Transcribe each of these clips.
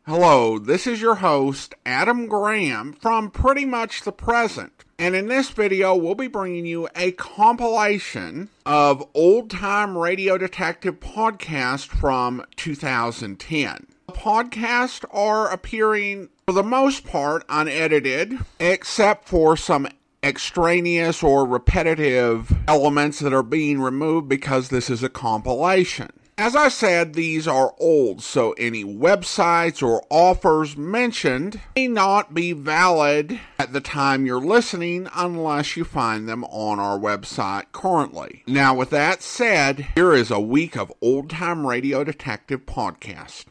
Hello, this is your host, Adam Graham, from Pretty Much the Present. And in this video, we'll be bringing you a compilation of old-time radio detective podcasts from 2010. The podcasts are appearing, for the most part, unedited, except for some extraneous or repetitive elements that are being removed because this is a compilation. As I said, these are old, so any websites or offers mentioned may not be valid at the time you're listening unless you find them on our website currently. Now, with that said, here is a week of old-time radio detective podcast.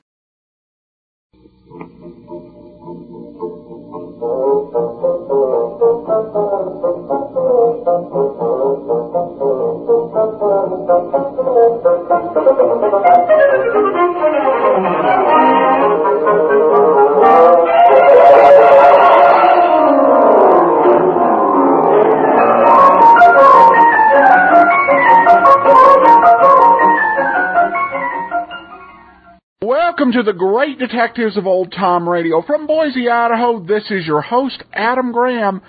Welcome to the Great Detectives of Old Time Radio. From Boise, Idaho, this is your host, Adam Graham,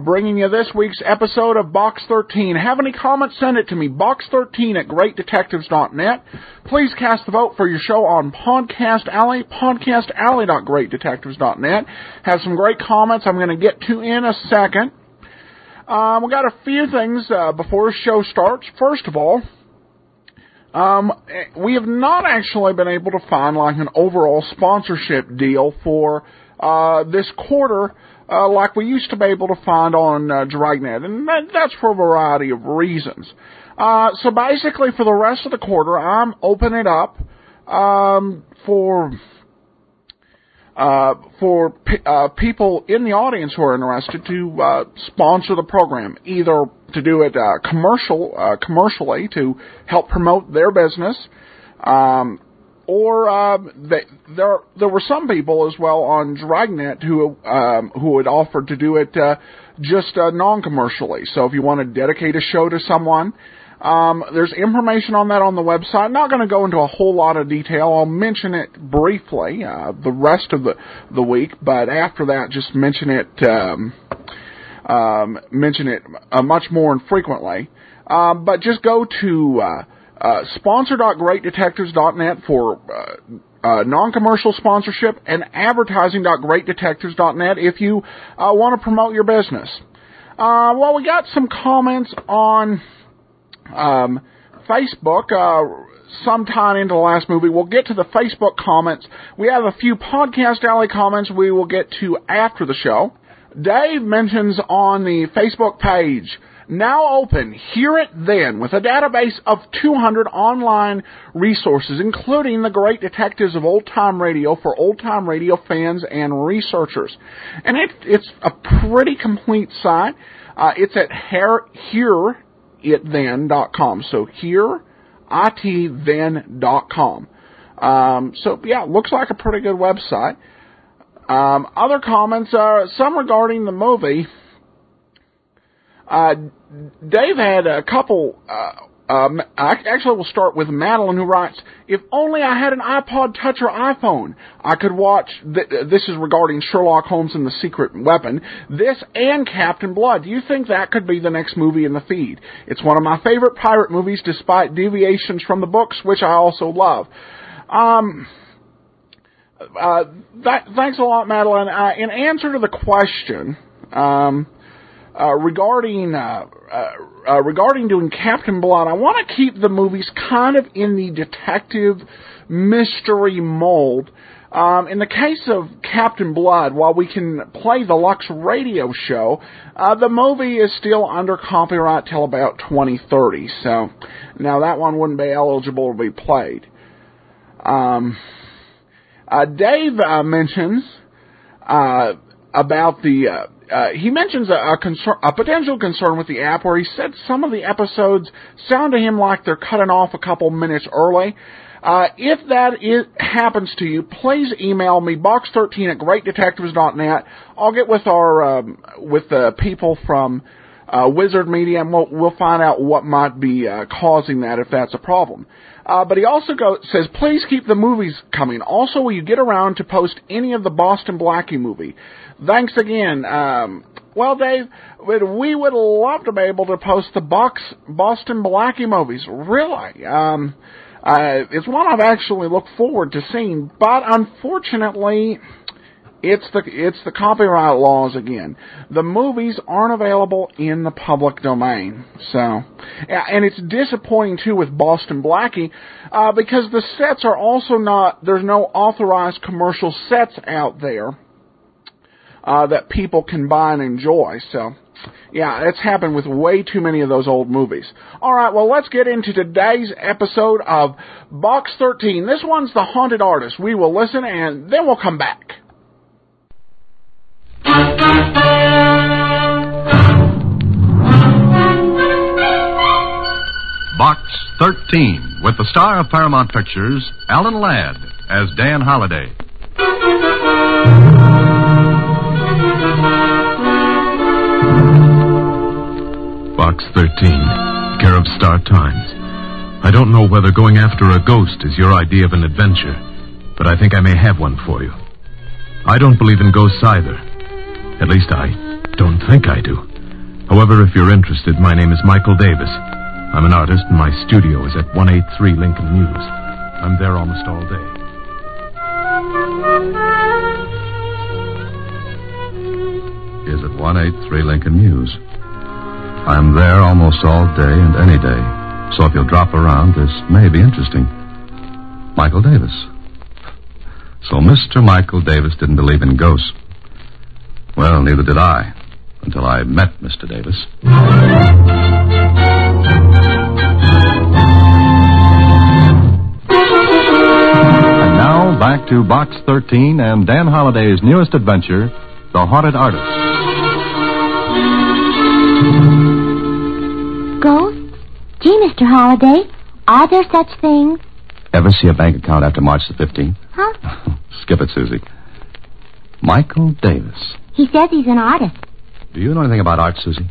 bringing you this week's episode of Box 13. Have any comments, send it to me, box13@greatdetectives.net. Please cast the vote for your show on Podcast Alley, podcastalley.greatdetectives.net. Have some great comments I'm going to get to in a second. We got a few things before the show starts. First of all, we have not actually been able to find like an overall sponsorship deal for this quarter like we used to be able to find on Dragnet, and that's for a variety of reasons. So basically for the rest of the quarter, I'm opening it up for people in the audience who are interested to sponsor the program, either to do it commercially to help promote their business, or there were some people as well on Dragnet who had offered to do it just non-commercially. So if you want to dedicate a show to someone, there's information on that on the website. I'm not going to go into a whole lot of detail. I'll mention it briefly the rest of the week, but after that, just mention it much more infrequently. But just go to sponsor.greatdetectives.net for non-commercial sponsorship and advertising.greatdetectives.net if you want to promote your business. Well, we got some comments on Facebook, sometime into the last movie. We'll get to the Facebook comments. We have a few Podcast Alley comments we will get to after the show. Dave mentions on the Facebook page, now open, hear it then, with a database of 200 online resources, including the Great Detectives of Old Time Radio for old time radio fans and researchers. And it's a pretty complete site. It's at hereithen.com. So hereithen.com. So yeah, looks like a pretty good website. Other comments are some regarding the movie. Dave had a couple. Actually, we'll start with Madeline, who writes, "If only I had an iPod Touch or iPhone, I could watch." This is regarding Sherlock Holmes and the Secret Weapon. This and Captain Blood. Do you think that could be the next movie in the feed? It's one of my favorite pirate movies, despite deviations from the books, which I also love. Thanks a lot, Madeline. In answer to the question, regarding doing Captain Blood, I want to keep the movies kind of in the detective mystery mold. In the case of Captain Blood, while we can play the Lux radio show, the movie is still under copyright till about 2030. So now that one wouldn't be eligible to be played. Dave mentions about the. He mentions a potential concern with the app, where he said some of the episodes sound to him like they're cutting off a couple minutes early. If that happens to you, please email me, box13@greatdetectives.net. I'll get with with the people from Wizard Media, and we'll find out what might be causing that, if that's a problem. But he also says, please keep the movies coming. Also, will you get around to post any of the Boston Blackie movie? Thanks again. Well, Dave, we would love to be able to post the Boston Blackie movies. Really. It's one I've actually looked forward to seeing, but unfortunately, it's the copyright laws again. The movies aren't available in the public domain. So, and it's disappointing too with Boston Blackie, because the sets are also there's no authorized commercial sets out there that people can buy and enjoy. So, yeah, it's happened with way too many of those old movies. All right, well, let's get into today's episode of Box 13. This one's The Haunted Artist. We will listen, and then we'll come back. Box 13, with the star of Paramount Pictures, Alan Ladd, as Dan Holliday. Box 13, care of Star Times. I don't know whether going after a ghost is your idea of an adventure, but I think I may have one for you. I don't believe in ghosts either. At least I don't think I do. However, if you're interested, my name is Michael Davis. I'm an artist, and my studio is at 183 Lincoln Mews. I'm there almost all day. Is at 183 Lincoln Mews. I'm there almost all day and any day. So if you'll drop around, this may be interesting. Michael Davis. So Mr. Michael Davis didn't believe in ghosts. Well, neither did I, until I met Mr. Davis. And now, back to Box 13 and Dan Holliday's newest adventure, The Haunted Artist. Ghosts? Gee, Mr. Holliday, are there such things? Ever see a bank account after March the 15th? Huh? Skip it, Susie. Michael Davis. He says he's an artist. Do you know anything about art, Susie?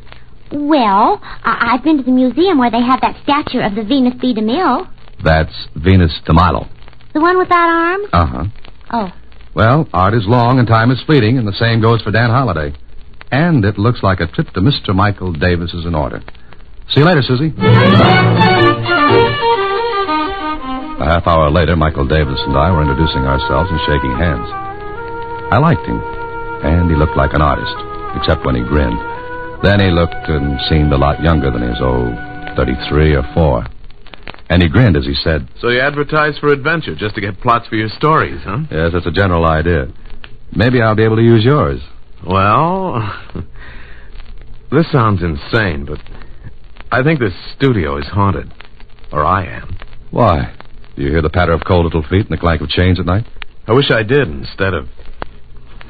Well, I've been to the museum where they have that statue of the Venus de Milo. That's Venus de Milo. The one without arms? Uh-huh. Oh. Well, art is long and time is fleeting, and the same goes for Dan Holliday. And it looks like a trip to Mr. Michael Davis is in order. See you later, Susie. A half hour later, Michael Davis and I were introducing ourselves and shaking hands. I liked him, and he looked like an artist, except when he grinned. Then he looked and seemed a lot younger than he was, 33 or 4. And he grinned as he said, So you advertise for adventure just to get plots for your stories, huh? Yes, that's a general idea. Maybe I'll be able to use yours. Well, this sounds insane, but I think this studio is haunted. Or I am. Why? Do you hear the patter of cold little feet and the clank of chains at night? I wish I did instead of...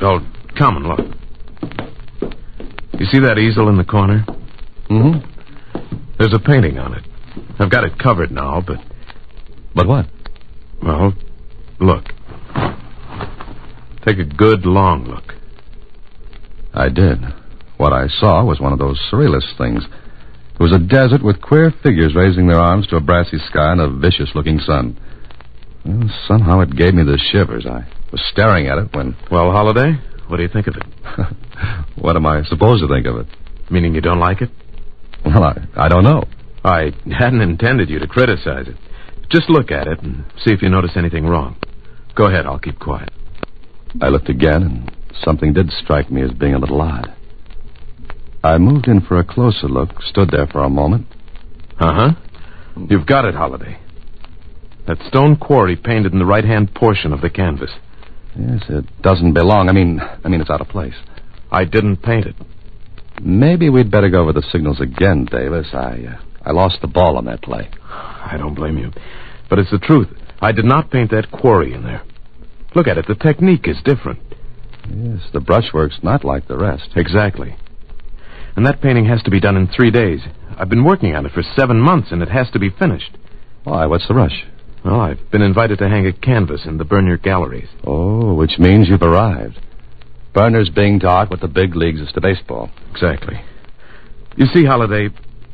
Oh, come and look. You see that easel in the corner? Mm-hmm. There's a painting on it. I've got it covered now, but... But what? Well, look. Take a good, long look. I did. What I saw was one of those surrealist things. It was a desert with queer figures raising their arms to a brassy sky and a vicious-looking sun. Well, somehow it gave me the shivers. I was staring at it when... Well, Holliday, what do you think of it? What am I supposed to think of it? Meaning you don't like it? Well, I don't know. I hadn't intended you to criticize it. Just look at it and see if you notice anything wrong. Go ahead, I'll keep quiet. I looked again, and something did strike me as being a little odd. I moved in for a closer look, stood there for a moment. Uh-huh. You've got it, Holliday. That stone quarry painted in the right-hand portion of the canvas. Yes, it doesn't belong. I mean, it's out of place. I didn't paint it. Maybe we'd better go over the signals again, Davis. I lost the ball on that play. I don't blame you. But it's the truth. I did not paint that quarry in there. Look at it. The technique is different. Yes, the brushwork's not like the rest. Exactly. And that painting has to be done in 3 days. I've been working on it for 7 months, and it has to be finished. Why? What's the rush? Well, I've been invited to hang a canvas in the Burr galleries. Oh, which means you've arrived. Burner's being to art what the big leagues is to baseball. Exactly. You see, Holliday,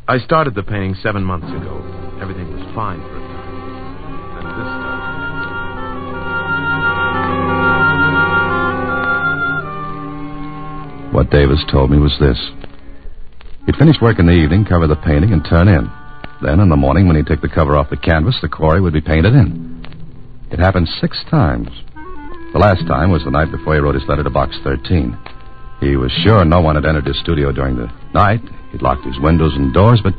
I started the painting 7 months ago. Everything was fine for a time. find this stuff. What Davis told me was this. He'd finish work in the evening, cover the painting, and turn in. Then in the morning, when he took the cover off the canvas, the quarry would be painted in. It happened 6 times. The last time was the night before he wrote his letter to Box 13. He was sure no one had entered his studio during the night. He'd locked his windows and doors, but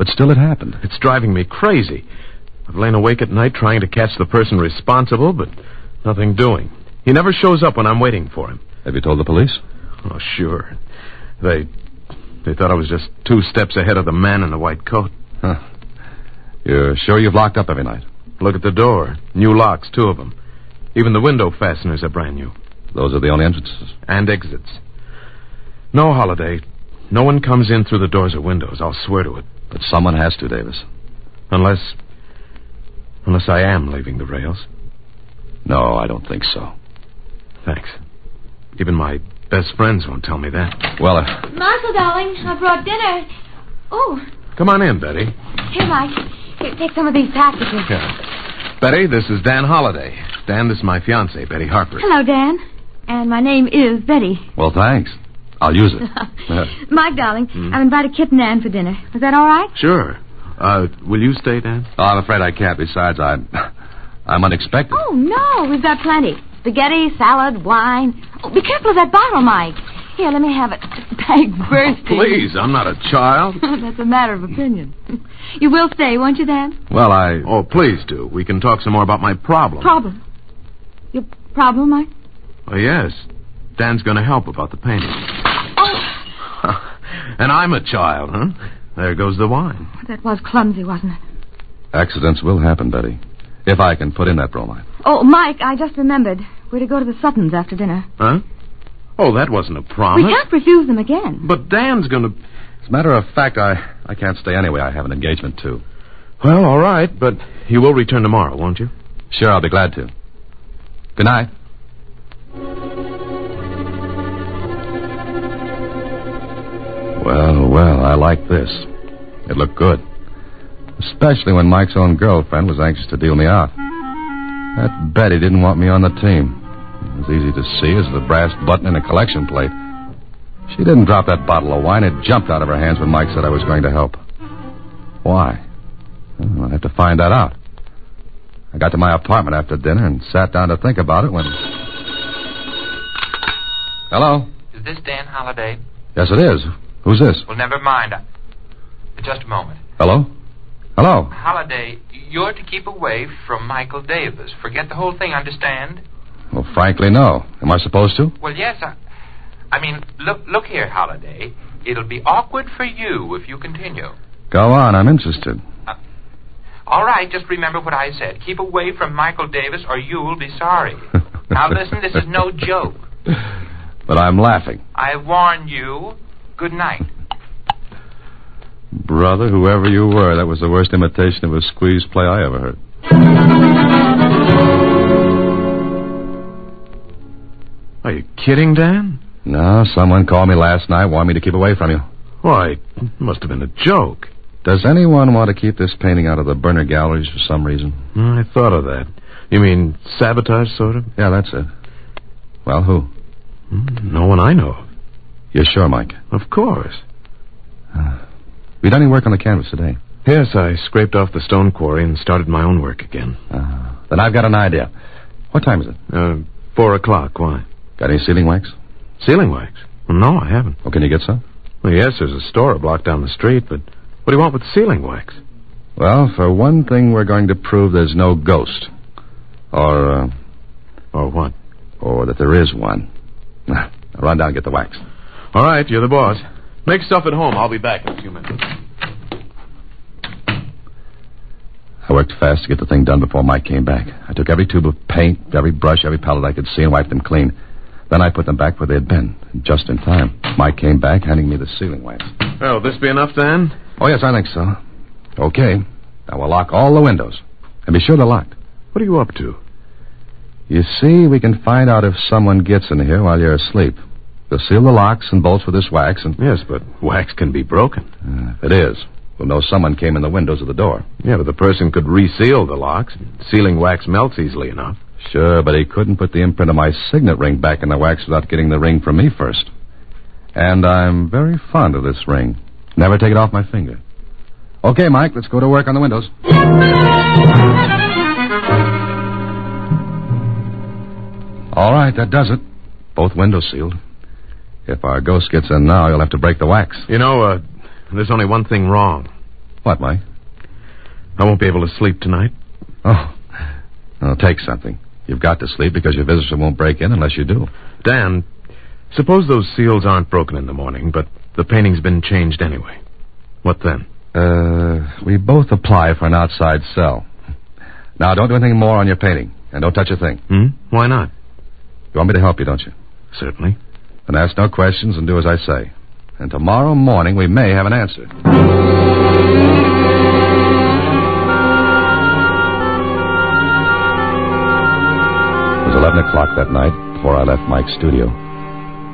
still it happened. It's driving me crazy. I've lain awake at night trying to catch the person responsible, but nothing doing. He never shows up when I'm waiting for him. Have you told the police? Oh, sure. They thought I was just 2 steps ahead of the man in the white coat. Huh. You're sure you've locked up every night? Look at the door. New locks, 2 of them. Even the window fasteners are brand new. Those are the only entrances? And exits. No holiday. No one comes in through the doors or windows. I'll swear to it. But someone has to, Davis. Unless I am leaving the rails. No, I don't think so. Thanks. Even my best friends won't tell me that. Well, Michael, darling, I brought dinner. Oh. Come on in, Betty. Here, Mike. Here, take some of these packages. Yeah. Betty, this is Dan Holliday. Dan, this is my fiancée, Betty Harper. Hello, Dan. And my name is Betty. well, thanks. I'll use it. Mike, darling, I've invited Kip and Ann for dinner. Is that all right? Sure. Will you stay, Dan? Oh, I'm afraid I can't. Besides, I'm unexpected. Oh, no, we've got plenty. Spaghetti, salad, wine. Oh, be careful of that bottle, Mike. Here, let me have it. Bag bursting. Please, I'm not a child. That's a matter of opinion. You will stay, won't you, Dan? Well, Oh, please do. We can talk some more about my problem. Problem? Your problem, Mike? Oh, yes. Dan's going to help about the painting. Oh. And I'm a child, huh? There goes the wine. That was clumsy, wasn't it? Accidents will happen, Betty. If I can put in that bromide. Oh, Mike, I just remembered. We're to go to the Suttons after dinner. Huh? Oh, that wasn't a promise. We can't refuse them again. But Dan's going to... As a matter of fact, I can't stay anyway. I have an engagement, too. Well, all right, but you will return tomorrow, won't you? Sure, I'll be glad to. Good night. Well, I like this. It looked good. Especially when Mike's own girlfriend was anxious to deal me out. That Betty didn't want me on the team. It was easy to see as the brass button in a collection plate. She didn't drop that bottle of wine. It jumped out of her hands when Mike said I was going to help. Why? Well, I'll have to find that out. I got to my apartment after dinner and sat down to think about it when... Hello? Is this Dan Holliday? Yes, it is. Who's this? Well, never mind. Just a moment. Hello? Hello? Holliday, you're to keep away from Michael Davis. Forget the whole thing, understand? Well, frankly, no. Am I supposed to? Well, yes, I mean, look here, Holliday. It'll be awkward for you if you continue. Go on, I'm interested. All right, just remember what I said. Keep away from Michael Davis or you'll be sorry. Now, listen, this is no joke. But I'm laughing. I warn you. Good night. Brother, whoever you were, that was the worst imitation of a squeeze play I ever heard. Are you kidding, Dan? No, someone called me last night, wanted me to keep away from you. Why, it must have been a joke. Does anyone want to keep this painting out of the burner galleries for some reason? I thought of that. You mean sabotage, sort of? Yeah, that's it. Well, who? No one I know of. You're sure, Mike? Of course. You done any work on the canvas today? Yes, I scraped off the stone quarry and started my own work again. Then I've got an idea. What time is it? 4 o'clock. Why? Got any sealing wax? Sealing wax? Well, no, I haven't. Well, can you get some? Well, yes, there's a store a block down the street, but what do you want with sealing wax? Well, for one thing, we're going to prove there's no ghost. Or what? Or that there is one. Now, run down and get the wax. All right, you're the boss. Make stuff at home. I'll be back in a few minutes. I worked fast to get the thing done before Mike came back. I took every tube of paint, every brush, every palette I could see, and wiped them clean. Then I put them back where they had been, just in time. Mike came back, handing me the sealing wax. Well, this be enough, Dan? Oh, yes, I think so. Okay. Now we'll lock all the windows. And be sure they're locked. What are you up to? You see, we can find out if someone gets in here while you're asleep. We'll seal the locks and bolts with this wax and... Yes, but wax can be broken. If it is, We'll know someone came in the windows of the door. Yeah, but the person could reseal the locks. Sealing wax melts easily enough. Sure, but he couldn't put the imprint of my signet ring back in the wax without getting the ring from me first. And I'm very fond of this ring. Never take it off my finger. Okay, Mike, let's go to work on the windows. All right, that does it. Both windows sealed. If our ghost gets in now, you'll have to break the wax. You know, there's only one thing wrong. What, Mike? I won't be able to sleep tonight. Oh, well, take something. You've got to sleep because your visitor won't break in unless you do. Dan, suppose those seals aren't broken in the morning, but the painting's been changed anyway. What then? We both apply for an outside cell. Now, don't do anything more on your painting, and don't touch a thing. Why not? You want me to help you, don't you? Certainly. Then ask no questions and do as I say. And tomorrow morning we may have an answer. It was 11 o'clock that night before I left Mike's studio.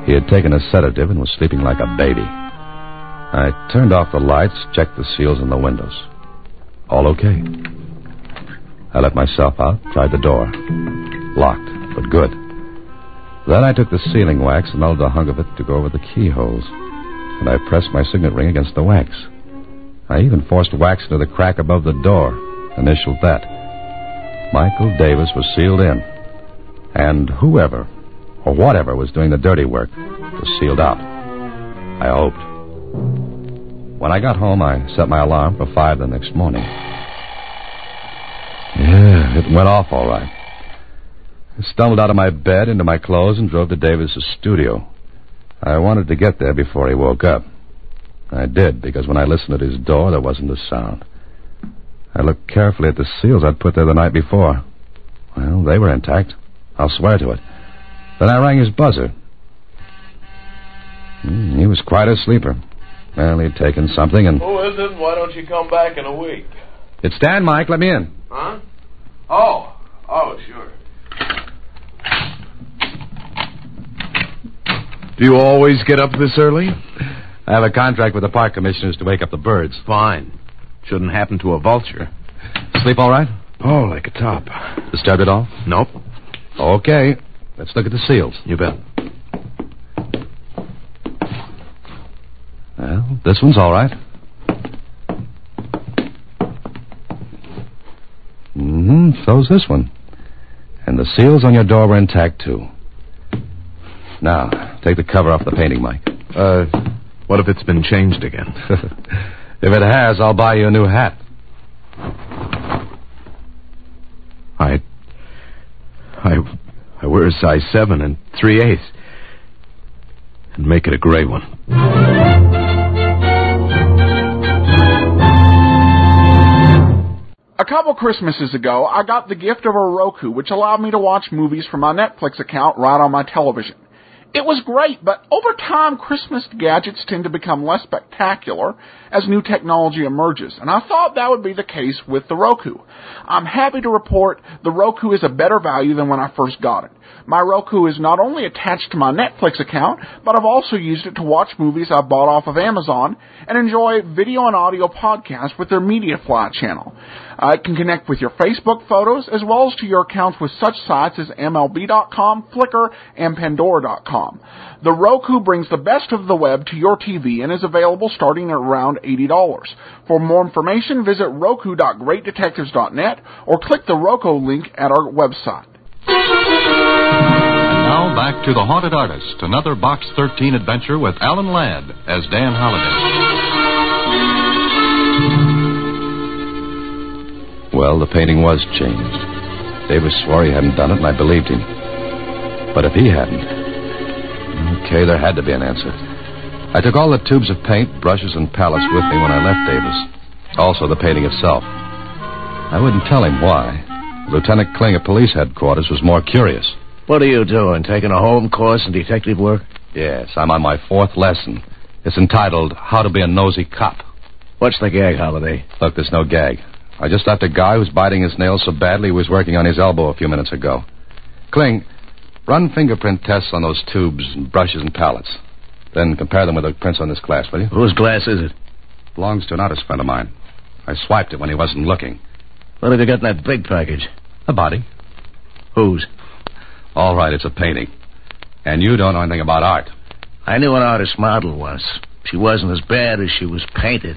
He had taken a sedative and was sleeping like a baby. I turned off the lights, checked the seals in the windows. All okay. I let myself out, tried the door. Locked, but good. Then I took the sealing wax and melted a hunk of it to go over the keyholes. And I pressed my signet ring against the wax. I even forced wax into the crack above the door, initialed that. Michael Davis was sealed in. And whoever, or whatever, was doing the dirty work was sealed out. I hoped. When I got home, I set my alarm for 5 the next morning. Yeah, it went off all right. I stumbled out of my bed, into my clothes, and drove to Davis's studio. I wanted to get there before he woke up. I did, because when I listened at his door, there wasn't a sound. I looked carefully at the seals I'd put there the night before. Well, they were intact. I'll swear to it. Then I rang his buzzer. He was quite a sleeper. Well, he'd taken something and... Who is it? Why don't you come back in a week? It's Dan, Mike. Let me in. Huh? Oh, sure. Do you always get up this early? I have a contract with the park commissioners to wake up the birds. Fine. Shouldn't happen to a vulture. Sleep all right? Oh, like a top. Disturbed at all? Nope. Okay. Let's look at the seals. You bet. Well, this one's all right. So's this one. And the seals on your door were intact, too. Now, take the cover off the painting, Mike. What if it's been changed again? If it has, I'll buy you a new hat. I wear a size 7 and 3/8. And make it a gray one. A couple Christmases ago, I got the gift of a Roku, which allowed me to watch movies from my Netflix account right on my television. It was great, but over time, Christmas gadgets tend to become less spectacular as new technology emerges, and I thought that would be the case with the Roku. I'm happy to report the Roku is a better value than when I first got it. My Roku is not only attached to my Netflix account, but I've also used it to watch movies I bought off of Amazon and enjoy video and audio podcasts with their MediaFly channel. It can connect with your Facebook photos as well as to your accounts with such sites as MLB.com, Flickr, and Pandora.com. The Roku brings the best of the web to your TV and is available starting at around $80. For more information, visit roku.greatdetectives.net or click the Roku link at our website. And now back to The Haunted Artist, another Box 13 adventure with Alan Ladd as Dan Holliday. Well, the painting was changed. Davis swore he hadn't done it, and I believed him. But if he hadn't... Okay, there had to be an answer. I took all the tubes of paint, brushes, and palettes with me when I left Davis. Also the painting itself. I wouldn't tell him why. Lieutenant Kling at police headquarters was more curious. What are you doing, taking a home course in detective work? Yes, I'm on my 4th lesson. It's entitled, How to Be a Nosy Cop. What's the gag, Holliday? Look, there's no gag. I just left a guy who's biting his nails so badly he was working on his elbow a few minutes ago. Kling, run fingerprint tests on those tubes and brushes and pallets. Then compare them with the prints on this glass, will you? Whose glass is it? Belongs to an artist friend of mine. I swiped it when he wasn't looking. What have you got in that big package? A body. Whose? All right, it's a painting. And you don't know anything about art. I knew an artist model once. She wasn't as bad as she was painted.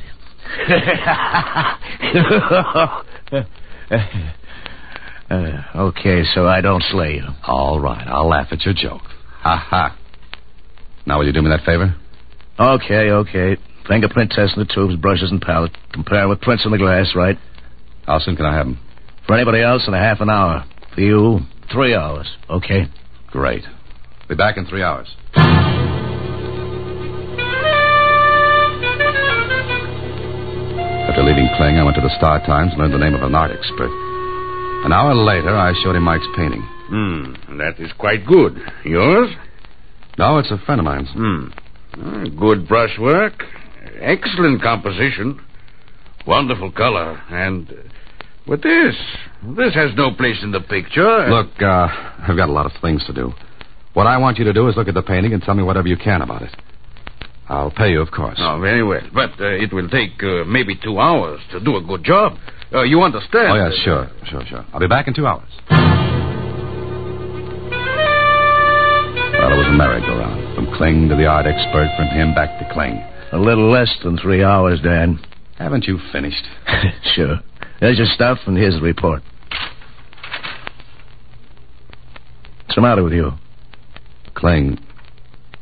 Okay, so I don't slay you. All right, I'll laugh at your joke. Ha ha. Now will you do me that favor? Okay. Fingerprint test in the tubes, brushes, and palette. Compare with prints in the glass, right? How soon can I have them? For anybody else, in a half an hour. For you, 3 hours. Okay? Great. Be back in 3 hours. After leaving Kling, I went to the Star-Times and learned the name of an art expert. An hour later, I showed him Mike's painting. That is quite good. Yours? No, it's a friend of mine's. Good brushwork. Excellent composition. Wonderful color. But this has no place in the picture. Look, I've got a lot of things to do. What I want you to do is look at the painting and tell me whatever you can about it. I'll pay you, of course. Oh, very well. But it will take maybe 2 hours to do a good job. You understand? Oh, yeah, sure. I'll be back in 2 hours. Well, it was a merry-go-round. From Kling to the art expert, from him back to Kling. A little less than 3 hours, Dan. Haven't you finished? Sure. There's your stuff, and here's the report. What's the matter with you? Kling,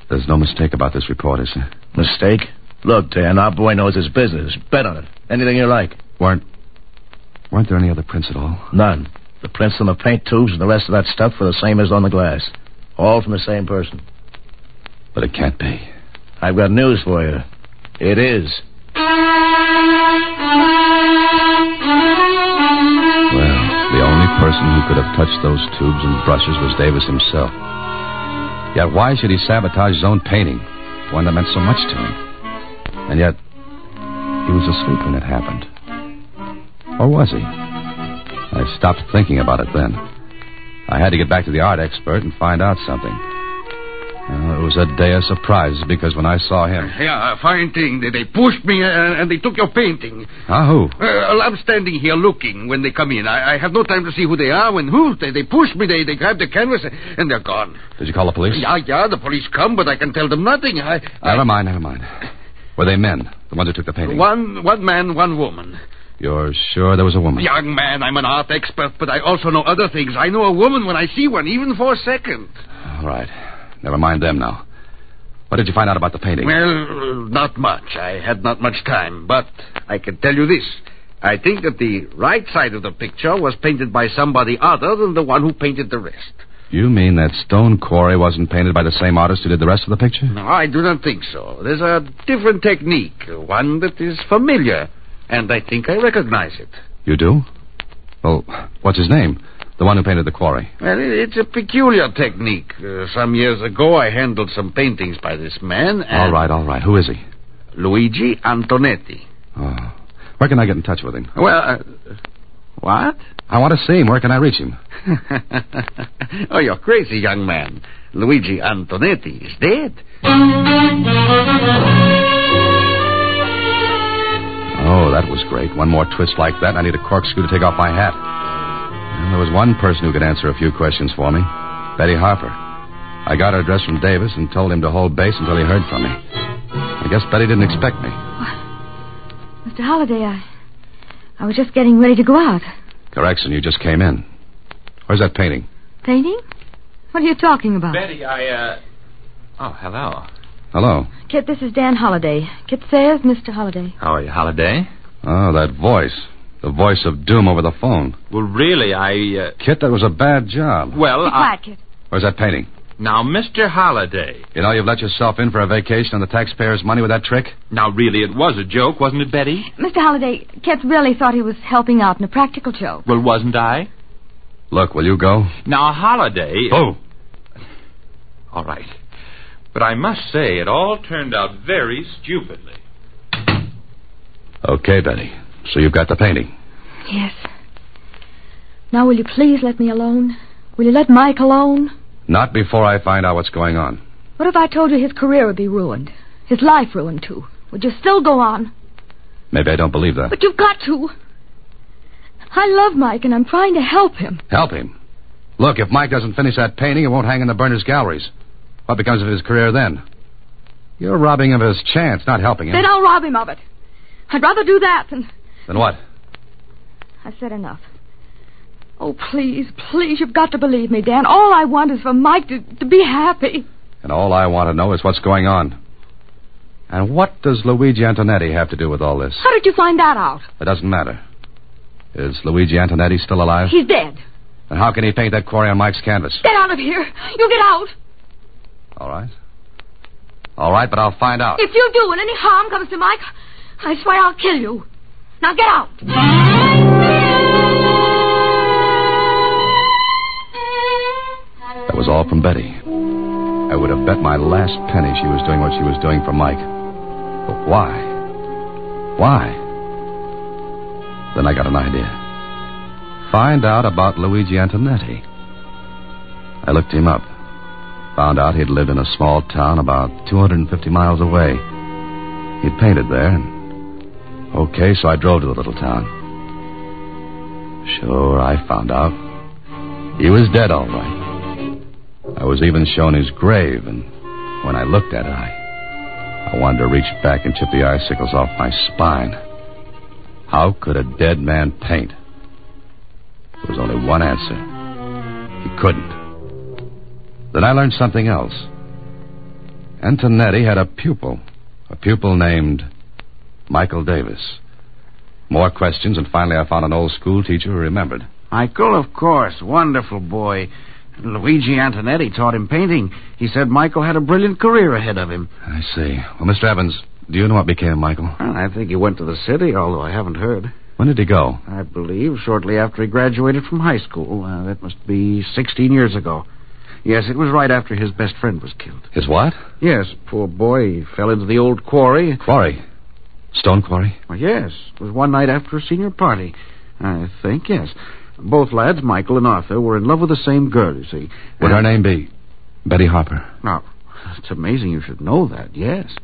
there's no mistake about this report, is there? Mistake? Look, Dan, our boy knows his business. Bet on it. Anything you like. Weren't there any other prints at all? None. The prints on the paint tubes and the rest of that stuff were the same as on the glass. All from the same person. But it can't be. I've got news for you. It is. Well, the only person who could have touched those tubes and brushes was Davis himself. Yet why should he sabotage his own painting, one that meant so much to him? And yet, he was asleep when it happened. Or was he? I stopped thinking about it then. I had to get back to the art expert and find out something. It was a day of surprises because when I saw him... Yeah, fine thing. They pushed me and they took your painting. Who? I'm standing here looking when they come in. I have no time to see who they are. They pushed me. They grabbed the canvas and they're gone. Did you call the police? Yeah, the police come, but I can tell them nothing. Never mind. Were they men, the ones who took the painting? One man, one woman. You're sure there was a woman? Young man, I'm an art expert, but I also know other things. I know a woman when I see one, even for a second. All right. Never mind them now. What did you find out about the painting? Well, not much. I had not much time, but I can tell you this. I think that the right side of the picture was painted by somebody other than the one who painted the rest. You mean that stone quarry wasn't painted by the same artist who did the rest of the picture? No, I do not think so. There's a different technique, one that is familiar, and I think I recognize it. You do? Well, what's his name? The one who painted the quarry. Well, it's a peculiar technique. Some years ago, I handled some paintings by this man. And... All right. Who is he? Luigi Antonetti. Oh. Where can I get in touch with him? Well, what? I want to see him. Where can I reach him? Oh, you're crazy, young man. Luigi Antonetti is dead. Oh, that was great. One more twist like that, and I need a corkscrew to take off my hat. And there was one person who could answer a few questions for me. Betty Harper. I got her address from Davis and told him to hold base until he heard from me. I guess Betty didn't expect me. Mr. Holliday, I was just getting ready to go out. Correction, you just came in. Where's that painting? Painting? What are you talking about? Betty, Oh, hello. Hello. Kit, this is Dan Holliday. Kit says Mr. Holliday. How are you, Holliday? Oh, that voice. The voice of doom over the phone. Well, really, Kit, that was a bad job. Well, Be quiet, Kit. Where's that painting? Now, Mr. Holliday. You know you've let yourself in for a vacation on the taxpayers' money with that trick? Now, really, it was a joke, wasn't it, Betty? Mr. Holliday, Kit really thought he was helping out in a practical joke. Well, wasn't I? Look, will you go? Now, Holliday... Oh. All right. But I must say, it all turned out very stupidly. Okay, Betty. So you've got the painting? Yes. Now, will you please let me alone? Will you let Mike alone? Not before I find out what's going on. What if I told you his career would be ruined? His life ruined, too? Would you still go on? Maybe I don't believe that. But you've got to. I love Mike, and I'm trying to help him. Help him? Look, if Mike doesn't finish that painting, it won't hang in the Burners' galleries. What becomes of his career then? You're robbing him of his chance, not helping him. Then I'll rob him of it. I'd rather do that than... Then what? I said enough. Oh, please, you've got to believe me, Dan. All I want is for Mike to be happy. And all I want to know is what's going on. And what does Luigi Antonetti have to do with all this? How did you find that out? It doesn't matter. Is Luigi Antonetti still alive? He's dead. Then how can he paint that quarry on Mike's canvas? Get out of here. You get out. All right. All right, but I'll find out. If you do and any harm comes to Mike, I swear I'll kill you. Now get out. That was all from Betty. I would have bet my last penny she was doing what she was doing for Mike. But why? Why? Then I got an idea. Find out about Luigi Antonetti. I looked him up. Found out he'd lived in a small town about 250 miles away. He'd painted there. Okay, so I drove to the little town. Sure, I found out. He was dead, all right. I was even shown his grave, and when I looked at it, I wanted to reach back and chip the icicles off my spine. How could a dead man paint? There was only one answer. He couldn't. Then I learned something else. Antonetti had a pupil named Michael Davis. More questions, and finally I found an old school teacher who remembered. Michael, of course. Wonderful boy. Luigi Antonetti taught him painting. He said Michael had a brilliant career ahead of him. I see. Well, Mr. Evans, do you know what became of Michael? Well, I think he went to the city, although I haven't heard. When did he go? I believe shortly after he graduated from high school. That must be 16 years ago. Yes, it was right after his best friend was killed. His what? Yes, poor boy. He fell into the old quarry. Quarry? Stone quarry? Well, yes. It was one night after a senior party. I think, yes. Both lads, Michael and Arthur, were in love with the same girl, you see. Would her name be Betty Harper? Now, it's amazing you should know that, yes.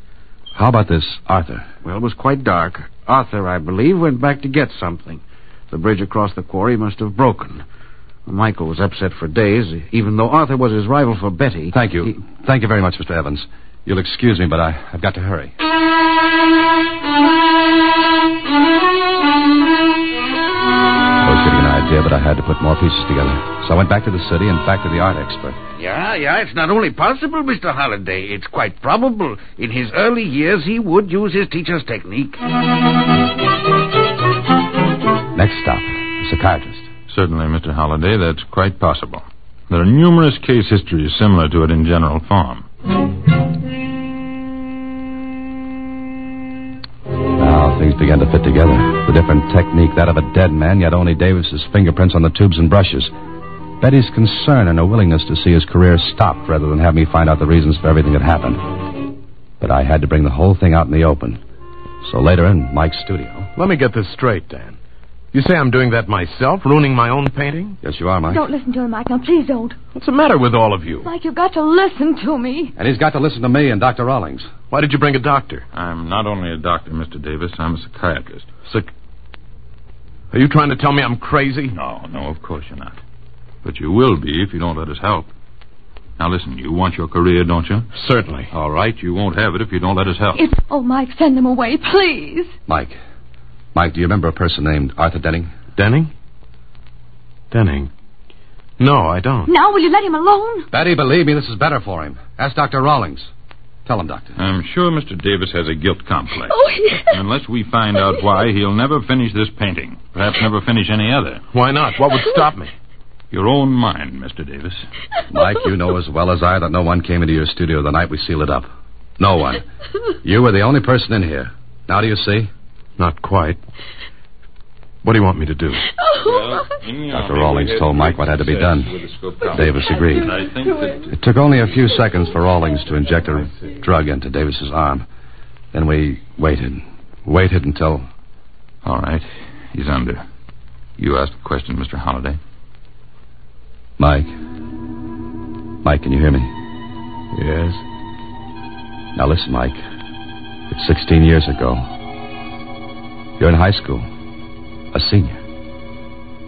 How about this Arthur? Well, it was quite dark. Arthur, I believe, went back to get something. The bridge across the quarry must have broken. Michael was upset for days, even though Arthur was his rival for Betty. Thank you. Thank you very much, Mr. Evans. You'll excuse me, but I've got to hurry. I was getting an idea, but I had to put more pieces together. So I went back to the city and back to the art expert. Yeah, it's not only possible, Mr. Holliday. It's quite probable. In his early years, he would use his teacher's technique. Next stop, the psychiatrist. Certainly, Mr. Holliday, that's quite possible. There are numerous case histories similar to it in general form. Now things began to fit together. The different technique, that of a dead man, yet only Davis's fingerprints on the tubes and brushes. Betty's concern and her willingness to see his career stopped rather than have me find out the reasons for everything that happened. But I had to bring the whole thing out in the open. So later in Mike's studio... Let me get this straight, Dan. You say I'm doing that myself, ruining my own painting? Yes, you are, Mike. Don't listen to him, Mike. Now, please don't. What's the matter with all of you? Mike, you've got to listen to me. And he's got to listen to me and Dr. Rawlings. Why did you bring a doctor? I'm not only a doctor, Mr. Davis. I'm a psychiatrist. Are you trying to tell me I'm crazy? No, of course you're not. But you will be if you don't let us help. Now, listen, you want your career, don't you? Certainly. All right, you won't have it if you don't let us help. Oh, Mike, send them away, please. Mike, do you remember a person named Arthur Denning? Denning? No, I don't. Now, will you let him alone? Betty, believe me, this is better for him. Ask Dr. Rawlings. Tell him, Doctor. I'm sure Mr. Davis has a guilt complex. Oh, yes. Unless we find out why, he'll never finish this painting. Perhaps never finish any other. Why not? What would stop me? Your own mind, Mr. Davis. Mike, you know as well as I that no one came into your studio the night we sealed it up. No one. You were the only person in here. Now do you see? Not quite. What do you want me to do? Well, Dr. Rawlings told Mike what had to be done. Davis agreed. It took only a few seconds for Rawlings to inject a drug into Davis's arm. Then we waited until... All right. He's under. You asked the question, Mr. Holliday. Mike, can you hear me? Yes. Now listen, Mike. It's 16 years ago. You're in high school. A senior.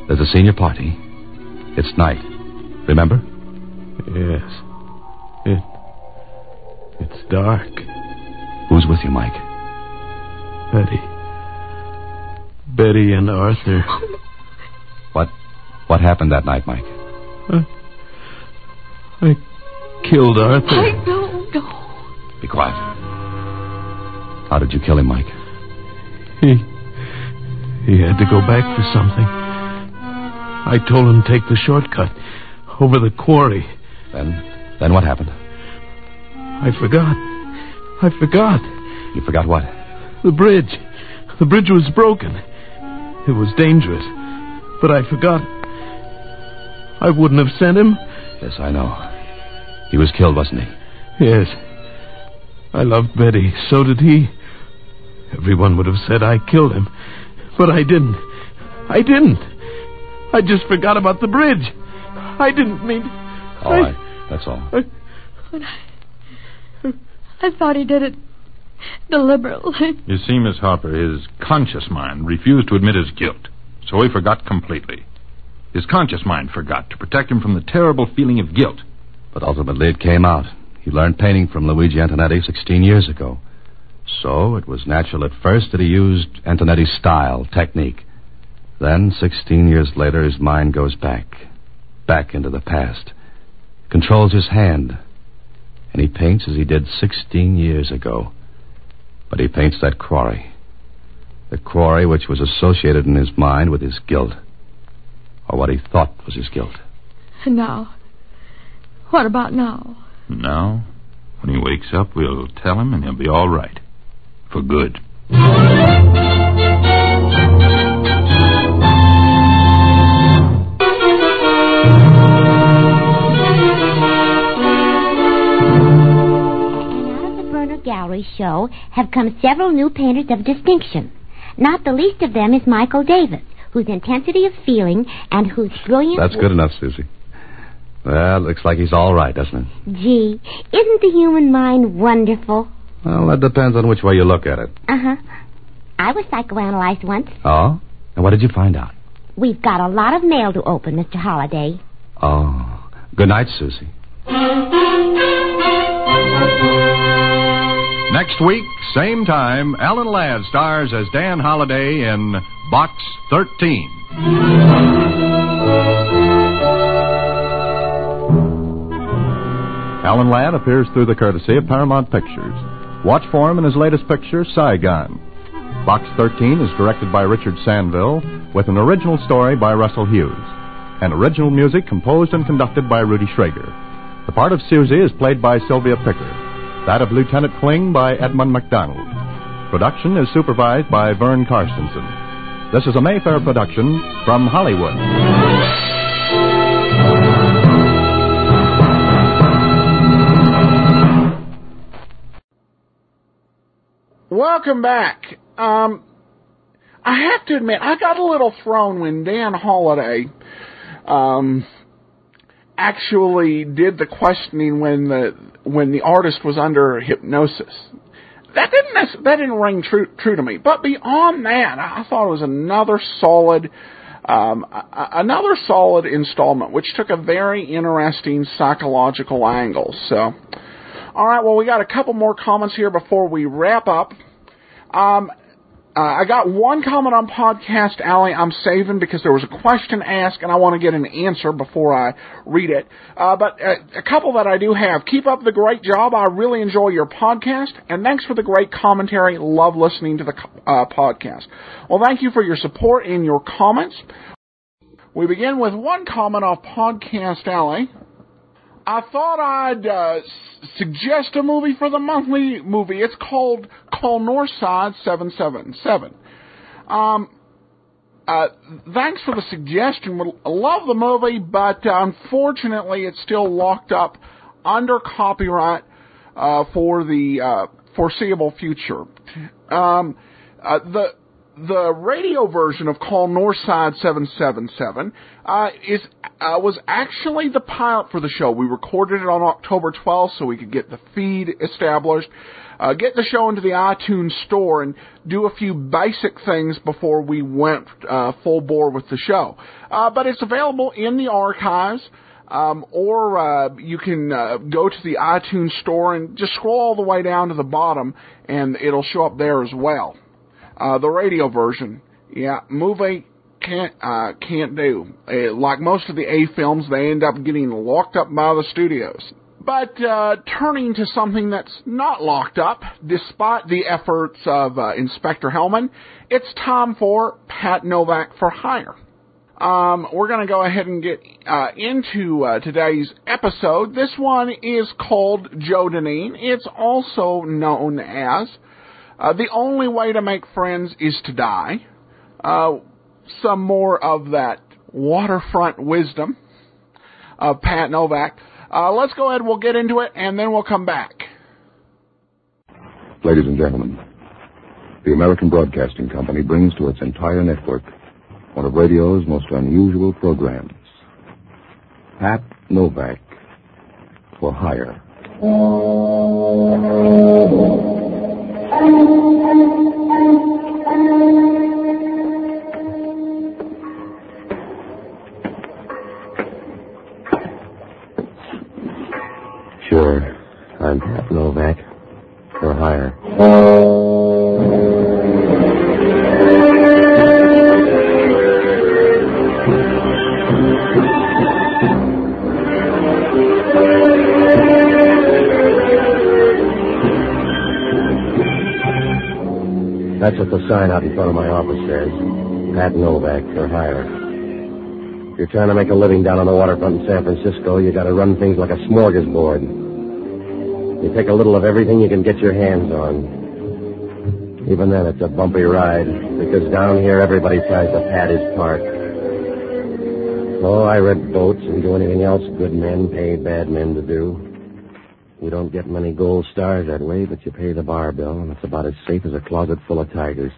There's a senior party. It's night. Remember? Yes. It's dark. Who's with you, Mike? Betty and Arthur. What happened that night, Mike? I killed Arthur. Mike, no. Be quiet. How did you kill him, Mike? He had to go back for something. I told him to take the shortcut over the quarry. Then what happened? I forgot. You forgot what? The bridge. The bridge was broken. It was dangerous. But I forgot. I wouldn't have sent him. Yes, I know. He was killed, wasn't he? Yes. I loved Betty. So did he. Everyone would have said I killed him. But I didn't. I just forgot about the bridge. I didn't mean... All right. That's all. I thought he did it deliberately. You see, Miss Harper, his conscious mind refused to admit his guilt, so he forgot completely. His conscious mind forgot to protect him from the terrible feeling of guilt. But ultimately it came out. He learned painting from Luigi Antonetti 16 years ago. So it was natural at first that he used Antonetti's style, technique. Then, 16 years later, his mind goes back into the past, controls his hand, and he paints as he did 16 years ago. But he paints that quarry. The quarry which was associated in his mind with his guilt. Or what he thought was his guilt. And now? What about now? Now, when he wakes up, we'll tell him and he'll be all right. For good. Gallery show have come several new painters of distinction. Not the least of them is Michael Davis, whose intensity of feeling and whose brilliant... That's good enough, Susie. Well, looks like he's all right, doesn't it? Gee, isn't the human mind wonderful? Well, that depends on which way you look at it. Uh-huh. I was psychoanalyzed once. Oh? And what did you find out? We've got a lot of mail to open, Mr. Holliday. Oh. Good night, Susie. Next week, same time, Alan Ladd stars as Dan Holliday in Box 13. Alan Ladd appears through the courtesy of Paramount Pictures. Watch for him in his latest picture, Saigon. Box 13 is directed by Richard Sandville, with an original story by Russell Hughes, and original music composed and conducted by Rudy Schrager. The part of Susie is played by Sylvia Picker. That of Lieutenant Kling by Edmund MacDonald. Production is supervised by Vern Karstensen. This is a Mayfair production from Hollywood. Welcome back. I have to admit, I got a little thrown when Dan Holliday actually did the questioning when the artist was under hypnosis. That didn't ring true to me. But beyond that, I thought it was another solid installment, which took a very interesting psychological angle. So, all right. Well, we got a couple more comments here before we wrap up. I got one comment on Podcast Alley I'm saving because there was a question asked and I want to get an answer before I read it. But a couple that I do have. Keep up the great job. I really enjoy your podcast. And thanks for the great commentary. Love listening to the podcast. Well, thank you for your support and your comments. We begin with one comment off Podcast Alley. I thought I'd suggest a movie for the monthly movie. It's called Call Northside 777. Thanks for the suggestion. I love the movie, but unfortunately it's still locked up under copyright for the foreseeable future. The the radio version of Call Northside 777 was actually the pilot for the show. We recorded it on October 12th so we could get the feed established, get the show into the iTunes store, and do a few basic things before we went full bore with the show. But it's available in the archives, or you can go to the iTunes store and just scroll all the way down to the bottom, and it'll show up there as well. The radio version, movie can't do. Like most of the A films, they end up getting locked up by the studios. But turning to something that's not locked up, despite the efforts of Inspector Hellman, it's time for Pat Novak for Hire. We're going to go ahead and get into today's episode. This one is called Joe Dineen. It's also known as The Only Way to Make Friends Is to Die. Some more of that waterfront wisdom of Pat Novak. Let's go ahead, we'll get into it, and then we'll come back. Ladies and gentlemen, the American Broadcasting Company brings to its entire network one of radio's most unusual programs, Pat Novak for Hire. Sure, I'm Pat Novak for Hire. That's what the sign out in front of my office says. Pat Novak for Hire. If you're trying to make a living down on the waterfront in San Francisco, you got to run things like a smorgasbord. You take a little of everything you can get your hands on. Even then, it's a bumpy ride, because down here everybody tries to pad his part. Oh, I rent boats and do anything else good men pay bad men to do. You don't get many gold stars that way, but you pay the bar bill, and it's about as safe as a closet full of tigers.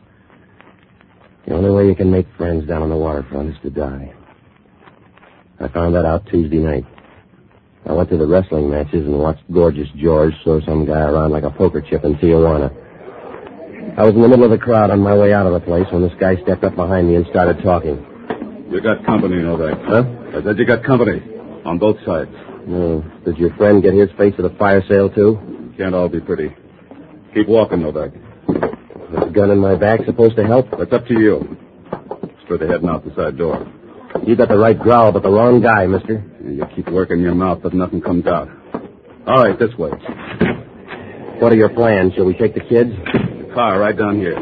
The only way you can make friends down on the waterfront is to die. I found that out Tuesday night. I went to the wrestling matches and watched Gorgeous George throw some guy around like a poker chip in Tijuana. I was in the middle of the crowd on my way out of the place when this guy stepped up behind me and started talking. You got company, Novak. Huh? I said you got company. On both sides. Did your friend get his face at the fire sale, too? Can't all be pretty. Keep walking, Novak. This gun in my back supposed to help? That's up to you. Straight ahead and out the side door. You got the right growl, but the wrong guy, mister. You keep working your mouth, but nothing comes out. All right, this way. What are your plans? Shall we take the kids? The car right down here.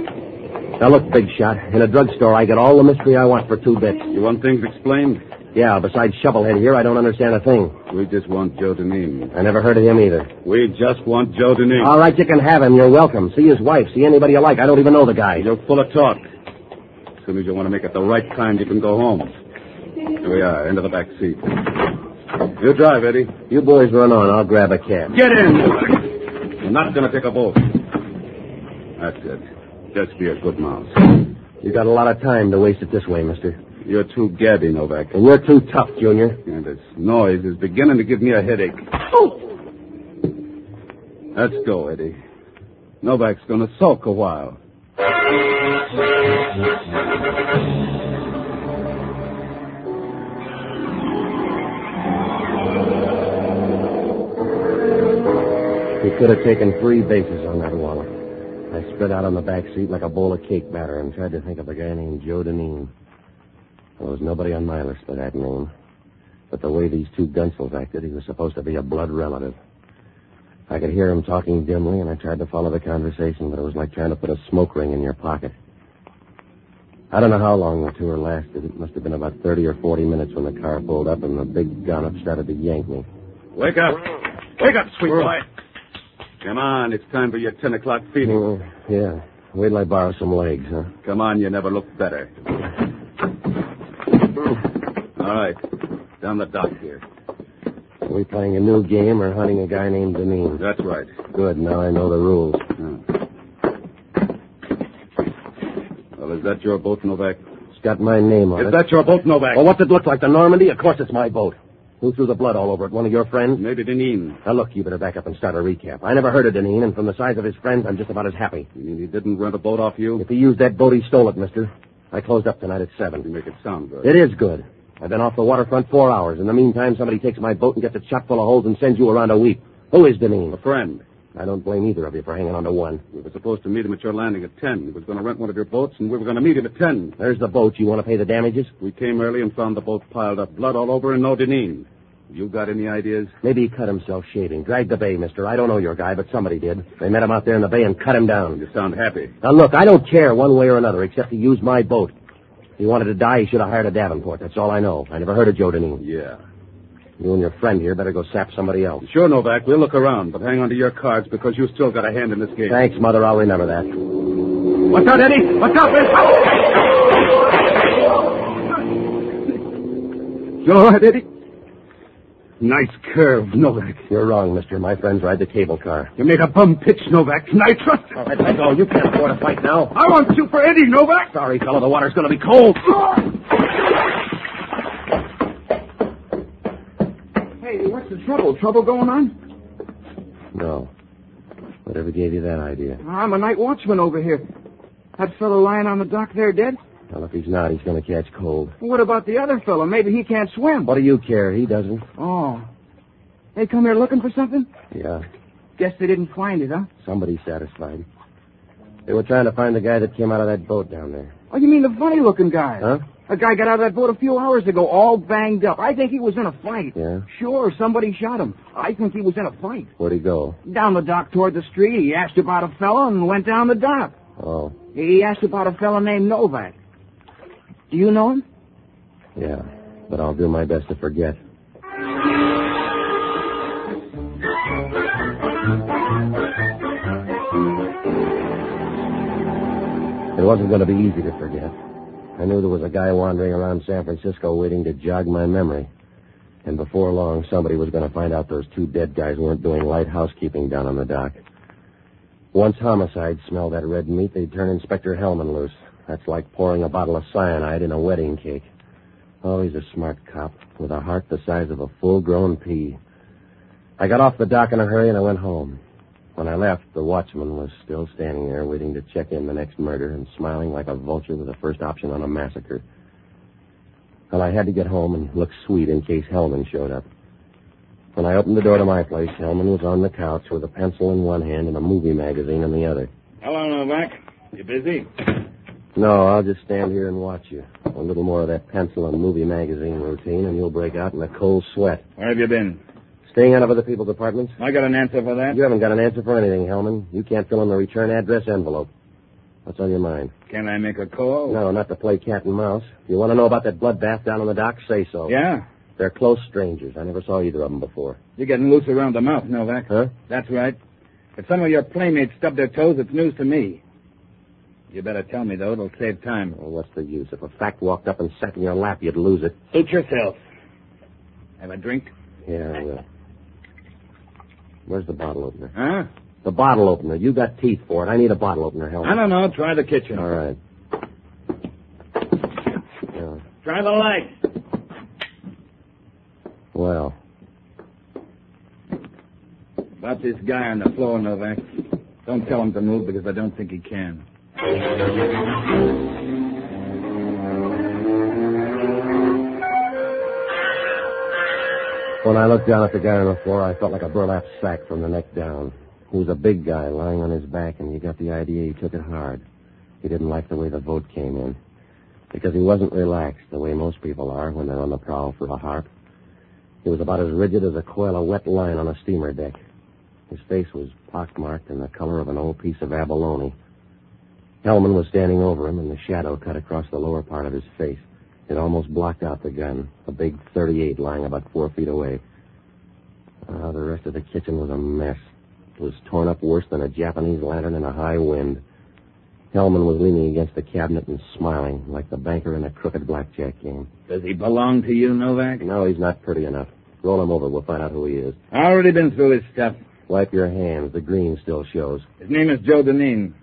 Now, look, big shot. In a drugstore, I get all the mystery I want for 2 bits. You want things explained? Yeah, besides Shovelhead here, I don't understand a thing. We just want Joe Dineen. I never heard of him either. We just want Joe Dineen. All right, you can have him. You're welcome. See his wife. See anybody you like. I don't even know the guy. You're full of talk. As soon as you want to make it the right kind, you can go home. Here we are, into the back seat. You drive, Eddie. You boys run on. I'll grab a cab. Get in! You're not going to take a boat. That's it. Just be a good mouse. You got a lot of time to waste it this way, mister. You're too gabby, Novak. And you're too tough, Junior. And this noise is beginning to give me a headache. Oh! Let's go, Eddie. Novak's going to sulk a while. He could have taken 3 bases on that wallet. I spread out on the back seat like a bowl of cake batter and tried to think of a guy named Joe Dineen. There was nobody on my list for that name. But the way these 2 gunsels acted, he was supposed to be a blood relative. I could hear him talking dimly, and I tried to follow the conversation, but it was like trying to put a smoke ring in your pocket. I don't know how long the tour lasted. It must have been about 30 or 40 minutes when the car pulled up and the big gun up started to yank me. Wake up! Wake up, sweet boy! Come on, it's time for your 10 o'clock feeding. Yeah. Wait till I borrow some legs, huh? Come on, you never looked better. All right. Down the dock here. Are we playing a new game or hunting a guy named Dineen? That's right. Good. Now I know the rules. Well, Well, is that your boat, Novak? It's got my name on it. Is that your boat, Novak? Well, what's it look like, the Normandy? Of course it's my boat. Who threw the blood all over it? One of your friends? Maybe Dineen. Now, look, you better back up and start a recap. I never heard of Dineen, and from the size of his friends, I'm just about as happy. You mean he didn't rent a boat off you? If he used that boat, he stole it, mister. I closed up tonight at 7. You make it sound good. It is good. I've been off the waterfront 4 hours. In the meantime, somebody takes my boat and gets it chock full of holes and sends you around a week. Who is Dineen? A friend. I don't blame either of you for hanging on to one. We were supposed to meet him at your landing at 10. He was going to rent one of your boats, and we were going to meet him at 10. There's the boat. You want to pay the damages? We came early and found the boat piled up, blood all over and no Dineen. You got any ideas? Maybe he cut himself shaving. Dragged the bay, mister. I don't know your guy, but somebody did. They met him out there in the bay and cut him down. You sound happy. Now, look, I don't care one way or another, except he used my boat. If he wanted to die, he should have hired a Davenport. That's all I know. I never heard of Joe Dineen. Yeah. You and your friend here better go sap somebody else. Sure, Novak. We'll look around, but hang on to your cards because you still got a hand in this game. Thanks, Mother. I'll remember that. Watch out, Eddie! Watch out, Eddie! You all right, Eddie? Nice curve, Novak. You're wrong, mister. My friends ride the cable car. You made a bum pitch, Novak, and I trust you. All right, let go. You can't afford to fight now. I want you for Eddie, Novak. Sorry, fellow. The water's going to be cold. Hey, what's the trouble? Trouble going on? No. Whatever gave you that idea? I'm a night watchman over here. That fellow lying on the dock there dead? Well, if he's not, he's going to catch cold. What about the other fellow? Maybe he can't swim. What do you care? He doesn't. Oh. They come here looking for something? Yeah. Guess they didn't find it, huh? Somebody's satisfied. They were trying to find the guy that came out of that boat down there. Oh, you mean the funny-looking guy? Huh? A guy got out of that boat a few hours ago, all banged up. I think he was in a fight. Yeah? Sure, somebody shot him. I think he was in a fight. Where'd he go? Down the dock toward the street. He asked about a fella and went down the dock. Oh. He asked about a fella named Novak. Do you know him? Yeah, but I'll do my best to forget. It wasn't going to be easy to forget. I knew there was a guy wandering around San Francisco waiting to jog my memory. And before long, somebody was going to find out those 2 dead guys weren't doing light housekeeping down on the dock. Once homicide smelled that red meat, they'd turn Inspector Hellman loose. That's like pouring a bottle of cyanide in a wedding cake. Oh, he's a smart cop with a heart the size of a full-grown pea. I got off the dock in a hurry and I went home. When I left, the watchman was still standing there waiting to check in the next murder and smiling like a vulture with the first option on a massacre. Well, I had to get home and look sweet in case Hellman showed up. When I opened the door to my place, Hellman was on the couch with a pencil in one hand and a movie magazine in the other. Hello, Novak. You busy? No, I'll just stand here and watch you. A little more of that pencil and movie magazine routine, and you'll break out in a cold sweat. Where have you been? Staying out of other people's apartments? I got an answer for that. You haven't got an answer for anything, Hellman. You can't fill in the return address envelope. What's on your mind? Can I make a call? No, not to play cat and mouse. If you want to know about that bloodbath down on the dock, say so. Yeah? They're close strangers. I never saw either of them before. You're getting loose around the mouth, Novak. Huh? That's right. If some of your playmates stub their toes, it's news to me. You better tell me, though. It'll save time. Well, what's the use? If a fact walked up and sat in your lap, you'd lose it. Suit yourself. Have a drink? Yeah, I will. Where's the bottle opener? Huh? The bottle opener. You got teeth for it. I need a bottle opener, Hellman. I don't know. Try the kitchen. All right. Yeah. Try the light. Well. About this guy on the floor, Novak. Don't tell him to move because I don't think he can. When I looked down at the guy on the floor, I felt like a burlap sack from the neck down. He was a big guy lying on his back, and you got the idea he took it hard. He didn't like the way the vote came in, because he wasn't relaxed the way most people are when they're on the prowl for a harp. He was about as rigid as a coil of wet line on a steamer deck. His face was pockmarked and the color of an old piece of abalone. Hellman was standing over him, and the shadow cut across the lower part of his face. It almost blocked out the gun, a big .38 lying about 4 feet away. The rest of the kitchen was a mess. It was torn up worse than a Japanese lantern in a high wind. Hellman was leaning against the cabinet and smiling, like the banker in a crooked blackjack game. Does he belong to you, Novak? No, he's not pretty enough. Roll him over. We'll find out who he is. I've already been through his stuff. Wipe your hands. The green still shows. His name is Joe Dineen.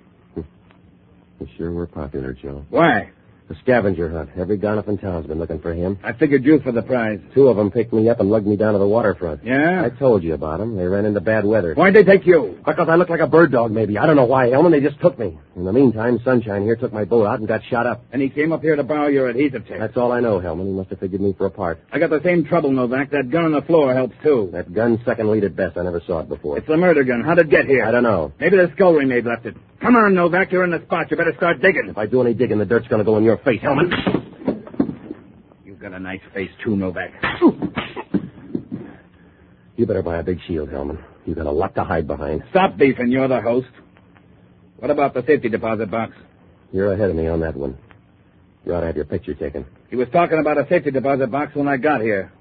You sure were popular, Joe. Why? The scavenger hunt. Every gun up in town's been looking for him. I figured you for the prize. 2 of them picked me up and lugged me down to the waterfront. Yeah? I told you about them. They ran into bad weather. Why'd they take you? Because I looked like a bird dog, maybe. I don't know why, Hellman. They just took me. In the meantime, Sunshine here took my boat out and got shot up. And he came up here to borrow your adhesive tape. That's all I know, Hellman. He must have figured me for a part. I got the same trouble, Novak. That gun on the floor helps, too. That gun's second lead at best. I never saw it before. It's the murder gun. How'd it get here? I don't know. Maybe the scullery maid left it. Come on, Novak. You're in the spot. You better start digging. If I do any digging, the dirt's going to go in your face, Hellman. You've got a nice face, too, Novak. You better buy a big shield, Hellman. You've got a lot to hide behind. Stop beefing. You're the host. What about the safety deposit box? You're ahead of me on that one. You ought to have your picture taken. He was talking about a safety deposit box when I got here.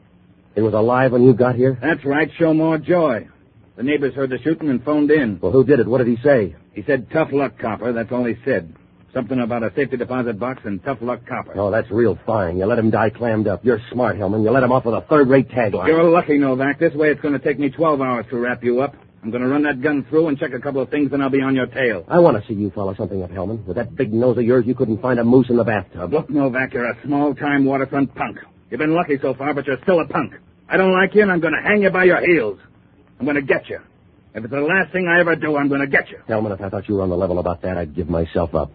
It was alive when you got here? That's right. Show more joy. The neighbors heard the shooting and phoned in. Well, who did it? What did he say? He said, tough luck, copper. That's all he said. Something about a safety deposit box and tough luck, copper. Oh, that's real fine. You let him die clammed up. You're smart, Hellman. You let him off with a third-rate tagline. You're lucky, Novak. This way it's going to take me 12 hours to wrap you up. I'm going to run that gun through and check a couple of things, and I'll be on your tail. I want to see you follow something up, Hellman. With that big nose of yours, you couldn't find a moose in the bathtub. Look, Novak, you're a small-time waterfront punk. You've been lucky so far, but you're still a punk. I don't like you, and I'm going to hang you by your heels. I'm going to get you. If it's the last thing I ever do, I'm going to get you. Hellman, if I thought you were on the level about that, I'd give myself up.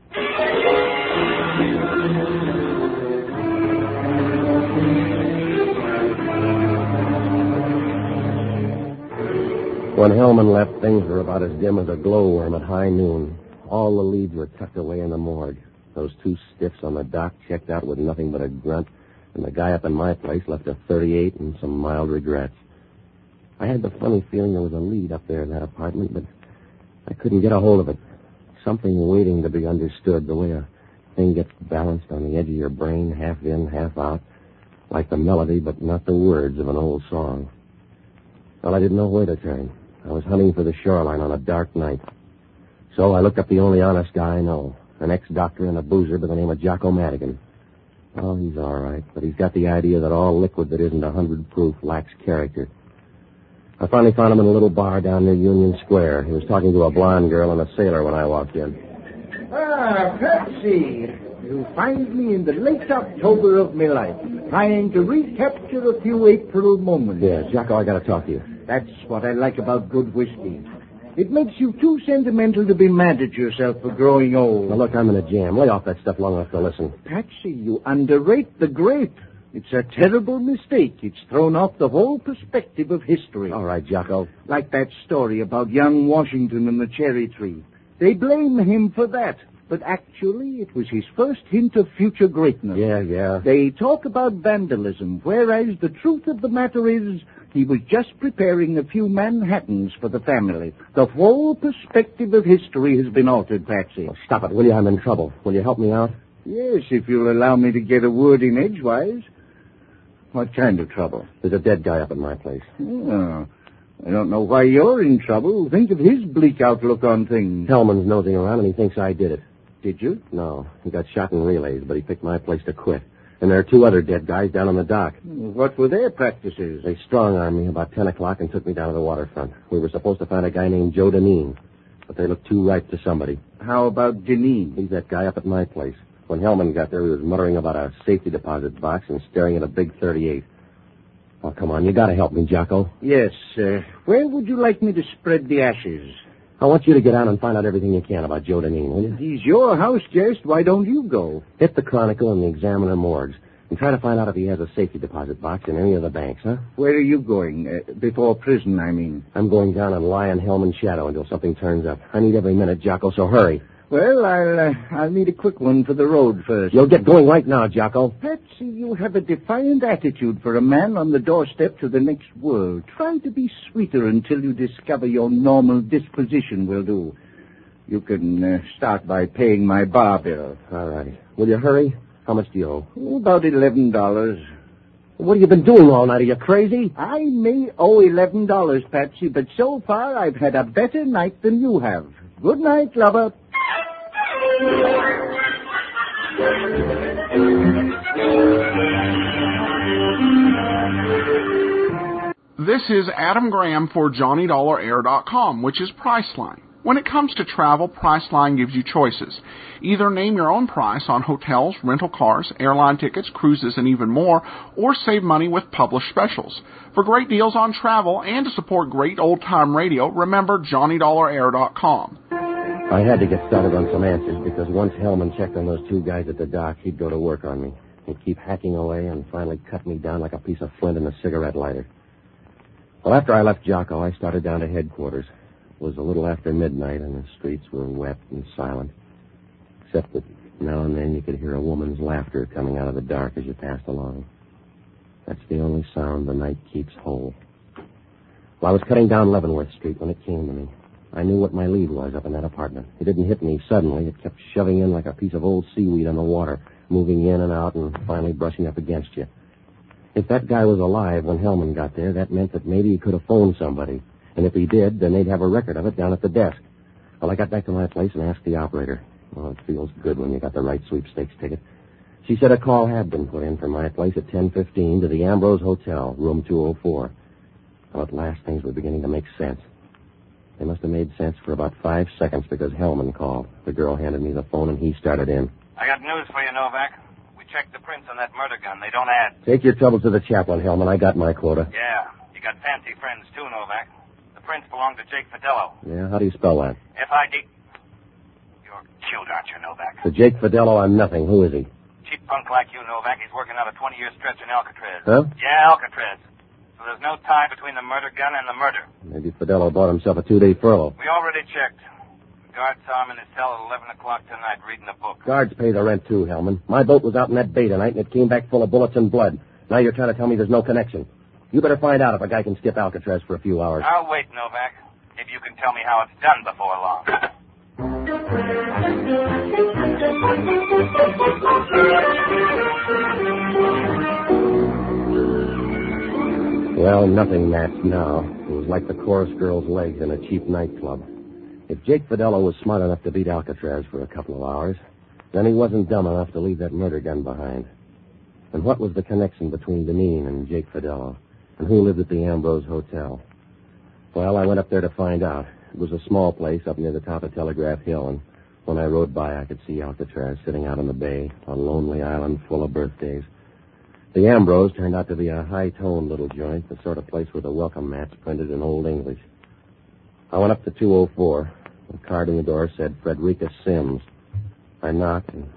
When Hellman left, things were about as dim as a glowworm at high noon. All the leads were tucked away in the morgue. Those 2 stiffs on the dock checked out with nothing but a grunt, and the guy up in my place left a .38 and some mild regrets. I had the funny feeling there was a lead up there in that apartment, but I couldn't get a hold of it. Something waiting to be understood, the way a thing gets balanced on the edge of your brain, half in, half out, like the melody but not the words of an old song. Well, I didn't know where to turn. I was hunting for the shoreline on a dark night. So I looked up the only honest guy I know, an ex-doctor and a boozer by the name of Jocko Madigan. Oh, he's all right, but he's got the idea that all liquid that isn't 100 proof lacks character. I finally found him in a little bar down near Union Square. He was talking to a blonde girl and a sailor when I walked in. Ah, Patsy, you find me in the late October of my life, trying to recapture a few April moments. Yeah, Jocko, I got to talk to you. That's what I like about good whiskey. It makes you too sentimental to be mad at yourself for growing old. Now, look, I'm in a jam. Lay off that stuff long enough to listen. Patsy, you underrate the grape. It's a terrible mistake. It's thrown off the whole perspective of history. All right, Jocko. Like that story about young Washington and the cherry tree. They blame him for that. But actually, it was his first hint of future greatness. Yeah. They talk about vandalism, whereas the truth of the matter is he was just preparing a few Manhattans for the family. The whole perspective of history has been altered, Patsy. Oh, stop it, will you? I'm in trouble. Will you help me out? Yes, if you'll allow me to get a word in edgewise. What kind of trouble? There's a dead guy up at my place. Oh, I don't know why you're in trouble. Think of his bleak outlook on things. Hellman's nosing around, and he thinks I did it. Did you? No. He got shot in relays, but he picked my place to quit. And there are 2 other dead guys down on the dock. What were their practices? They strong-armed me about 10 o'clock and took me down to the waterfront. We were supposed to find a guy named Joe Dineen, but they looked too ripe to somebody. How about Dineen? He's that guy up at my place. When Hellman got there, he was muttering about a safety deposit box and staring at a big .38. Oh, come on, you gotta help me, Jocko. Yes, where would you like me to spread the ashes? I want you to get out and find out everything you can about Joe Dineen, will you? He's your house guest. Why don't you go? Hit the Chronicle and the Examiner morgues and try to find out if he has a safety deposit box in any of the banks, huh? Where are you going? Before prison, I mean. I'm going down and lie in Hellman's shadow until something turns up. I need every minute, Jocko, so hurry. Well, I'll need a quick one for the road first. You'll get going right now, Jocko. Patsy, you have a defiant attitude for a man on the doorstep to the next world. Try to be sweeter until you discover your normal disposition will do. You can start by paying my bar bill. All right. Will you hurry? How much do you owe? About $11. What have you been doing all night? Are you crazy? I may owe $11, Patsy, but so far I've had a better night than you have. Good night, lover. This is Adam Graham for JohnnyDollarAir.com, which is Priceline. When it comes to travel, Priceline gives you choices. Either name your own price on hotels, rental cars, airline tickets, cruises, and even more, or save money with published specials. For great deals on travel and to support great old-time radio, remember JohnnyDollarAir.com. I had to get started on some answers because once Hellman checked on those two guys at the dock, he'd go to work on me. He'd keep hacking away and finally cut me down like a piece of flint in a cigarette lighter. Well, after I left Jocko, I started down to headquarters. It was a little after midnight, and the streets were wet and silent, except that now and then you could hear a woman's laughter coming out of the dark as you passed along. That's the only sound the night keeps whole. Well, I was cutting down Leavenworth Street when it came to me. I knew what my lead was up in that apartment. It didn't hit me suddenly. It kept shoving in like a piece of old seaweed on the water, moving in and out and finally brushing up against you. If that guy was alive when Hellman got there, that meant that maybe he could have phoned somebody. And if he did, then they'd have a record of it down at the desk. Well, I got back to my place and asked the operator. Well, it feels good when you got the right sweepstakes ticket. She said a call had been put in from my place at 10:15 to the Ambrose Hotel, room 204. Well, at last things were beginning to make sense. They must have made sense for about 5 seconds because Hellman called. The girl handed me the phone and he started in. I got news for you, Novak. We checked the prints on that murder gun. They don't add. Take your troubles to the chaplain, Hellman. I got my quota. Yeah. You got fancy friends, too, Novak. The prints belong to Jake Fidello. Yeah, how do you spell that? F-I-D... You're cute, aren't you, Novak? To Jake Fidello, I'm nothing. Who is he? Cheap punk like you, Novak. He's working out a 20-year stretch in Alcatraz. Huh? Yeah, Alcatraz. So there's no tie between the murder gun and the murder. Maybe Fidello bought himself a 2-day furlough. We already checked. The guard saw him in his cell at 11 o'clock tonight reading a book. Guards pay the rent, too, Hellman. My boat was out in that bay tonight, and it came back full of bullets and blood. Now you're trying to tell me there's no connection. You better find out if a guy can skip Alcatraz for a few hours. I'll wait, Novak. Maybe you can tell me how it's done before long. Well, nothing matched now. It was like the chorus girl's legs in a cheap nightclub. If Jake Fidello was smart enough to beat Alcatraz for a couple of hours, then he wasn't dumb enough to leave that murder gun behind. And what was the connection between Dineen and Jake Fidello? And who lived at the Ambrose Hotel? Well, I went up there to find out. It was a small place up near the top of Telegraph Hill, and when I rode by, I could see Alcatraz sitting out on the bay, a lonely island full of birthdays. The Ambrose turned out to be a high-toned little joint, the sort of place with a welcome mats printed in Old English. I went up to 204. The card in the door said Frederica Sims. I knocked, and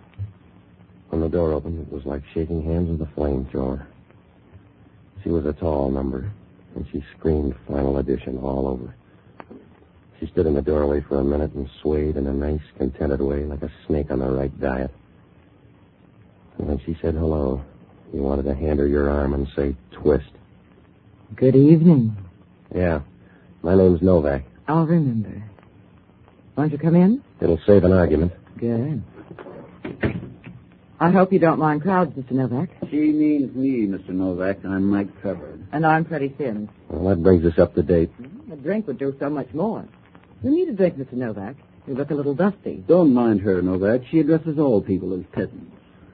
when the door opened, it was like shaking hands with a flamethrower. She was a tall number, and she screamed Final Edition all over. She stood in the doorway for a minute and swayed in a nice, contented way, like a snake on the right diet. And when she said hello, you wanted to hand her your arm and say, twist. Good evening. Yeah. My name's Novak. I'll remember. Won't you come in? It'll save an argument. Good. I hope you don't mind crowds, Mr. Novak. She means me, Mr. Novak. I'm Mike Trevor. And I'm Freddie Sims. Well, that brings us up to date. A drink would do so much more. You need a drink, Mr. Novak. You look a little dusty. Don't mind her, Novak. She addresses all people as peasants.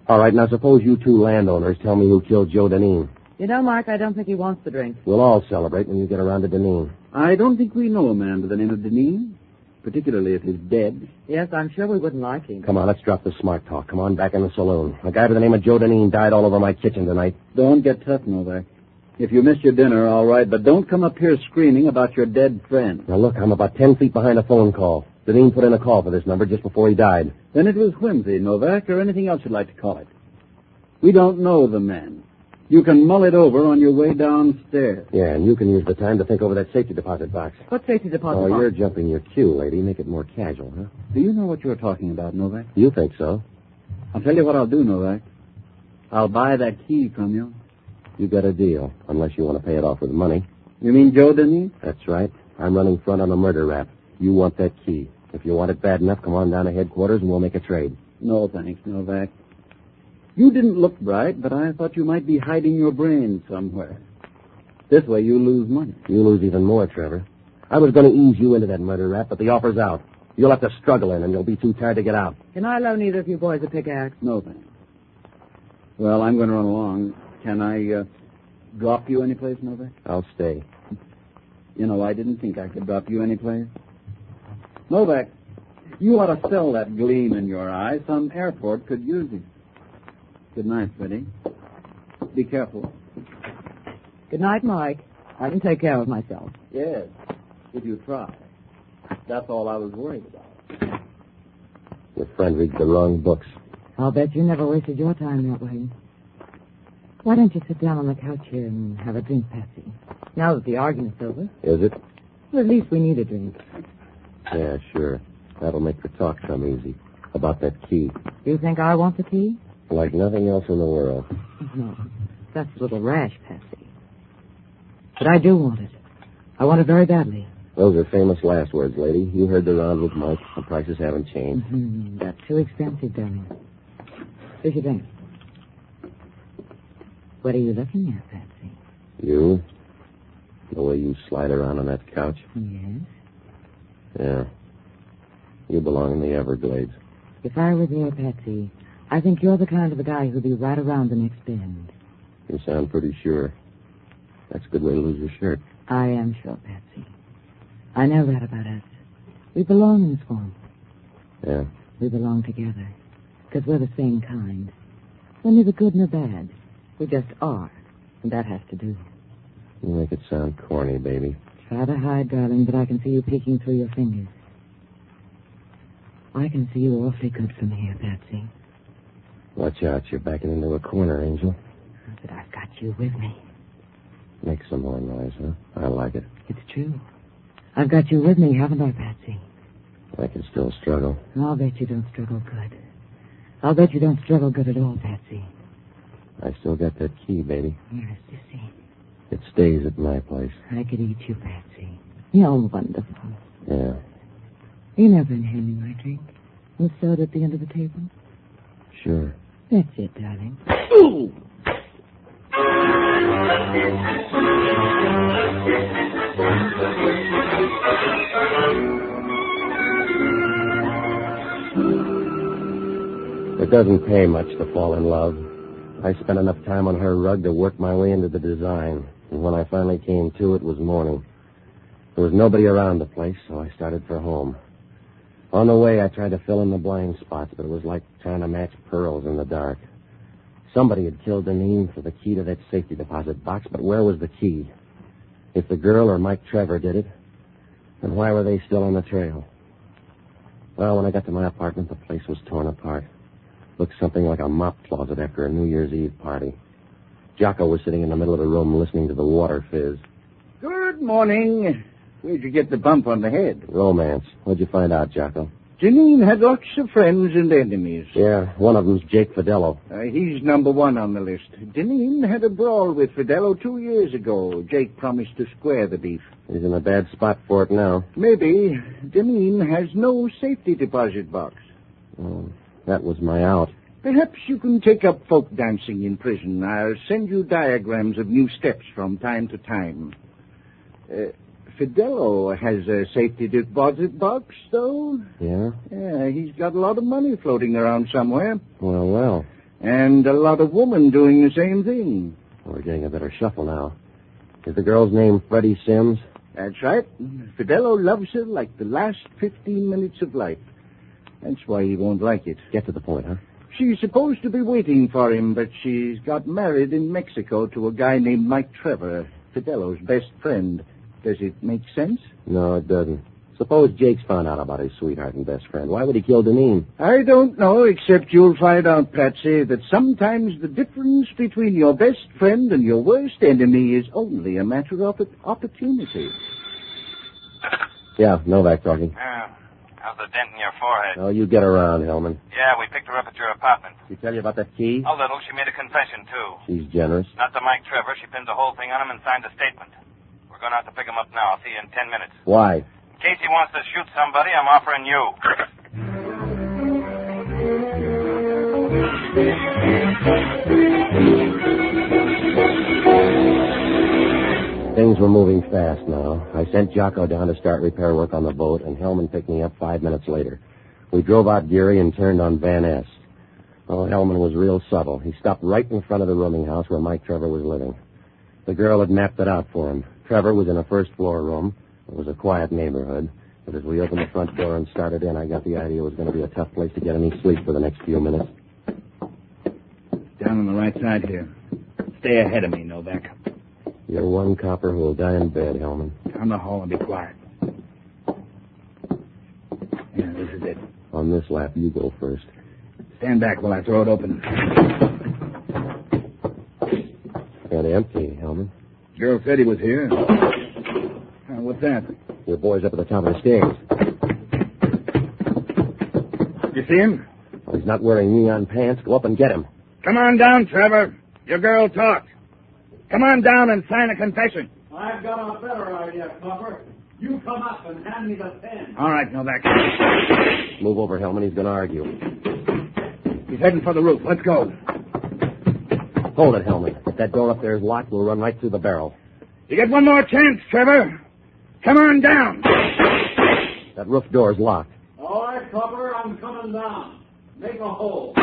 All right, now suppose you two landowners tell me who killed Joe Dineen. You know, Mark, I don't think he wants the drink. We'll all celebrate when you get around to Dineen. I don't think we know a man by the name of Dineen, particularly if he's dead. Yes, I'm sure we wouldn't like him. Come on, let's drop the smart talk. Come on, back in the saloon. A guy by the name of Joe Dineen died all over my kitchen tonight. Don't get tough, Novak. If you missed your dinner, all right, but don't come up here screaming about your dead friend. Now, look, I'm about 10 feet behind a phone call. Dineen put in a call for this number just before he died. Then it was whimsy, Novak, or anything else you'd like to call it. We don't know the man. You can mull it over on your way downstairs. Yeah, and you can use the time to think over that safety deposit box. What safety deposit box? Oh, you're jumping your cue, lady. Make it more casual, huh? Do you know what you're talking about, Novak? You think so? I'll tell you what I'll do, Novak. I'll buy that key from you. You got a deal, unless you want to pay it off with money. You mean Joe Dineen? That's right. I'm running front on a murder rap. You want that key. If you want it bad enough, come on down to headquarters and we'll make a trade. No, thanks, Novak. You didn't look bright, but I thought you might be hiding your brains somewhere. This way you lose money. You lose even more, Trevor. I was going to ease you into that murder rap, but the offer's out. You'll have to struggle in, and you'll be too tired to get out. Can I loan either of you boys a pickaxe? No, thanks. Well, I'm going to run along. Can I drop you anyplace, Novak? I'll stay. You know, I didn't think I could drop you anyplace. Novak, you ought to sell that gleam in your eye. Some airport could use it. Good night, Betty. Be careful. Good night, Mike. I can take care of myself. Yes, if you try. That's all I was worried about. Your friend reads the wrong books. I'll bet you never wasted your time that way. Why don't you sit down on the couch here and have a drink, Patsy? Now that the argument's over. Is it? Well, at least we need a drink. Yeah, sure. That'll make the talk come easy. About that key. You think I want the key? Like nothing else in the world. No. That's a little rash, Patsy. But I do want it. I want it very badly. Those are famous last words, lady. You heard the round with Mike. The prices haven't changed. That's too expensive, darling. Here's your drink. What are you looking at, Patsy? You? The way you slide around on that couch? Yes. Yeah. You belong in the Everglades. If I were there, Patsy, I think you're the kind of a guy who'll be right around the next bend. You sound pretty sure. That's a good way to lose your shirt. I am sure, Patsy. I know that about us. We belong in the swamp. Yeah. We belong together. Because we're the same kind. We're neither good nor bad. We just are. And that has to do. You make it sound corny, baby. Try to hide, darling, but I can see you peeking through your fingers. I can see you awfully good from here, Patsy. Watch out. You're backing into a corner, Angel. But I've got you with me. Make some more noise, huh? I like it. It's true. I've got you with me, haven't I, Patsy? I can still struggle. I'll bet you don't struggle good. I'll bet you don't struggle good at all, Patsy. I still got that key, baby. Yes, you see. It stays at my place. I could eat you, Patsy. You're wonderful. Yeah. You never going to hand me my drink? With soda at the end of the table? Sure. That's it, darling. Ooh! It doesn't pay much to fall in love. I spent enough time on her rug to work my way into the design. And when I finally came to, it was morning. There was nobody around the place, so I started for home. On the way, I tried to fill in the blind spots, but it was like trying to match pearls in the dark. Somebody had killed Dineen for the key to that safety deposit box, but where was the key? If the girl or Mike Trevor did it, then why were they still on the trail? Well, when I got to my apartment, the place was torn apart. Looked something like a mop closet after a New Year's Eve party. Jocko was sitting in the middle of the room listening to the water fizz. Good morning. Where'd you get the bump on the head? Romance. What'd you find out, Jocko? Dineen had lots of friends and enemies. Yeah, one of them's Jake Fidello. He's number one on the list. Dineen had a brawl with Fidello 2 years ago. Jake promised to square the beef. He's in a bad spot for it now. Maybe. Dineen has no safety deposit box. Oh, that was my out. Perhaps you can take up folk dancing in prison. I'll send you diagrams of new steps from time to time. Fidello has a safety deposit box, though. Yeah? Yeah, he's got a lot of money floating around somewhere. Well. And a lot of women doing the same thing. We're getting a better shuffle now. Is the girl's name Freddie Sims? That's right. Fidello loves her like the last 15 minutes of life. That's why he won't like it. Get to the point, huh? She's supposed to be waiting for him, but she's got married in Mexico to a guy named Mike Trevor, Fidello's best friend. Does it make sense? No, it doesn't. Suppose Jake's found out about his sweetheart and best friend. Why would he kill Dineen? I don't know, except you'll find out, Patsy, that sometimes the difference between your best friend and your worst enemy is only a matter of opportunity. Yeah, Novak talking. How's the dent in your forehead? Oh, you get around, Hellman. Yeah, we picked her up at your apartment. She tell you about that key? A little. She made a confession, too. She's generous. Not to Mike Trevor. She pinned the whole thing on him and signed a statement. We're going out to pick him up now. I'll see you in 10 minutes. Why? In case he wants to shoot somebody, I'm offering you. Things were moving fast now. I sent Jocko down to start repair work on the boat, and Hellman picked me up 5 minutes later. We drove out Geary and turned on Vienese. Oh, Hellman was real subtle. He stopped right in front of the rooming house where Mike Trevor was living. The girl had mapped it out for him. Trevor was in a first-floor room. It was a quiet neighborhood. There But as we opened the front door and started in, I got the idea it was going to be a tough place to get any sleep for the next few minutes. Down on the right side here. Stay ahead of me, Novak. You're one copper who will die in bed, Hellman. Down the hall and be quiet. Yeah, this is it. On this lap, you go first. Stand back while I throw it open. And empty, Hellman. Girl said he was here. What's that? Your boy's up at the top of the stairs. You see him? Oh, he's not wearing neon pants. Go up and get him. Come on down, Trevor. Your girl talked. Come on down and sign a confession. I've got a better idea, Copper. You come up and hand me the pen. All right, Novak. Move over, Hellman. He's going to argue. He's heading for the roof. Let's go. Hold it, Hellman. If that door up there is locked, we'll run right through the barrel. You get one more chance, Trevor. Come on down. That roof door's locked. All right, Copper, I'm coming down. Make a hole.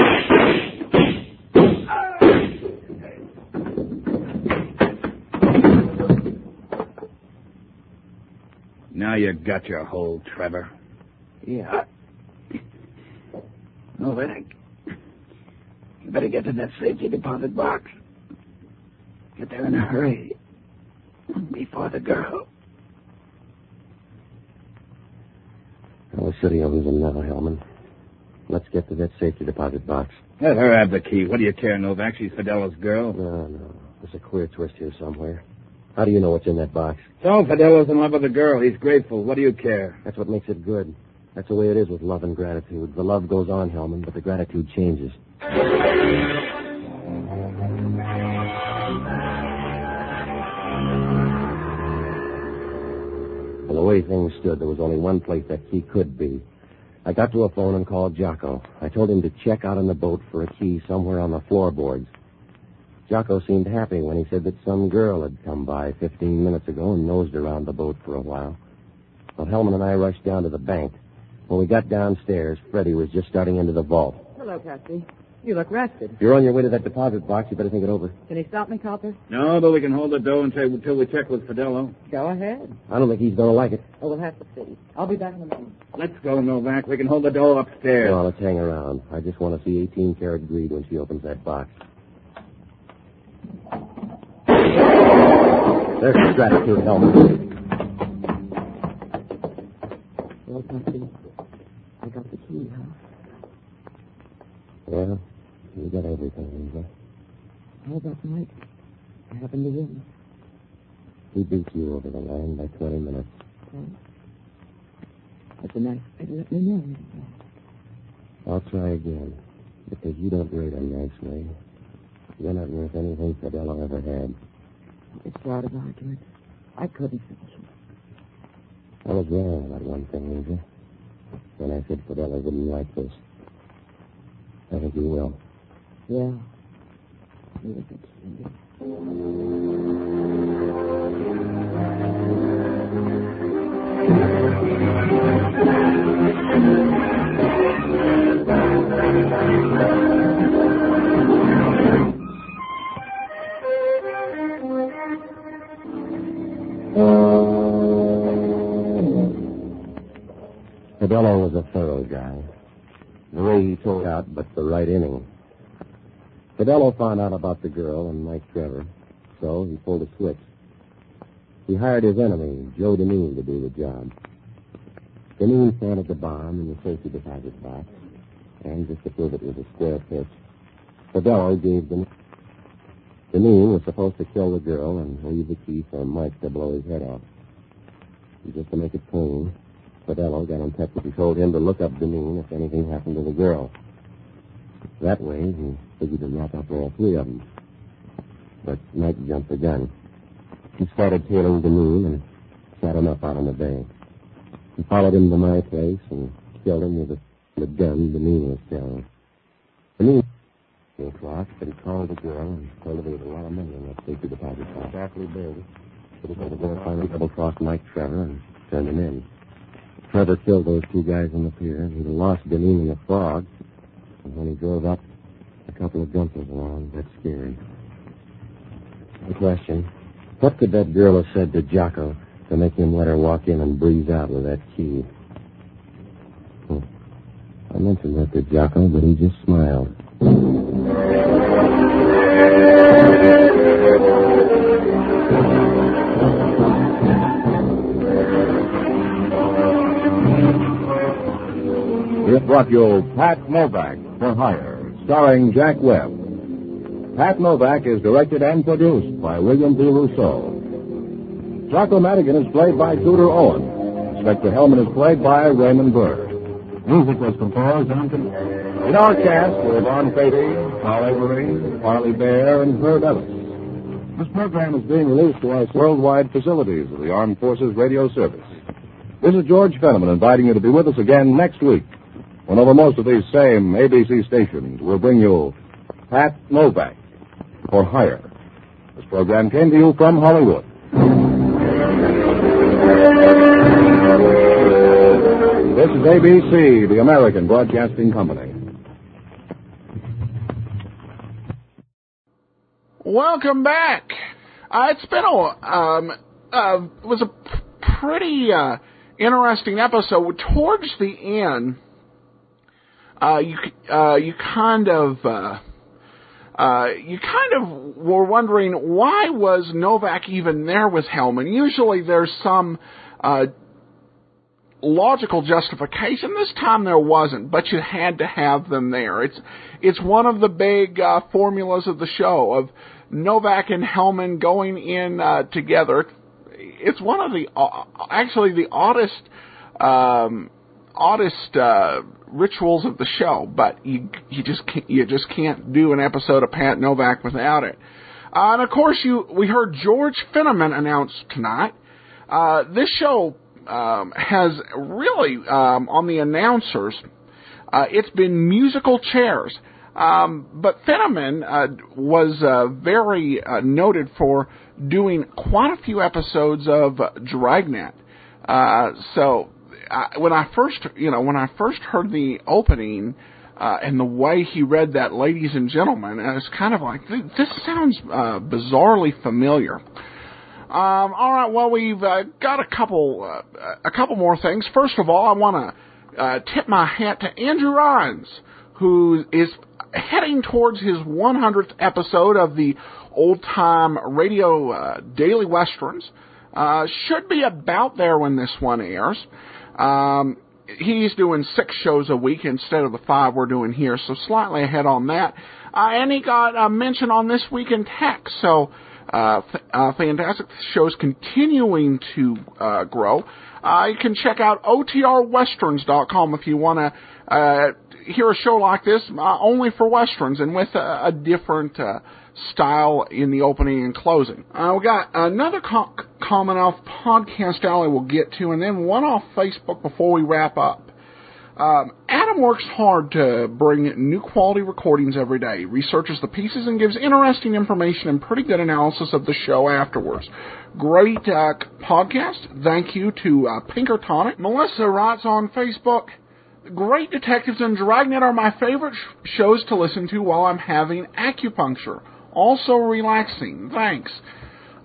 Now you got your hole, Trevor. Yeah. Novak, you better get to that safety deposit box. Get there in a hurry. Before the girl. Well, the city will lose him now, Hellman. Let's get to that safety deposit box. Let her have the key. What do you care, Novak? She's Fidelo's girl. No. There's a queer twist here somewhere. How do you know what's in that box? So Fidelo's in love with the girl. He's grateful. What do you care? That's what makes it good. That's the way it is with love and gratitude. The love goes on, Hellman, but the gratitude changes. Well, the way things stood, there was only one place that key could be. I got to a phone and called Jocko. I told him to check out on the boat for a key somewhere on the floorboards. Jocko seemed happy when he said that some girl had come by 15 minutes ago and nosed around the boat for a while. Well, Hellman and I rushed down to the bank. When we got downstairs, Freddie was just starting into the vault. Hello, Patsy. You look rested. If you're on your way to that deposit box, you better think it over. Can he stop me, Copper? No, but we can hold the dough until we check with Fidelo. Go ahead. I don't think he's going to like it. Oh, we'll have to see. I'll be back in a moment. Let's go, Novak. We can hold the dough upstairs. No, let's hang around. I just want to see 18-karat greed when she opens that box. There's the gratitude, Hellman. Well, Patsy, I got the key, huh? Well, you got everything, Lisa. How about Mike? I happened to win. He beat you over the line by 20 minutes. Well, that's a nice way to let me know. I'll try again, because you don't rate a nice way. You're not worth anything Fidelo ever had. It's part of argument. I couldn't finish it. I was wrong about one thing, Lisa. When I said Fidelo wouldn't like this. I think he will. Yeah. He was a key. Fidelo was a thorough guy. The way he told out, but the right inning. Fidelo found out about the girl and Mike Trevor, so he pulled a switch. He hired his enemy, Joe Dineen, to do the job. Dineen planted the bomb in the safety deposit box, and just to prove it was a square pitch, Fidelo gave Dineen was supposed to kill the girl and leave the key for Mike to blow his head off. And just to make it clean, Fidelo got in touch with him and told him to look up Dineen if anything happened to the girl. That way, he figured to knock up all three of them. But Mike jumped the gun. He started tailing Dineen and shot him up out on the bay. He followed him to my place and killed him with the gun Dineen was carrying. Dineen clock, but he called the girl and told her there was a lot of money in that safety deposit box. Exactly big. But he told the girl finally double-crossed Mike Trevor and turned him in. Trevor killed those two guys on the pier, and he lost Dineen in the fog. And when he drove up, a couple of jumpers along. That's scary. The question, what could that girl have said to Jocko to make him let her walk in and breeze out with that key? I mentioned that to Jocko, but he just smiled. Here's brought you Pat Novak for Hire, starring Jack Webb. Pat Novak is directed and produced by William B. Rousseau. Jocko Madigan is played by Tudor Owen. Inspector Hellman is played by Raymond Burr. Music was composed and in our cast were Von Fady, Paul Avery, Harley Bear, and Herb Ellis. This program is being released to our worldwide facilities of the Armed Forces Radio Service. This is George Fenneman inviting you to be with us again next week, when over most of these same ABC stations will bring you Pat Novak for Hire. This program came to you from Hollywood. This is ABC, the American Broadcasting Company. Welcome back. It's been it was a pretty interesting episode. Towards the end, you kind of were wondering, why was Novak even there with Hellman? Usually there's some logical justification. This time there wasn't, but you had to have them there. It's one of the big formulas of the show, of Novak and Hellman going in together. It's one of the actually the oddest rituals of the show, but you just can't do an episode of Pat Novak without it. And of course, we heard George Fenneman announce tonight. This show has really, on the announcers, it's been musical chairs. But Fenneman was very noted for doing quite a few episodes of Dragnet. So when I first heard the opening and the way he read that, "Ladies and Gentlemen," I was kind of like, this sounds bizarrely familiar. All right, well, we've got a couple more things. First of all, I want to tip my hat to Andrew Rhines, who is heading towards his 100th episode of the old-time radio daily westerns. Should be about there when this one airs. He's doing 6 shows a week instead of the 5 we're doing here, so slightly ahead on that. And he got a mention on This Week in Tech, so fantastic. The show's continuing to grow. You can check out OTRwesterns.com if you want to hear a show like this, only for westerns and with a different style in the opening and closing. We got another comment off Podcast Alley we'll get to, and then one off Facebook before we wrap up. Adam works hard to bring new quality recordings every day, researches the pieces, and gives interesting information and pretty good analysis of the show afterwards. Great podcast. Thank you to Pinkertonic. Melissa writes on Facebook, "Great Detectives and Dragnet are my favorite shows to listen to while I'm having acupuncture. Also relaxing. Thanks."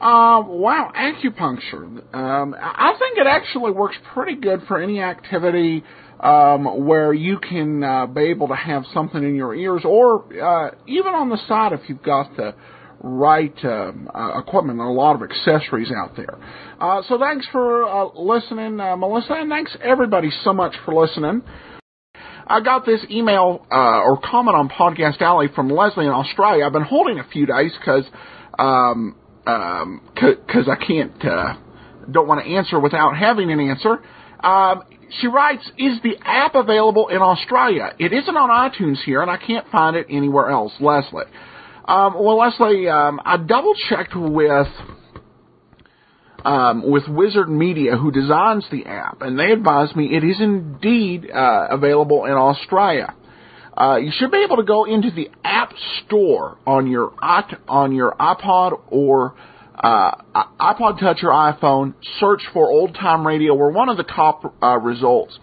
Wow, acupuncture. I think it actually works pretty good for any activity where you can be able to have something in your ears, or even on the side if you've got the right equipment. There are a lot of accessories out there. So thanks for listening, Melissa, and thanks everybody so much for listening. I got this email or comment on Podcast Alley from Leslie in Australia. I've been holding a few days because I can't, don't want to answer without having an answer. She writes, "Is the app available in Australia? It isn't on iTunes here, and I can't find it anywhere else." Leslie. Well, Leslie, I double-checked with Wizard Media, who designs the app, and they advised me it is indeed available in Australia. You should be able to go into the App Store on your iPod or iPod Touch or iPhone, search for Old Time Radio. We're one of the top results.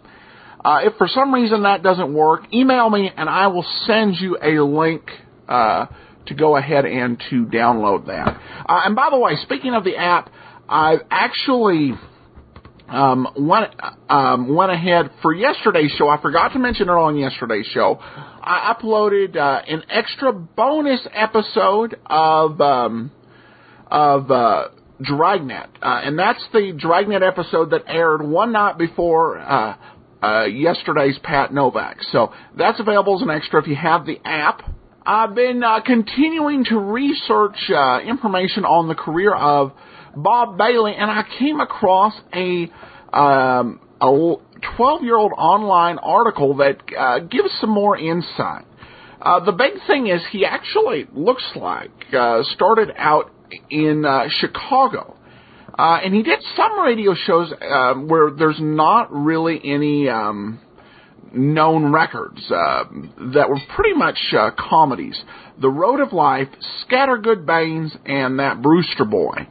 If for some reason that doesn't work, email me and I will send you a link to go ahead and to download that. And by the way, speaking of the app, I've actually went ahead for yesterday's show. I forgot to mention it on yesterday's show. I uploaded an extra bonus episode of Dragnet, and that's the Dragnet episode that aired one night before yesterday's Pat Novak. So that's available as an extra if you have the app. I've been continuing to research information on the career of Bob Bailey, and I came across a 12-year-old online article that gives some more insight. The big thing is he actually looks like started out in Chicago, and he did some radio shows where there's not really any known records that were pretty much comedies. The Road of Life, Scattergood Baines, and That Brewster Boy.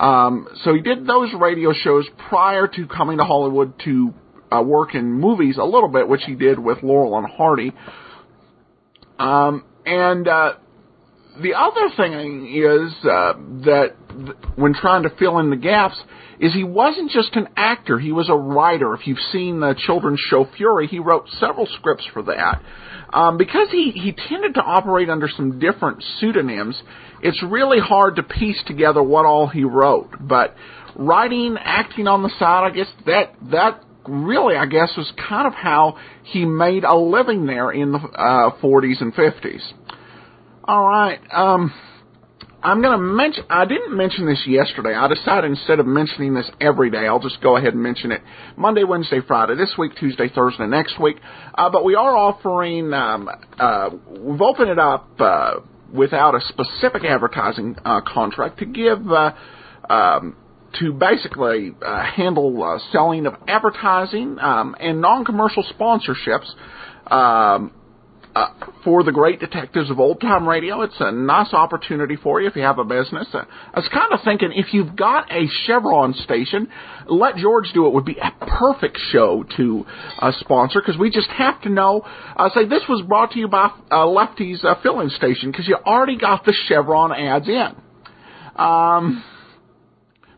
So he did those radio shows prior to coming to Hollywood to work in movies a little bit, which he did with Laurel and Hardy. The other thing is that when trying to fill in the gaps is he wasn't just an actor, he was a writer. If you've seen the children's show Fury, he wrote several scripts for that. Because he tended to operate under some different pseudonyms, it's really hard to piece together what all he wrote. But writing, acting on the side, I guess that really, I guess, was kind of how he made a living there in the 40s and 50s. All right. I'm going to mention, I didn't mention this yesterday. I decided instead of mentioning this every day, I'll just go ahead and mention it Monday, Wednesday, Friday, this week, Tuesday, Thursday, next week. But we are offering, we've opened it up without a specific advertising contract to give, to basically handle selling of advertising and non-commercial sponsorships for the great detectives of old-time radio. It's a nice opportunity for you if you have a business. I was kind of thinking if you've got a Chevron station, Let George Do It would be a perfect show to sponsor, because we just have to know, say this was brought to you by Lefty's filling station, because you already got the Chevron ads in.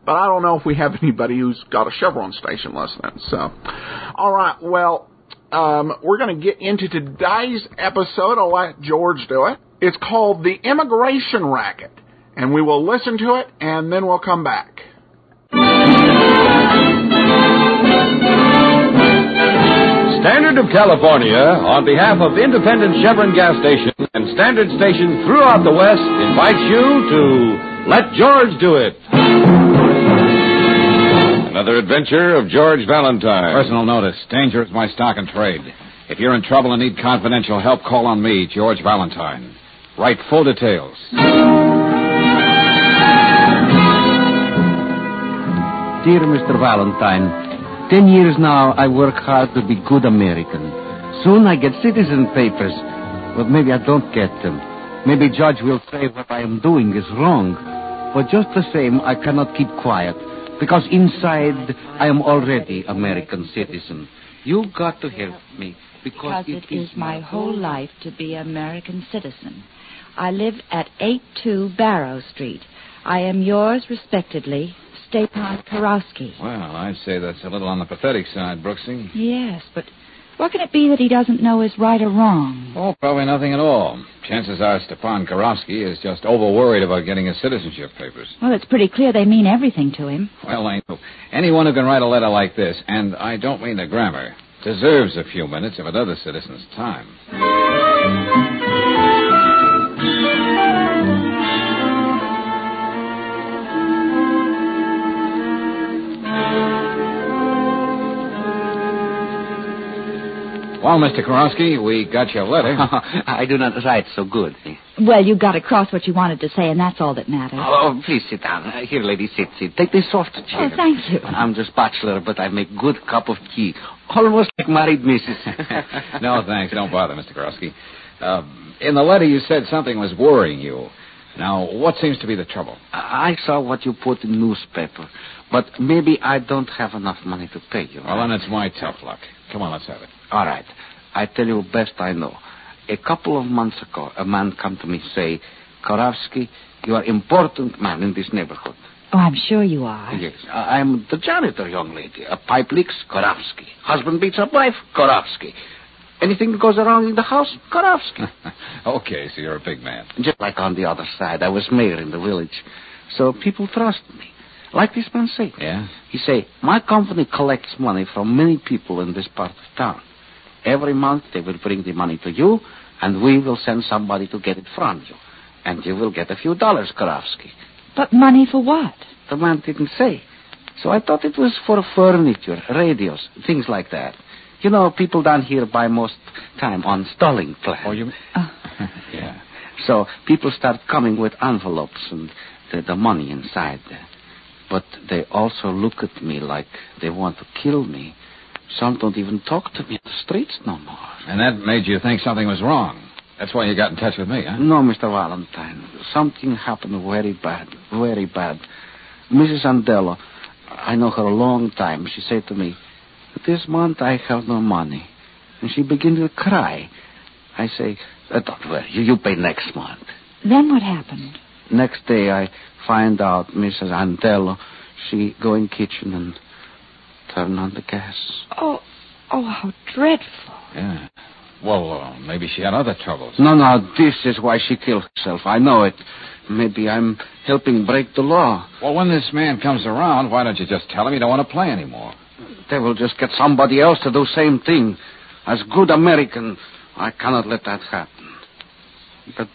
But I don't know if we have anybody who's got a Chevron station listening. So, all right, well, we're going to get into today's episode. I'll let George do it. It's called The Immigration Racket, and we will listen to it, and then we'll come back. Standard of California, on behalf of independent Chevron gas stations and standard stations throughout the West, invites you to Let George Do It. Another adventure of George Valentine. Personal notice. Danger is my stock and trade. If you're in trouble and need confidential help, call on me, George Valentine. Write full details. Dear Mr. Valentine, 10 years now I work hard to be good American. Soon I get citizen papers. But maybe I don't get them. Maybe Judge will say what I am doing is wrong. But just the same, I cannot keep quiet. Because inside, I am already American citizen. You got to help me. Because it is my whole life to be American citizen. I live at 82 Barrow Street. I am yours respectedly, Stepan Karowski. Well, I'd say that's a little on the pathetic side, Brooksy. Yes, but what can it be that he doesn't know is right or wrong? Oh, probably nothing at all. Chances are Stepan Karowski is just over-worried about getting his citizenship papers. Well, it's pretty clear they mean everything to him. Well, I know. Anyone who can write a letter like this, and I don't mean the grammar, deserves a few minutes of another citizen's time. Well, Mr. Karowski, we got your letter. I do not write so good. Well, you got across what you wanted to say, and that's all that matters. Oh, please sit down. Here, lady, sit. Take this soft chair. Oh, thank you. I'm just bachelor, but I make good cup of tea. Almost like married missus. No, thanks. Don't bother, Mr. Karowski. In the letter, you said something was worrying you. Now, what seems to be the trouble? I saw what you put in newspaper, but maybe I don't have enough money to pay you. Well, then it's my tough luck. Come on, let's have it. All right. I tell you best I know. A couple of months ago, a man come to me say, Karowski, you are important man in this neighborhood. Oh, I'm sure you are. Yes, I'm the janitor, young lady. A pipe leaks, Korovsky. Husband beats up wife, Korovsky. Anything that goes around in the house, Korovsky. Okay, so you're a big man. Just like on the other side, I was mayor in the village. So people trust me. Like this man say. Yeah? He say, my company collects money from many people in this part of town. Every month they will bring the money to you, and we will send somebody to get it from you. And you will get a few dollars, Korovsky. But money for what? The man didn't say. So I thought it was for furniture, radios, things like that. You know, people down here buy most time on stalling plan. Oh, you... Yeah. So people start coming with envelopes and the money inside. But they also look at me like they want to kill me. Some don't even talk to me in the streets no more. And that made you think something was wrong. That's why you got in touch with me, huh? No, Mr. Valentine. Something happened very bad, very bad. Mrs. Andello, I know her a long time. She said to me, this month I have no money. And she began to cry. I say, don't worry, you pay next month. Then what happened? Next day I find out Mrs. Andello, she go in kitchen and turn on the gas. Oh, how dreadful. Yeah. Well, maybe she had other troubles. No, this is why she killed herself. I know it. Maybe I'm helping break the law. Well, when this man comes around, why don't you just tell him you don't want to play anymore? They will just get somebody else to do same thing. As good American, I cannot let that happen. But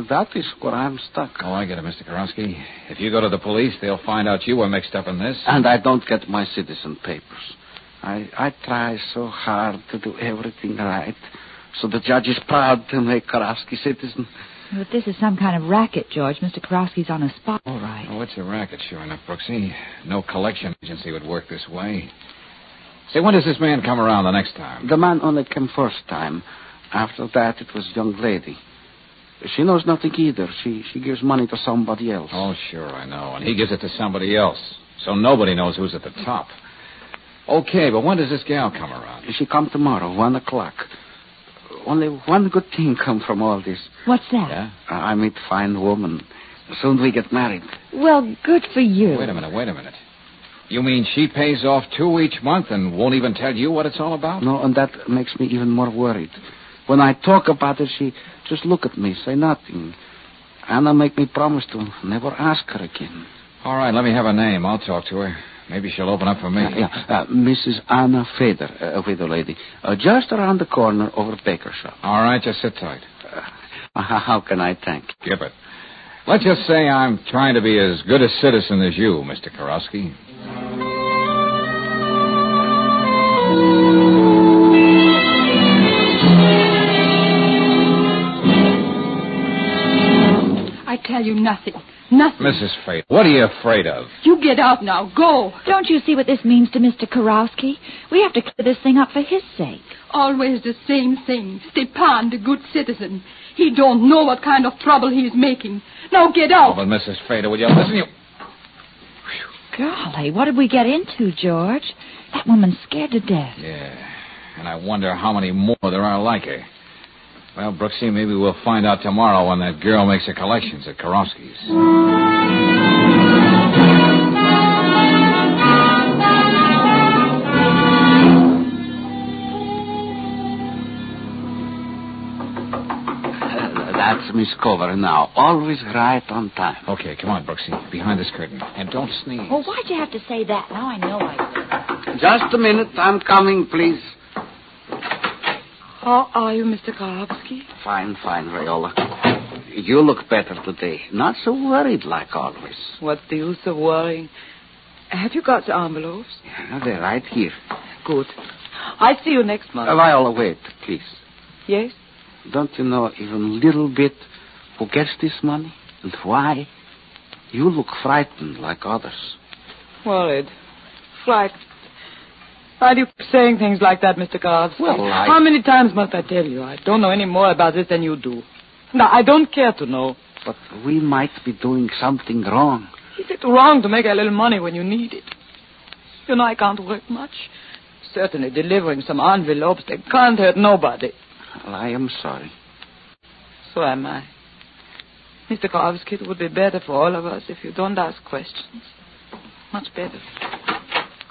that is where I'm stuck. Oh, I get it, Mr. Korovsky. If you go to the police, they'll find out you were mixed up in this. And I don't get my citizen papers. I try so hard to do everything right. So the judge is proud to make Korovsky citizen. But this is some kind of racket, George. Mr. Korovsky's on a spot, all right. Oh, it's a racket, sure enough, Brooksy. No collection agency would work this way. Say, when does this man come around the next time? The man only came first time. After that, it was young lady. She knows nothing either. She gives money to somebody else. Oh, sure, I know. And he gives it to somebody else. So nobody knows who's at the top. Okay, but when does this gal come around? She come tomorrow, 1:00. Only one good thing come from all this. What's that? Yeah? I meet fine woman. Soon we get married. Well, good for you. Wait a minute. You mean she pays off 2 each month and won't even tell you what it's all about? No, and that makes me even more worried. When I talk about it, she just look at me, say nothing. Anna make me promise to never ask her again. All right, let me have her name. I'll talk to her. Maybe she'll open up for me. Mrs. Anna Feder, a widow lady. Just around the corner over Baker shop. All right, just sit tight. How can I thank you? Give it. Let's just say I'm trying to be as good a citizen as you, Mr. Korovsky. I tell you nothing. Nothing. Mrs. Fate, what are you afraid of? You get out now. Go. Don't you see what this means to Mr. Korovsky? We have to clear this thing up for his sake. Always the same thing. Stepan, the good citizen. He don't know what kind of trouble he's making. Now get out. Oh, but Mrs. Fate, will you listen? Golly, what did we get into, George? That woman's scared to death. Yeah, and I wonder how many more there are like her. Well, Brooksy, maybe we'll find out tomorrow when that girl makes her collections at Korovsky's. That's Miss Cover now. Always right on time. Okay, come on, Brooksy. Behind this curtain. And don't sneeze. Well, why'd you have to say that? Now I know I did. Just a minute. I'm coming, please. How are you, Mr. Korovsky? Fine, Rayola. You look better today. Not so worried like always. What's the use of worrying? Have you got the envelopes? Yeah, they're right here. Good. I'll see you next month. Viola, wait, please. Yes? Don't you know even a little bit who gets this money and why? You look frightened like others. Worried. Frightened. Why do you keep saying things like that, Mr. Korovsky? Well, How many times must I tell you? I don't know any more about this than you do. No, I don't care to know. But we might be doing something wrong. Is it wrong to make a little money when you need it? You know, I can't work much. Certainly delivering some envelopes, they can't hurt nobody. Well, I am sorry. So am I. Mr. Korovsky, it would be better for all of us if you don't ask questions. Much better.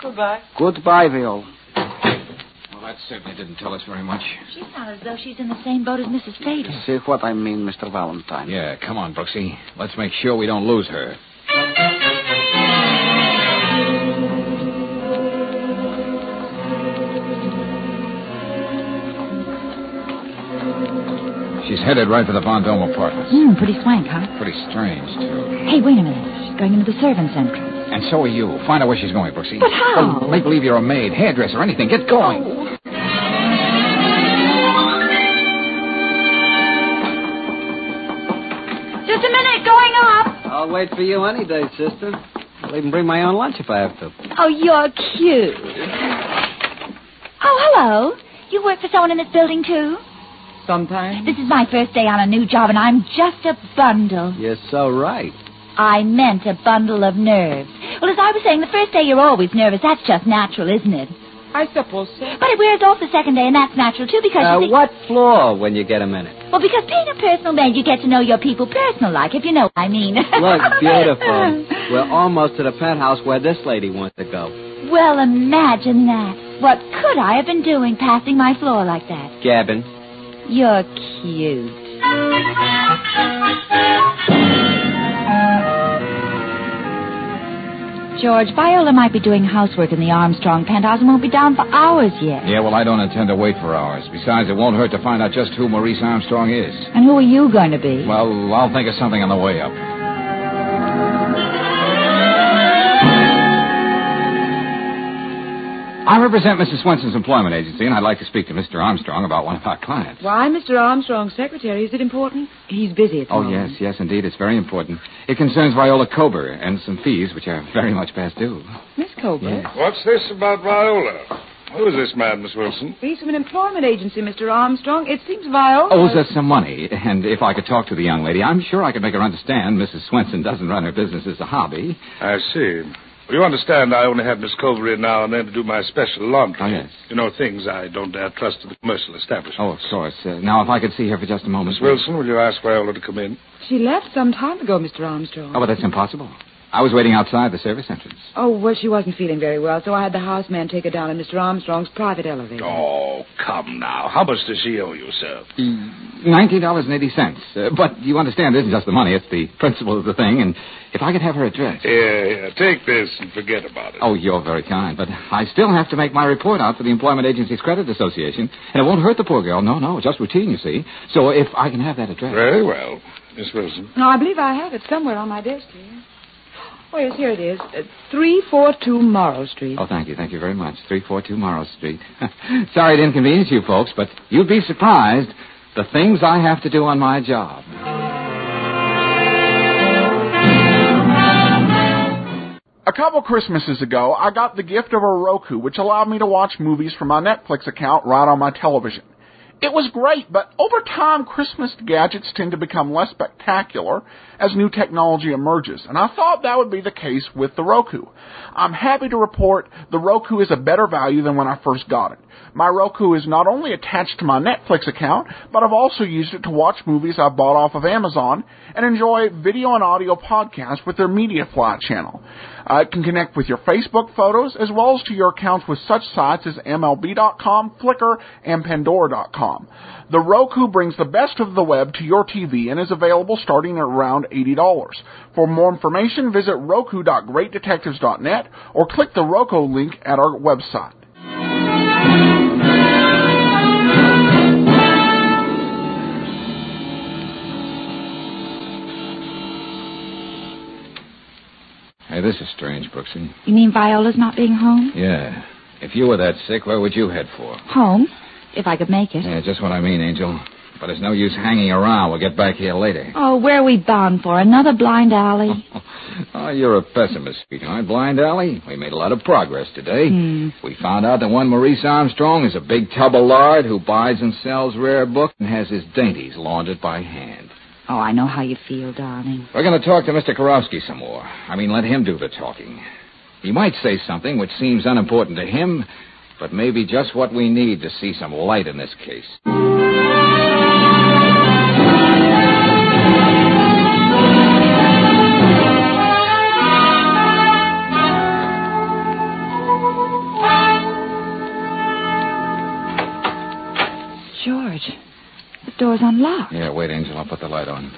Goodbye. Goodbye, Viola. Well, that certainly didn't tell us very much. She sounds as though she's in the same boat as Mrs. Fader. See what I mean, Mr. Valentine. Yeah, come on, Brooksy. Let's make sure we don't lose her. She's headed right for the Von Dome apartments. Pretty swank, huh? Pretty strange, too. Hey, wait a minute. She's going into the servants' entrance. And so are you. Find out where she's going, Brooksy. But how? Well, make believe you're a maid, hairdresser, anything. Get going. Oh. Just a minute, going up. I'll wait for you any day, sister. I'll even bring my own lunch if I have to. Oh, you're cute. Oh, hello. You work for someone in this building, too? Sometimes. This is my first day on a new job, and I'm just a bundle. You're so right. I meant a bundle of nerves. Well, as I was saying, the first day you're always nervous. That's just natural, isn't it? I suppose so. But it wears off the second day, and that's natural, too, because you see... What floor when you get a minute? Well, because being a personal maid, you get to know your people personal-like, if you know what I mean. Look, beautiful. We're almost to the penthouse where this lady wants to go. Well, imagine that. What could I have been doing passing my floor like that? Gabbin'. You're cute. George, Viola might be doing housework in the Armstrong penthouse and won't be down for hours yet. Yeah, well, I don't intend to wait for hours. Besides, it won't hurt to find out just who Maurice Armstrong is. And who are you going to be? Well, I'll think of something on the way up. I represent Mrs. Swenson's employment agency, and I'd like to speak to Mr. Armstrong about one of our clients. Well, I'm Mr. Armstrong's secretary. Is it important? He's busy at the moment. Yes, indeed. It's very important. It concerns Viola Kober and some fees, which are very much past due. Miss Kober? Yes. What's this about Viola? Who is this man, Miss Wilson? He's from an employment agency, Mr. Armstrong. It seems Viola... Owes us some money, and if I could talk to the young lady, I'm sure I could make her understand Mrs. Swenson doesn't run her business as a hobby. I see. Well, you understand I only have Miss Kober in now and then to do my special laundry. Oh, yes. You know, things I don't dare trust to the commercial establishment. Oh, of course. Now, if I could see her for just a moment. Miss Wilson, will you ask Viola to come in? She left some time ago, Mr. Armstrong. Oh, but that's impossible. I was waiting outside the service entrance. Oh, well, she wasn't feeling very well, so I had the houseman take her down in Mr. Armstrong's private elevator. Oh, come now. How much does she owe you, sir? $19.80. But you understand, it isn't just the money. It's the principle of the thing. And if I could have her address. Yeah. Take this and forget about it. Oh, you're very kind. But I still have to make my report out for the Employment Agency's Credit Association. And it won't hurt the poor girl. No, just routine, you see. So if I can have that address. Very well. Miss Wilson. No, I believe I have it somewhere on my desk here. Oh, yes, here it is. 342 Morrow Street. Oh, thank you very much. 342 Morrow Street. Sorry to inconvenience you folks, but you'd be surprised the things I have to do on my job. A couple Christmases ago, I got the gift of a Roku, which allowed me to watch movies from my Netflix account right on my television. It was great, but over time, Christmas gadgets tend to become less spectacular as new technology emerges, and I thought that would be the case with the Roku. I'm happy to report the Roku is a better value than when I first got it. My Roku is not only attached to my Netflix account, but I've also used it to watch movies I bought off of Amazon and enjoy video and audio podcasts with their MediaFly channel. It can connect with your Facebook photos as well as to your accounts with such sites as MLB.com, Flickr, and Pandora.com. The Roku brings the best of the web to your TV and is available starting at around $80. For more information, visit roku.greatdetectives.net or click the Roku link at our website. Hey, this is strange, Brooksy. You mean Viola's not being home? Yeah. If you were that sick, where would you head for? Home, if I could make it. Yeah, just what I mean, Angel. But it's no use hanging around. We'll get back here later. Oh, where are we bound for? Another blind alley? Oh, you're a pessimist, sweetheart. Blind alley? We made a lot of progress today. We found out that one Maurice Armstrong is a big tub of lard who buys and sells rare books and has his dainties laundered by hand. Oh, I know how you feel, darling. We're going to talk to Mr. Karofsky some more. I mean, let him do the talking. He might say something which seems unimportant to him, but maybe just what we need to see some light in this case. George, the door's unlocked. Yeah, wait, Angel. I'll put the light on.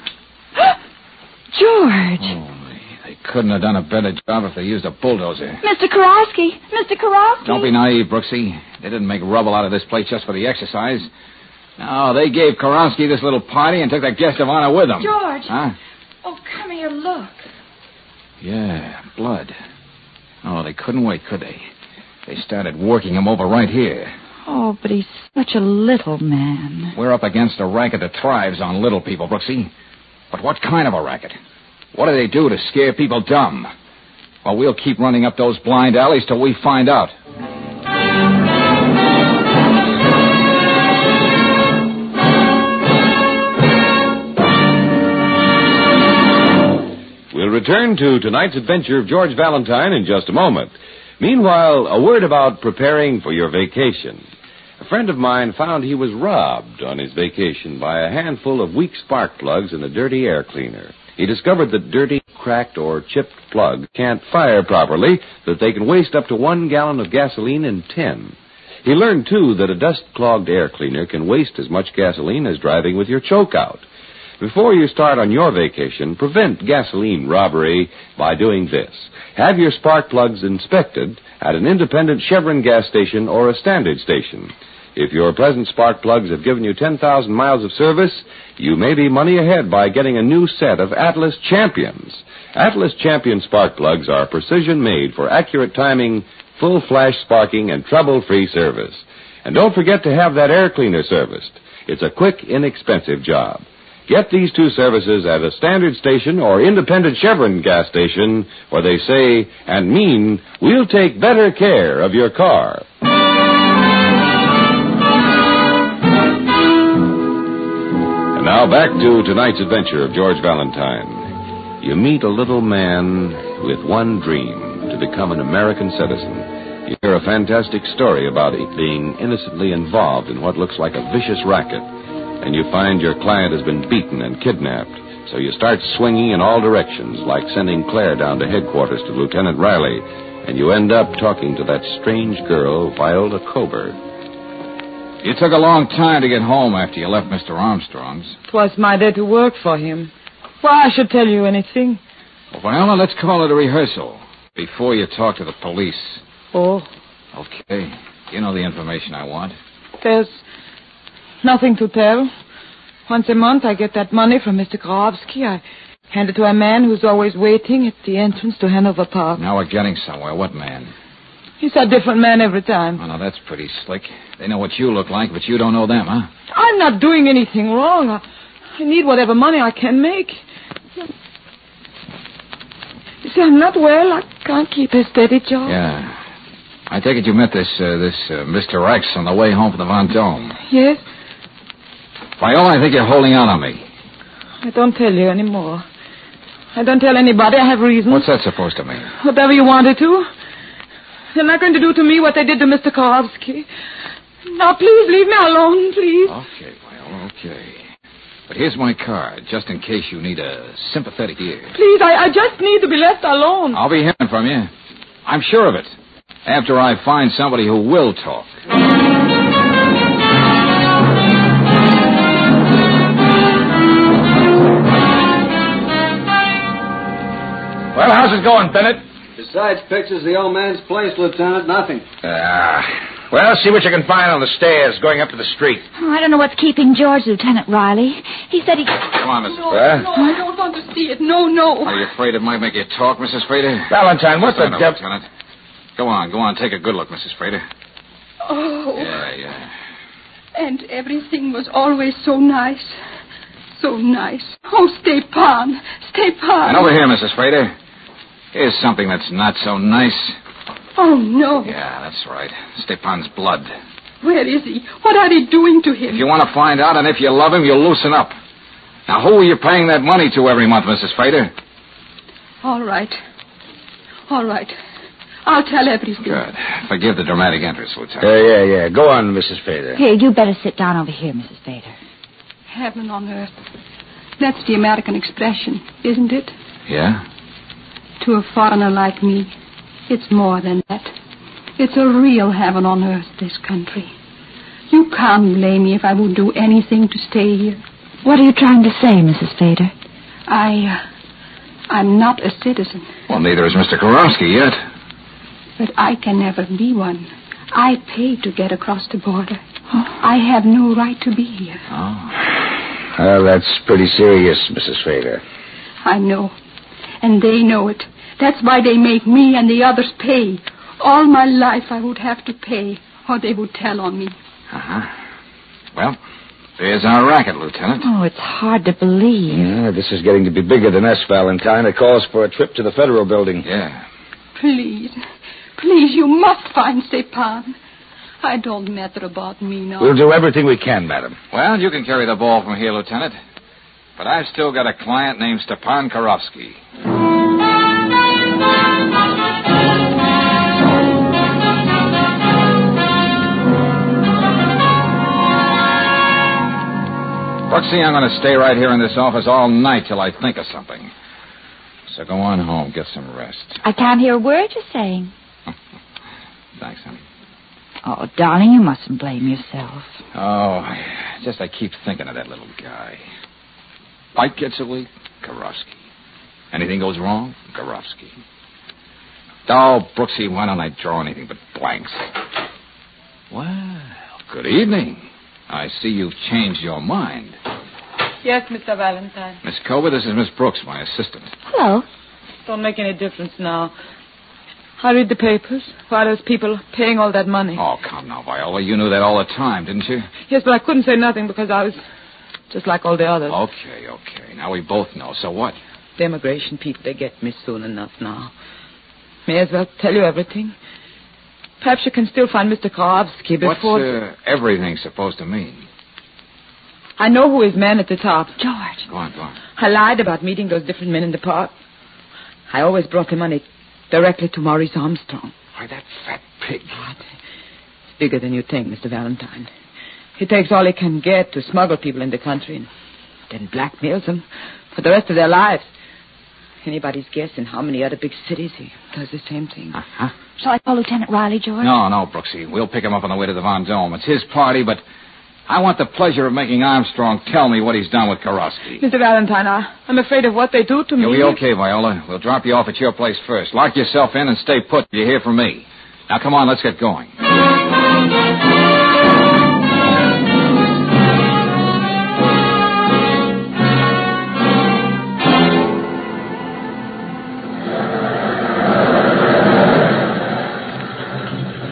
George! They couldn't have done a better job if they used a bulldozer. Mr. Karofsky! Mr. Karofsky! Don't be naive, Brooksy. They didn't make rubble out of this place just for the exercise. No, they gave Karofsky this little party and took the guest of honor with them. George! Huh? Oh, come here, look. Yeah, blood. Oh, they couldn't wait, could they? They started working him over right here. Oh, but he's such a little man. We're up against a racket that thrives on little people, Brooksy. But what kind of a racket? What do they do to scare people dumb? Well, we'll keep running up those blind alleys till we find out. We'll return to tonight's adventure of George Valentine in just a moment. Meanwhile, a word about preparing for your vacation. A friend of mine found he was robbed on his vacation by a handful of weak spark plugs and a dirty air cleaner. He discovered that dirty, cracked, or chipped plugs can't fire properly, that they can waste up to 1 gallon of gasoline in 10. He learned, too, that a dust-clogged air cleaner can waste as much gasoline as driving with your choke out. Before you start on your vacation, prevent gasoline robbery by doing this. Have your spark plugs inspected at an independent Chevron gas station or a standard station. If your present spark plugs have given you 10,000 miles of service, you may be money ahead by getting a new set of Atlas Champions. Atlas Champion spark plugs are precision-made for accurate timing, full flash sparking, and trouble-free service. And don't forget to have that air cleaner serviced. It's a quick, inexpensive job. Get these two services at a standard station or independent Chevron gas station where they say and mean, we'll take better care of your car. And now back to tonight's adventure of George Valentine. You meet a little man with one dream, to become an American citizen. You hear a fantastic story about being innocently involved in what looks like a vicious racket. And you find your client has been beaten and kidnapped. So you start swinging in all directions, like sending Claire down to headquarters to Lieutenant Riley. And you end up talking to that strange girl, Viola Coburn. You took a long time to get home after you left Mr. Armstrong's. 'Twas my day to work for him. Why I should tell you anything? Well, Viola, let's call it a rehearsal before you talk to the police. Oh. Okay. You know the information I want. There's nothing to tell. Once a month I get that money from Mr. Karofsky. I hand it to a man who's always waiting at the entrance to Hanover Park. Now we're getting somewhere. What man? He's a different man every time. Oh, now that's pretty slick. They know what you look like, but you don't know them, huh? I'm not doing anything wrong. I need whatever money I can make. You see, I'm not well. I can't keep a steady job. Yeah. I take it you met this Mr. X on the way home from the Vendome. Yes? Viola, I think you're holding out on me. I don't tell you anymore. I don't tell anybody. I have reasons. What's that supposed to mean? Whatever you wanted to. They're not going to do to me what they did to Mr. Karofsky. Now, please leave me alone, please. Okay, Viola, okay. But here's my card, just in case you need a sympathetic ear. Please, I just need to be left alone. I'll be hearing from you. I'm sure of it. After I find somebody who will talk. Well, how's it going, Bennett? Besides pictures of the old man's place, Lieutenant, nothing. Well, see what you can find on the stairs going up to the street. Oh, I don't know what's keeping George, Lieutenant Riley. He said he... Come on, Mrs. No, Fair. no, I don't want to see it. No, no. Are you afraid it might make you talk, Mrs. Frater? Valentine, what the devil... Lieutenant. Go on. Take a good look, Mrs. Frater. Oh. Yeah. And everything was always so nice. So nice. Oh, Stepan. And over here, Mrs. Frater. Here's something that's not so nice. Oh, no. Yeah, that's right. Stepan's blood. Where is he? What are they doing to him? If you want to find out, and if you love him, you'll loosen up. Now, who are you paying that money to every month, Mrs. Frater? All right. I'll tell everything. Good. Forgive the dramatic entrance, Lieutenant. Yeah. Go on, Mrs. Fader. Here, you better sit down over here, Mrs. Fader. Heaven on earth. That's the American expression, isn't it? Yeah? To a foreigner like me, it's more than that. It's a real heaven on earth, this country. You can't blame me if I would do anything to stay here. What are you trying to say, Mrs. Fader? I'm not a citizen. Well, neither is Mr. Karofsky yet. But I can never be one. I paid to get across the border. I have no right to be here. Oh. Well, that's pretty serious, Mrs. Fader. I know. And they know it. That's why they make me and the others pay. All my life I would have to pay, or they would tell on me. Uh-huh. Well, there's our racket, Lieutenant. Oh, it's hard to believe. Yeah, this is getting to be bigger than us, Valentine. It calls for a trip to the Federal Building. Yeah. Please, you must find Stepan. I don't matter about me now. We'll do everything we can, madam. Well, you can carry the ball from here, Lieutenant. But I've still got a client named Stepan Karofsky. Brooksy, I'm going to stay right here in this office all night till I think of something. So go on home, get some rest. I can't hear a word you're saying. Thanks, honey. Oh, darling, you mustn't blame yourself. Oh, I keep thinking of that little guy. Fight gets away, Karofsky. Anything goes wrong, Karofsky. Oh, Brooksy, why don't I draw anything but blanks? Well, good evening. I see you've changed your mind. Yes, Mr. Valentine. Miss Cover, this is Miss Brooks, my assistant. Hello. Don't make any difference now. I read the papers. Why are those people paying all that money? Oh, come now, Viola. You knew that all the time, didn't you? Yes, but I couldn't say nothing because I was just like all the others. Okay. Now we both know. So what? The immigration people, they get me soon enough now. May as well tell you everything. Perhaps you can still find Mr. Karofsky before... What's everything supposed to mean? I know who is man at the top. George. Go on. I lied about meeting those different men in the park. I always brought the money directly to Maurice Armstrong. Why, that fat pig. It's bigger than you think, Mr. Valentine. He takes all he can get to smuggle people in the country and then blackmails them for the rest of their lives. Anybody's guess in how many other big cities he does the same thing. Uh-huh. Shall I call Lieutenant Riley, George? No, Brooksy. We'll pick him up on the way to the Vendome. It's his party, but I want the pleasure of making Armstrong tell me what he's done with Karofsky. Mr. Valentine, I'm afraid of what they do to me. You'll be okay, Viola. We'll drop you off at your place first. Lock yourself in and stay put till you hear from me. Now, come on, let's get going.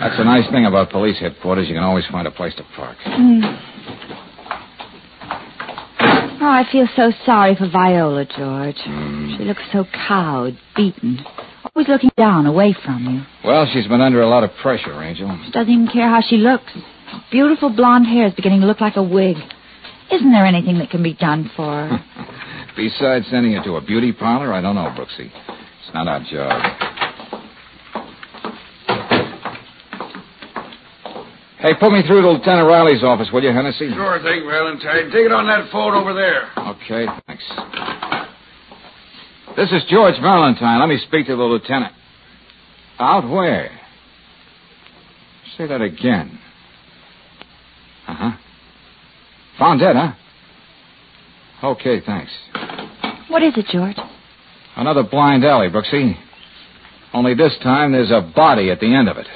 That's a nice thing about police headquarters. You can always find a place to park. Oh, I feel so sorry for Viola, George. She looks so cowed, beaten. Always looking down, away from you. Well, she's been under a lot of pressure, Angel. She doesn't even care how she looks. Her beautiful blonde hair is beginning to look like a wig. Isn't there anything that can be done for her? Besides sending her to a beauty parlor, I don't know, Brooksy. It's not our job. Hey, put me through to Lieutenant Riley's office, will you, Hennessy? Sure thing, Valentine. Take it on that phone over there. Okay, thanks. This is George Valentine. Let me speak to the lieutenant. Out where? Say that again. Uh-huh. Found dead, huh? Okay, thanks. What is it, George? Another blind alley, Brooksy. Only this time there's a body at the end of it.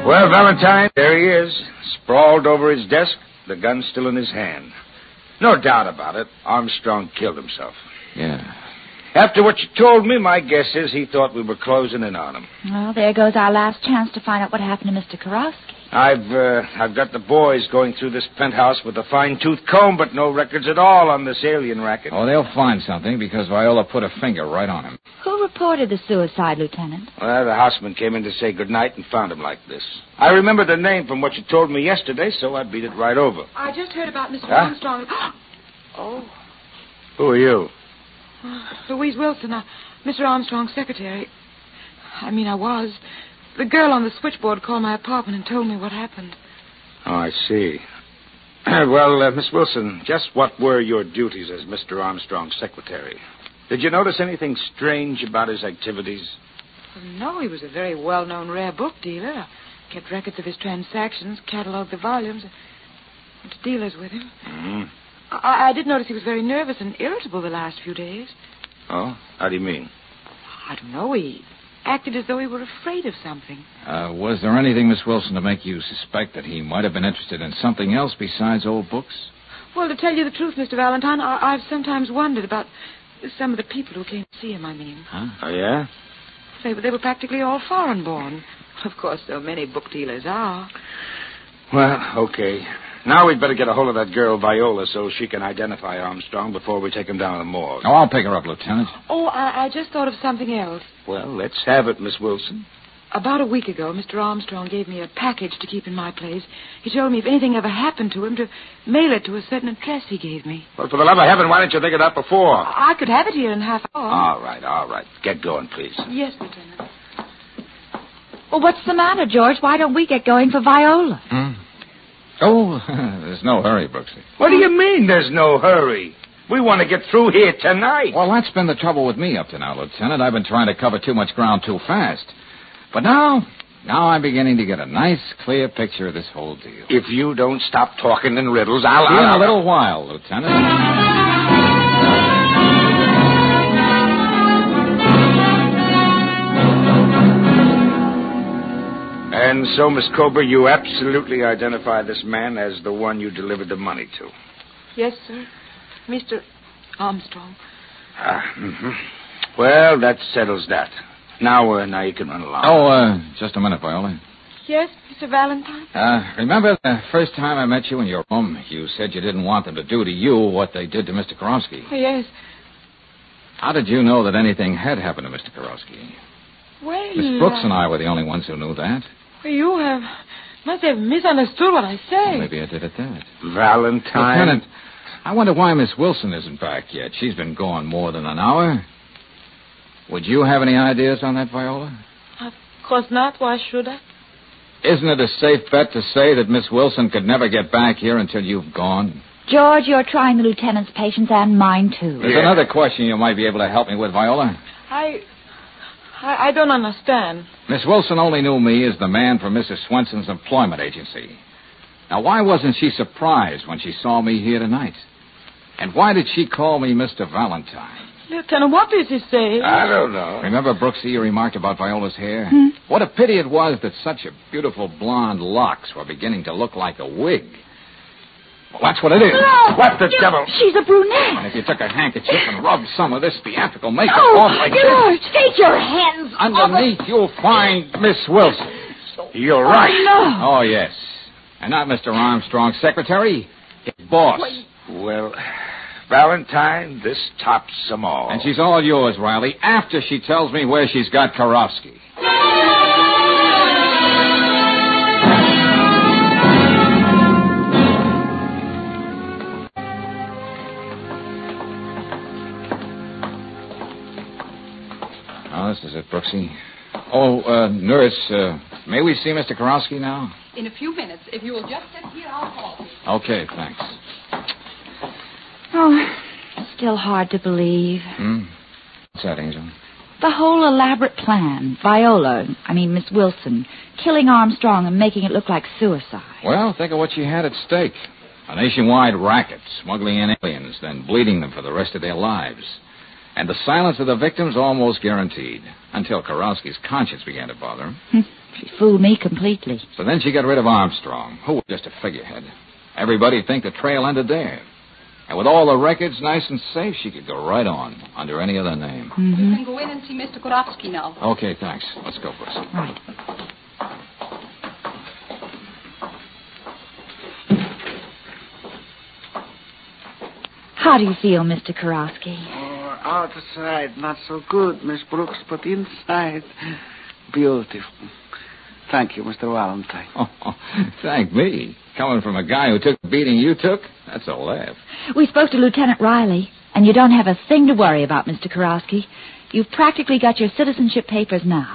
Well, Valentine, there he is, sprawled over his desk, the gun still in his hand. No doubt about it, Armstrong killed himself. Yeah. After what you told me, my guess is he thought we were closing in on him. Well, there goes our last chance to find out what happened to Mr. Karofsky. I've got the boys going through this penthouse with a fine-tooth comb, but no records at all on this alien racket. Oh, they'll find something because Viola put a finger right on him. Who reported the suicide, Lieutenant? Well, the houseman came in to say goodnight and found him like this. I remember the name from what you told me yesterday, so I beat it right over. I just heard about Mr. Armstrong. Oh. Who are you? Louise Wilson, Mr. Armstrong's secretary. I was. The girl on the switchboard called my apartment and told me what happened. Oh, I see. Well, Miss Wilson, just what were your duties as Mr. Armstrong's secretary? Did you notice anything strange about his activities? Well, no, he was a very well-known rare book dealer. Kept records of his transactions, catalogued the volumes, went to dealers with him. Mm-hmm. I did notice he was very nervous and irritable the last few days. Oh? How do you mean? I don't know. He acted as though he were afraid of something. Was there anything, Miss Wilson, to make you suspect that he might have been interested in something else besides old books? Well, to tell you the truth, Mr. Valentine, I've sometimes wondered about some of the people who came to see him, I mean. Huh? Oh, yeah? They were practically all foreign-born. Of course, so many book dealers are. Well, okay. Now we'd better get a hold of that girl, Viola, so she can identify Armstrong before we take him down to the morgue. Oh, I'll pick her up, Lieutenant. Oh, I just thought of something else. Well, let's have it, Miss Wilson. About a week ago, Mr. Armstrong gave me a package to keep in my place. He told me if anything ever happened to him, to mail it to a certain address he gave me. Well, for the love of heaven, why didn't you think of that before? I could have it here in half an hour. All right. Get going, please. Yes, Lieutenant. Well, what's the matter, George? Why don't we get going for Viola? Oh, there's no hurry, Brooksy. What do you mean there's no hurry? We want to get through here tonight. Well, that's been the trouble with me up to now, Lieutenant. I've been trying to cover too much ground too fast. But now I'm beginning to get a nice, clear picture of this whole deal. If you don't stop talking in riddles, I'll... See you in a little while, Lieutenant. And so, Miss Cobra, you absolutely identify this man as the one you delivered the money to. Yes, sir. Mr. Armstrong. Well, that settles that. Now you can run along. Oh, just a minute, Viola. Yes, Mr. Valentine? Remember the first time I met you in your room? You said you didn't want them to do to you what they did to Mr. Karofsky. Oh, yes. How did you know that anything had happened to Mr. Karofsky? Well... Miss Brooks and I were the only ones who knew that. You must have misunderstood what I say. Well, maybe I did at that. Valentine? Lieutenant, I wonder why Miss Wilson isn't back yet. She's been gone more than an hour. Would you have any ideas on that, Viola? Of course not. Why should I? Isn't it a safe bet to say that Miss Wilson could never get back here until you've gone? George, you're trying the lieutenant's patience and mine, too. There's another question you might be able to help me with, Viola. I don't understand. Miss Wilson only knew me as the man from Mrs. Swenson's employment agency. Now, why wasn't she surprised when she saw me here tonight? And why did she call me Mr. Valentine? Lieutenant, what did she say? I don't know. Remember, Brooksy, you remarked about Viola's hair? What a pity it was that such a beautiful blonde locks were beginning to look like a wig. Well, that's what it is. No! What the devil? She's a brunette. And if you took a handkerchief and rubbed some of this theatrical makeup Oh, off like George, this... take your hands Underneath, you'll find Miss Wilson. You're right. No. Oh, yes. And not Mr. Armstrong's secretary, his boss. Well, Valentine, this tops them all. And she's all yours, Riley, after she tells me where she's got Karofsky. Oh, this is it, Brooksy. Oh, nurse, may we see Mr. Karofsky now? In a few minutes. If you will just sit here, I'll call you. Okay, thanks. Oh, still hard to believe. What's that, Angel? The whole elaborate plan. Miss Wilson, killing Armstrong and making it look like suicide. Well, think of what she had at stake. A nationwide racket, smuggling in aliens, then bleeding them for the rest of their lives. And the silence of the victims almost guaranteed, until Karofsky's conscience began to bother him. She fooled me completely. So then she got rid of Armstrong, who was just a figurehead. Everybody'd think the trail ended there. And with all the records nice and safe, she could go right on, under any other name. You can go in and see Mr. Karofsky now. Okay, thanks. Let's go, Brooks. Right. How do you feel, Mr. Karofsky? Oh, outside, not so good, Miss Brooks, but inside, beautiful. Thank you, Mr. Valentine. Oh, thank me. Coming from a guy who took the beating you took, that's a laugh. We spoke to Lieutenant Riley, and you don't have a thing to worry about, Mr. Karofsky. You've practically got your citizenship papers now.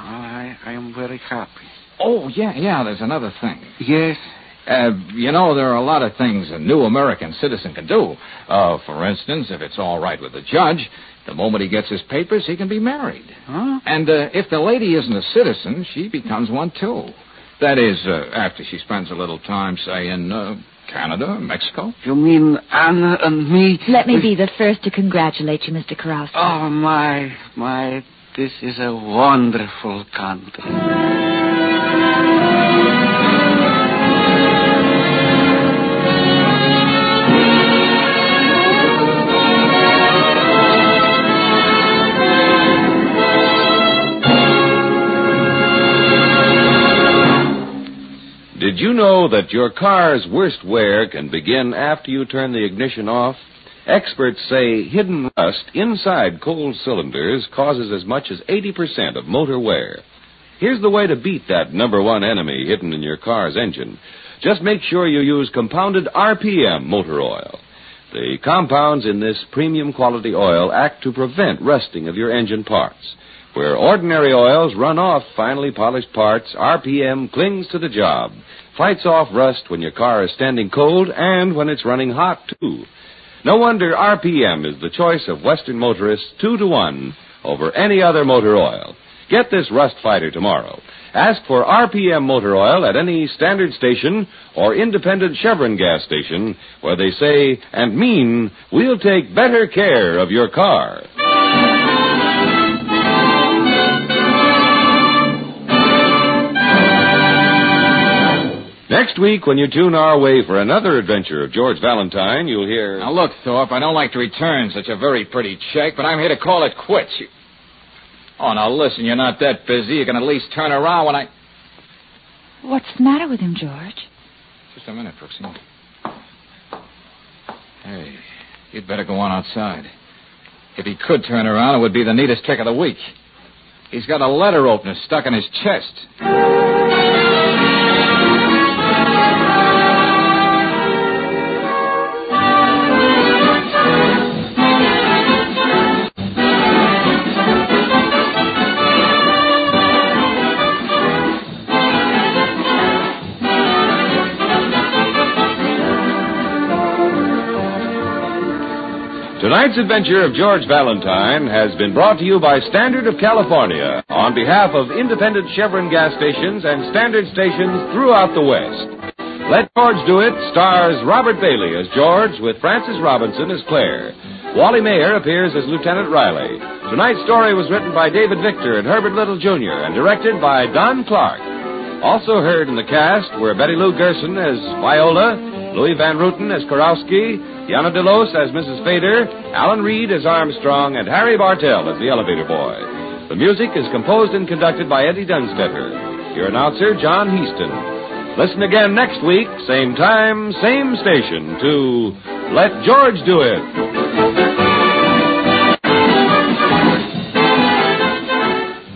I am very happy. Oh, yeah, there's another thing. Yes? There are a lot of things a new American citizen can do. For instance, if it's all right with the judge, The moment he gets his papers, he can be married. Huh? And if the lady isn't a citizen, she becomes one, too. That is, after she spends a little time, say, in Canada, Mexico. You mean Anna and me? Let me be the first to congratulate you, Mr. Karowski. Oh, my, this is a wonderful country. Did you know that your car's worst wear can begin after you turn the ignition off? Experts say hidden rust inside cold cylinders causes as much as 80% of motor wear. Here's the way to beat that number one enemy hidden in your car's engine. Just make sure you use compounded RPM motor oil. The compounds in this premium quality oil act to prevent rusting of your engine parts. Where ordinary oils run off finely polished parts, RPM clings to the job, fights off rust when your car is standing cold and when it's running hot, too. No wonder RPM is the choice of Western motorists 2-to-1 over any other motor oil. Get this rust fighter tomorrow. Ask for RPM motor oil at any standard station or independent Chevron gas station where they say and mean, we'll take better care of your car. Next week, when you tune our way for another adventure of George Valentine, you'll hear... Now, look, Thorpe, I don't like to return such a very pretty check, but I'm here to call it quits. Oh, now, listen, you're not that busy. You can at least turn around when I... What's the matter with him, George? Just a minute, Brooksy. Hey, you'd better go on outside. If he could turn around, it would be the neatest trick of the week. He's got a letter opener stuck in his chest. Tonight's adventure of George Valentine has been brought to you by Standard of California on behalf of independent Chevron gas stations and Standard stations throughout the West. Let George Do It stars Robert Bailey as George with Frances Robinson as Claire. Wally Mayer appears as Lieutenant Riley. Tonight's story was written by David Victor and Herbert Little, Jr. and directed by Don Clark. Also heard in the cast were Betty Lou Gerson as Viola, Louis Van Ruten as Karowski, Yana DeLos as Mrs. Fader, Alan Reed as Armstrong, and Harry Bartell as the elevator boy. The music is composed and conducted by Eddie Dunstetter. Your announcer, John Heaston. Listen again next week, same time, same station, to Let George Do It.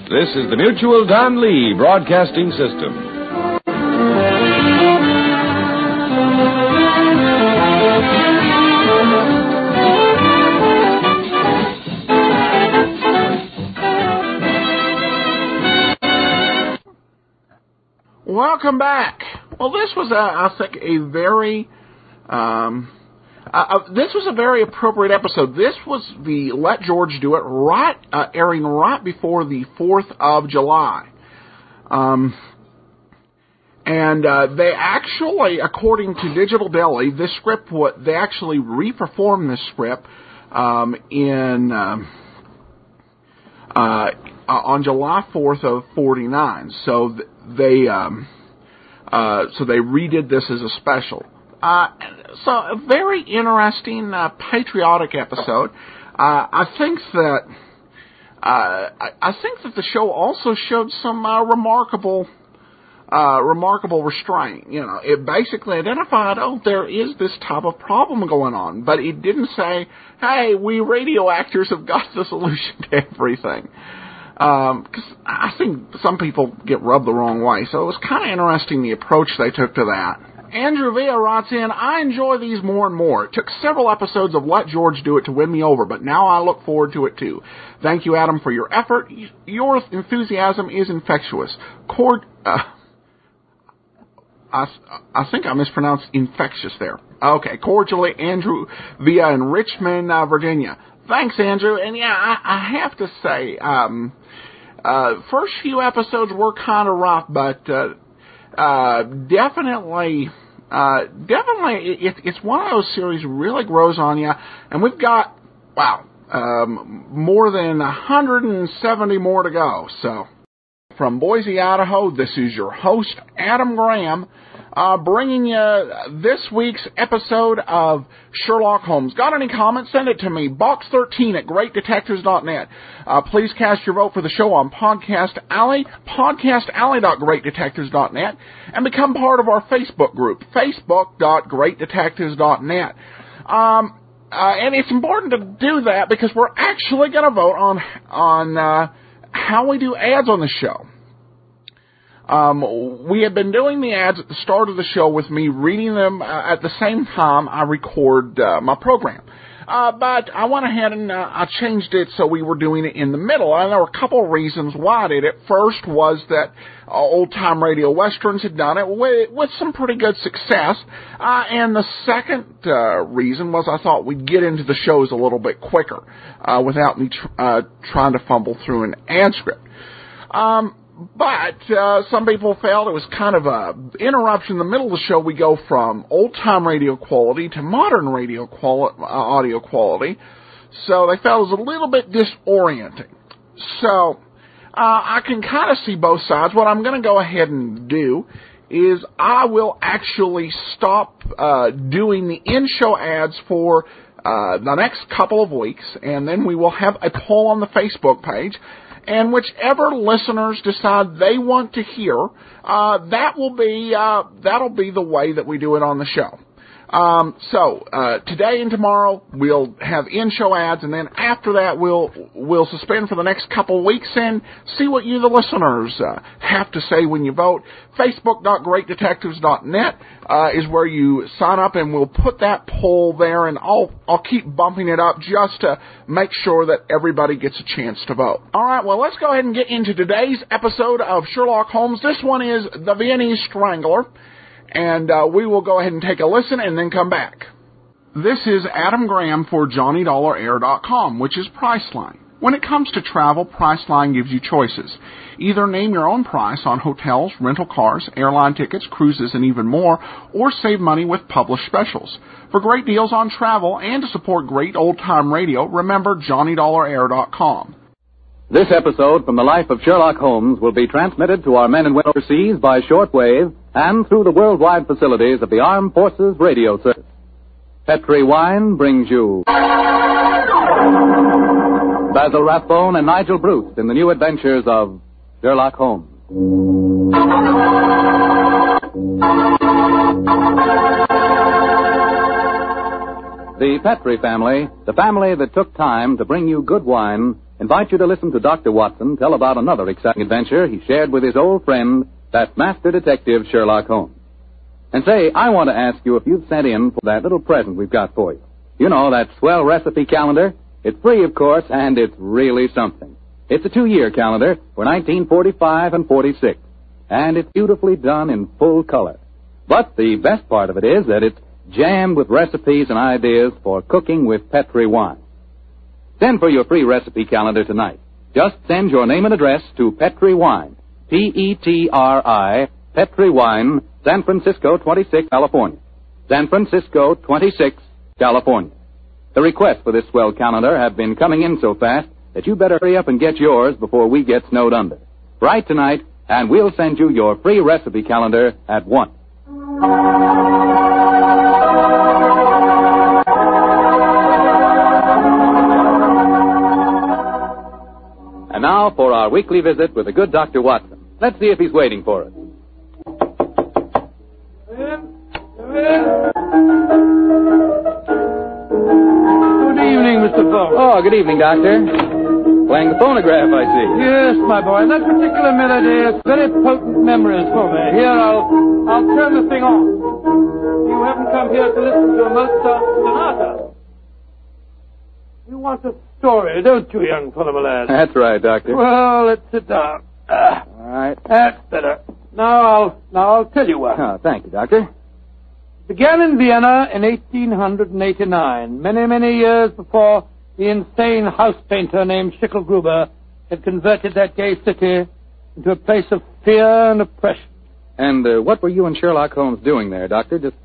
This is the Mutual Don Lee Broadcasting System. Welcome back. Well, this was, I think, this was a very appropriate episode. This was the Let George Do It, airing right before the 4th of July. And they actually, according to Digital Deli, this script, they actually re-performed this script on July 4th of 49. So they redid this as a special. So a very interesting, patriotic episode. I think that the show also showed some remarkable restraint. You know, it basically identified, there is this type of problem going on, but it didn't say, hey, we radio actors have got the solution to everything. Because I think some people get rubbed the wrong way. So it was kind of interesting the approach they took to that. Andrew Villa writes in, I enjoy these more and more. It took several episodes of Let George Do It to win me over, but now I look forward to it too. Thank you, Adam, for your effort. Your enthusiasm is infectious. I think I mispronounced infectious there. Okay, cordially, Andrew Villa in Richmond, Virginia. Thanks, Andrew. And yeah, I have to say, first few episodes were kind of rough, but definitely, it's one of those series really grows on you. And we've got, more than 170 more to go. So, from Boise, Idaho, this is your host, Adam Graham, bringing you this week's episode of Sherlock Holmes. Got any comments? Send it to me, box13@greatdetectives.net. Please cast your vote for the show on Podcast Alley, podcastalley.greatdetectives.net, and become part of our Facebook group, facebook.greatdetectives.net. And it's important to do that because we're actually going to vote on how we do ads on the show. We have been doing the ads at the start of the show with me reading them at the same time I record my program. But I went ahead and I changed it so we were doing it in the middle. And there were a couple of reasons why I did it. First was that old-time radio westerns had done it with some pretty good success. And the second reason was I thought we'd get into the shows a little bit quicker without me trying to fumble through an ad script. But some people felt it was kind of a interruption in the middle of the show. We go from old-time radio quality to modern radio audio quality. So they felt it was a little bit disorienting. So I can kind of see both sides. What I'm going to go ahead and do is I will actually stop doing the in-show ads for the next couple of weeks, and then we will have a poll on the Facebook page. And whichever listeners decide they want to hear, that'll be the way that we do it on the show. So today and tomorrow we'll have in-show ads, and then after that we'll suspend for the next couple of weeks and see what you, the listeners, have to say when you vote. Facebook.greatdetectives.net is where you sign up, and we'll put that poll there, and I'll keep bumping it up just to make sure that everybody gets a chance to vote. All right, well, let's go ahead and get into today's episode of Sherlock Holmes. This one is the Vienese Strangler. And we will go ahead and take a listen and then come back. This is Adam Graham for JohnnyDollarAir.com, which is Priceline. When it comes to travel, Priceline gives you choices. Either name your own price on hotels, rental cars, airline tickets, cruises, and even more, or save money with published specials. For great deals on travel and to support great old-time radio, remember JohnnyDollarAir.com. This episode from the life of Sherlock Holmes will be transmitted to our men and women overseas by shortwave and through the worldwide facilities of the Armed Forces Radio Service. Petri Wine brings you Basil Rathbone and Nigel Bruce in the new adventures of Sherlock Holmes. The Petri family, the family that took time to bring you good wine, invite you to listen to Dr. Watson tell about another exciting adventure he shared with his old friend, that master detective Sherlock Holmes. And say, I want to ask you if you've sent in for that little present we've got for you. You know, that swell recipe calendar. It's free, of course, and it's really something. It's a 2-year calendar for 1945 and 46, and it's beautifully done in full color. But the best part of it is that it's jammed with recipes and ideas for cooking with Petri wine. Send for your free recipe calendar tonight. Just send your name and address to Petri Wine, Petri, Petri Wine, San Francisco 26, California. San Francisco 26, California. The requests for this swell calendar have been coming in so fast that you better hurry up and get yours before we get snowed under. Write tonight, and we'll send you your free recipe calendar at once. And now for our weekly visit with the good Dr. Watson. Let's see if he's waiting for us. Good evening, Mr. Burr. Oh, good evening, Doctor. Playing the phonograph, I see. Yes, my boy. That particular melody is very potent memories for me. Here, I'll turn the thing on. You haven't come here to listen to a Mozart sonata. You want a story, don't you, young fellow, my lad? That's right, Doctor. Well, let's sit down. All right. That's better. Now I'll tell you what. Oh, thank you, Doctor. Began in Vienna in 1889, many, many years before the insane house painter named Schicklgruber had converted that gay city into a place of fear and oppression. And what were you and Sherlock Holmes doing there, Doctor? Just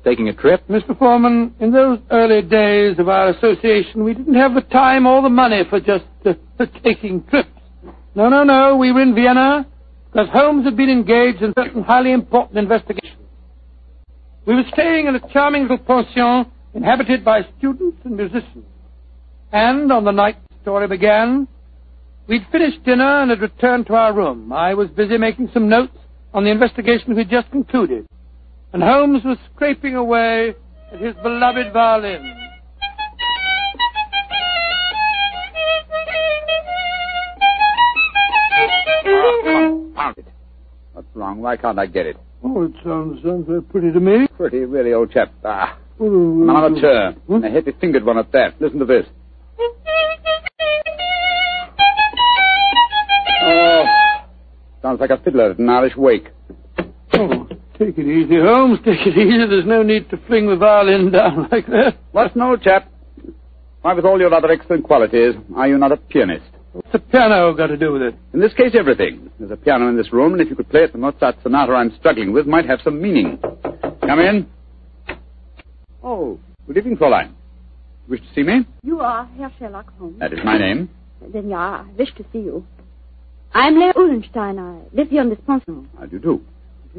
taking a trip? Mr. Foreman, in those early days of our association, we didn't have the time or the money for just taking trips. No. We were in Vienna because Holmes had been engaged in certain highly important investigations. We were staying in a charming little pension inhabited by students and musicians. And on the night the story began, we'd finished dinner and had returned to our room. I was busy making some notes on the investigation we'd just concluded, and Holmes was scraping away at his beloved violin. Confound it. What's wrong? Why can't I get it? Oh, it sounds very pretty to me. Pretty, really, old chap. Amateur. A heavy-fingered one at that. Listen to this. Oh, sounds like a fiddler at an Irish wake. Oh, take it easy, Holmes. Take it easy. There's no need to fling the violin down like that. What's an old chap? Why, with all your other excellent qualities, are you not a pianist? What's the piano got to do with it? In this case, everything. There's a piano in this room, and if you could play it, the Mozart sonata I'm struggling with might have some meaning. Come in. Oh, good evening, Fräulein. Wish to see me? You are Herr Sherlock Holmes. That is my name. Then I wish to see you. I'm Leah Uhlenstein. I live here in this pension. How do you do?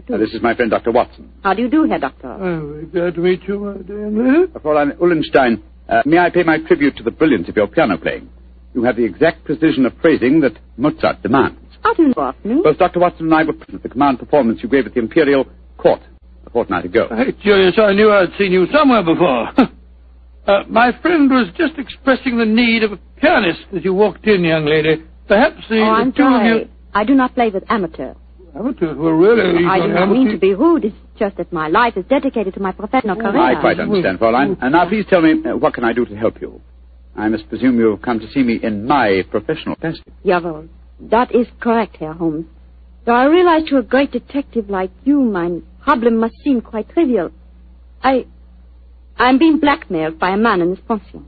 This is my friend, Dr. Watson. How do you do, Herr Doctor? Oh, very glad to meet you, my dear Leah. Fräulein Uhlenstein, may I pay my tribute to the brilliance of your piano playing? You have the exact precision of phrasing that Mozart demands. How do you know of me? Both Dr. Watson and I were present at the command performance you gave at the Imperial Court a fortnight ago. Hey, curious, I knew I'd seen you somewhere before. My friend was just expressing the need of a pianist as you walked in, young lady. Perhaps I'm two of you... I do not play with amateurs. Amateurs? Well, really? I do not mean to be rude. It's just that my life is dedicated to my professional career. I quite understand, Fräulein. And now please tell me, what can I do to help you? I must presume you've come to see me in my professional capacity. Jawohl. That is correct, Herr Holmes. Though I realize to a great detective like you, my problem must seem quite trivial. I'm being blackmailed by a man in this pension.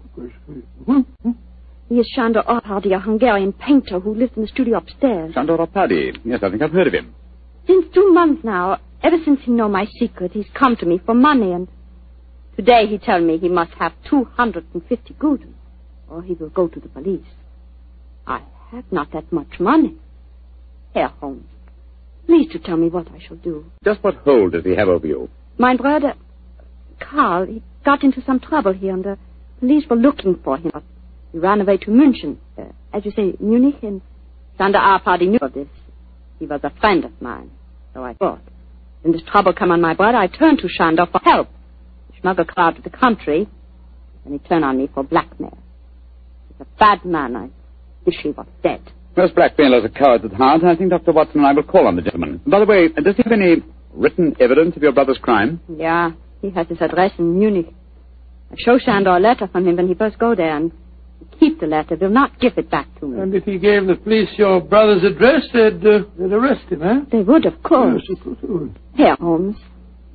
He is Sándor Opady, a Hungarian painter who lives in the studio upstairs. Sándor Opady. Yes, I think I've heard of him. Since 2 months now, ever since he knows my secret, he's come to me for money, and today he tells me he must have 250 gulden, or he will go to the police. I have not that much money. Herr Holmes, please to tell me what I shall do. Just what hold does he have over you? My brother, Karl, he got into some trouble here, and the police were looking for him. He ran away to München, as you say, Munich, and Sándor Opady knew of this. He was a friend of mine, so I thought. When this trouble came on my brother, I turned to Sándor for help. He smuggled Karl out of the country, and he turned on me for blackmail. He's a bad man. I wish he was dead. Most blackmailers are cowards at heart. I think Dr. Watson and I will call on the gentleman. By the way, does he have any written evidence of your brother's crime? Yeah, he has his address in Munich. I show Sándor a letter from him when he first go there, and keep the letter, will not give it back to me. And if he gave the police your brother's address, they'd arrest him, eh? They would, of course. Yes, of course. Herr Holmes,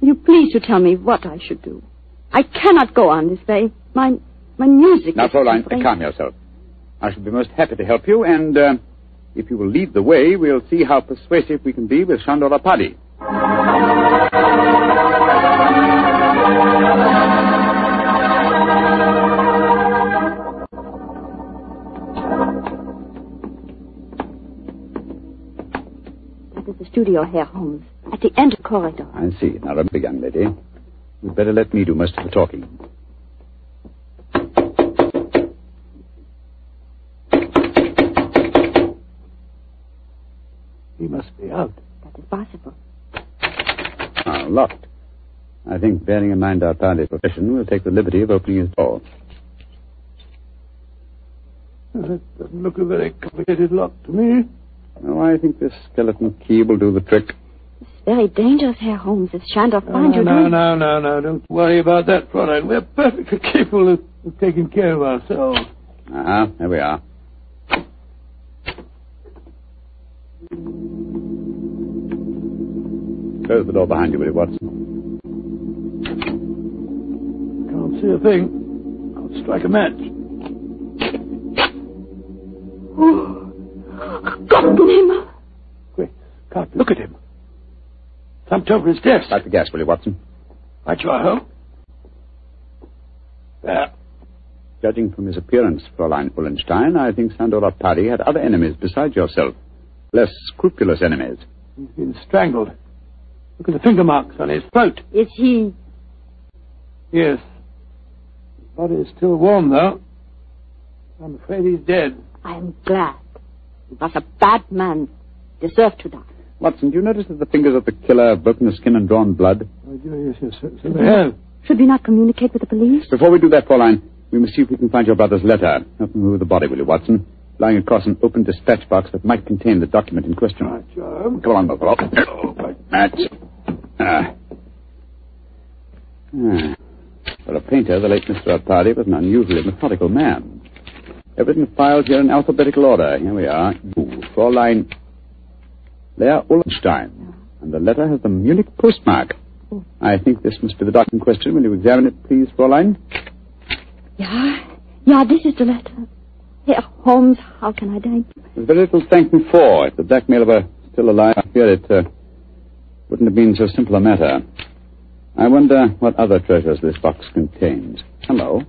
will you please to tell me what I should do? I cannot go on this way. My music Now, is... Fräulein, calm yourself. I shall be most happy to help you, and if you will lead the way, we'll see how persuasive we can be with Sándor Opady. The studio, Herr Holmes, at the end of the corridor. I see. Now, remember, young lady, you'd better let me do most of the talking. He must be out. That is possible. Locked. I think, bearing in mind our party's profession, we'll take the liberty of opening his door. That doesn't look a very complicated lock to me. Oh, I think this skeleton key will do the trick. It's very dangerous, Herr Holmes. If Sándor finds you... No. Don't worry about that, Fräulein. We're perfectly capable of taking care of ourselves. There we are. Close the door behind you, will you, Watson? Can't see a thing. I'll strike a match. Oh, Gott im Himmel. Quick, Scott, look at him. Thumped over his desk. Light the gas, will you, Watson? Right you are, Holmes. There. Judging from his appearance, Fräulein Ullenstein, I think Sandor Paddy had other enemies besides yourself. Less scrupulous enemies. He's been strangled. Look at the finger marks on his throat. Is he? Yes. His body is still warm, though. I'm afraid he's dead. I am glad. He was a bad man. Deserved to die. Watson, do you notice that the fingers of the killer have broken the skin and drawn blood? Oh, yes, so they have. Should we not communicate with the police? Before we do that, Fräulein, we must see if we can find your brother's letter. Help me move the body, will you, Watson? Lying across an open dispatch box that might contain the document in question. Right, Joe. Come on, Buffalo. That's... For a painter, the late Mr. Arpadi was an unusually methodical man. Everything filed here in alphabetical order. Here we are. You, Fräulein Leah Ullenstein. And the letter has the Munich postmark. I think this must be the document in question. Will you examine it, please, Fräulein? Yeah, this is the letter. Herr Holmes, how can I thank you? There's very little to thank me for. If the blackmailer were still alive, I fear it wouldn't have been so simple a matter. I wonder what other treasures this box contains. Hello?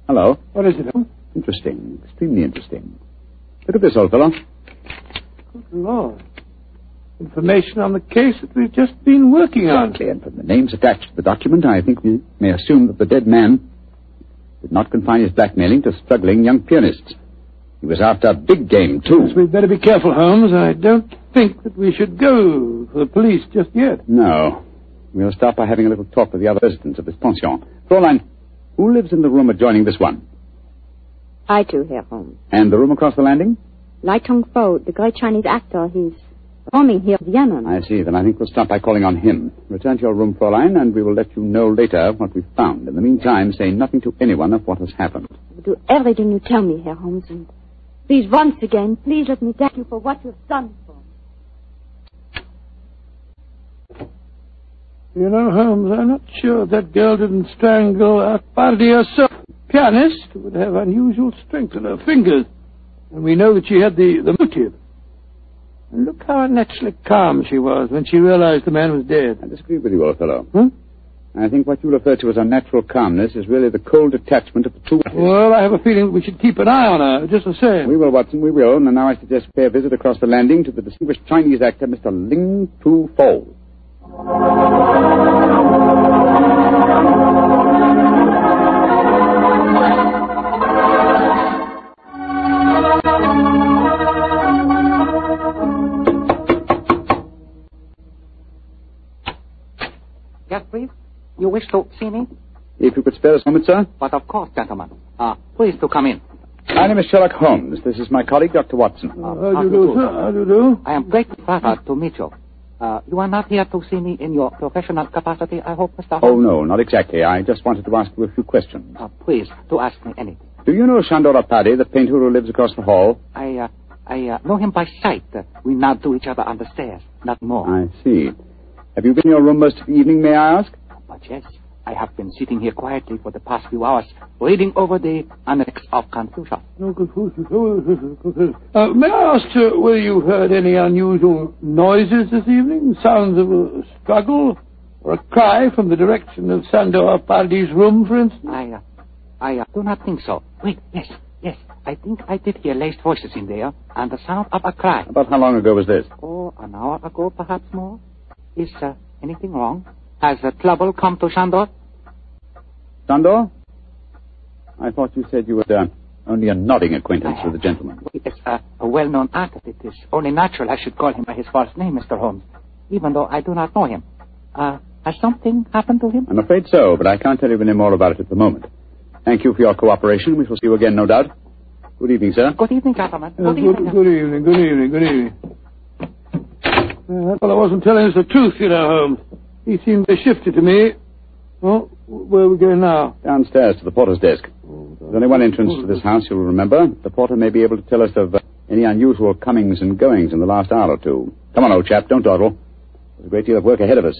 Hello? What is it? Interesting. Extremely interesting. Look at this, old fellow. Good Lord. Information on the case that we've just been working on. Exactly, and from the names attached to the document, I think we may assume that the dead man did not confine his blackmailing to struggling young pianists. He was after big game, too. Yes, we'd better be careful, Holmes. I don't think that we should go for the police just yet. No. We'll start by having a little talk with the other residents of this pension. Fräulein, who lives in the room adjoining this one? I too, Herr Holmes. And the room across the landing? Lai Tong-fo, the great Chinese actor, he's performing here in Vienna. I see. Then I think we'll start by calling on him. Return to your room, Fräulein, and we will let you know later what we've found. In the meantime, say nothing to anyone of what has happened. I will do everything you tell me, Herr Holmes, and please, once again, please let me thank you for what you've done for me. You know, Holmes, I'm not sure that girl didn't strangle Arpadi herself. Pianist would have unusual strength in her fingers, and we know that she had the motive. And look how naturally calm she was when she realized the man was dead. I disagree with you, old fellow. I think what you refer to as unnatural calmness is really the cold detachment of the two... Well, I have a feeling that we should keep an eye on her, just the same. We will, Watson, we will. And now I suggest we pay a visit across the landing to the distinguished Chinese actor, Mr. Ling Tu-fo. Yes, please. You wish to see me? If you could spare us a moment, sir. But of course, gentlemen. Please to come in. My name is Sherlock Holmes. This is my colleague, Dr. Watson. How do you do, sir? How do you do? I am greatly flattered to meet you. You are not here to see me in your professional capacity, I hope, Mr. Holmes? Oh, no, not exactly. I just wanted to ask you a few questions. Please, to ask me anything. Do you know Sandor Arpadi, the painter who lives across the hall? I know him by sight. We nod to each other on the stairs, not more. I see. Have you been in your room most of the evening, may I ask? But yes, I have been sitting here quietly for the past few hours, reading over the Annex of Confucius. No, Confucius. May I ask, sir, whether you heard any unusual noises this evening? Sounds of a struggle? Or a cry from the direction of Sandor Arpadi's room, for instance? I do not think so. Wait, yes. I think I did hear laced voices in there, and the sound of a cry. About how long ago was this? Oh, an hour ago, perhaps more. Is anything wrong? Has trouble come to Sandor? Sandor? I thought you said you were only a nodding acquaintance with the gentleman. He is a well-known artist. It is only natural I should call him by his first name, Mr. Holmes, even though I do not know him. Has something happened to him? I'm afraid so, but I can't tell you any more about it at the moment. Thank you for your cooperation. We shall see you again, no doubt. Good evening, sir. Good evening, gentlemen. Good evening. That fellow wasn't telling us the truth, you know, Holmes. He seemed to shift it to me. Well, where are we going now? Downstairs to the porter's desk. There's only one entrance to this house, you'll remember. The porter may be able to tell us of any unusual comings and goings in the last hour or two. Come on, old chap, don't dawdle. There's a great deal of work ahead of us.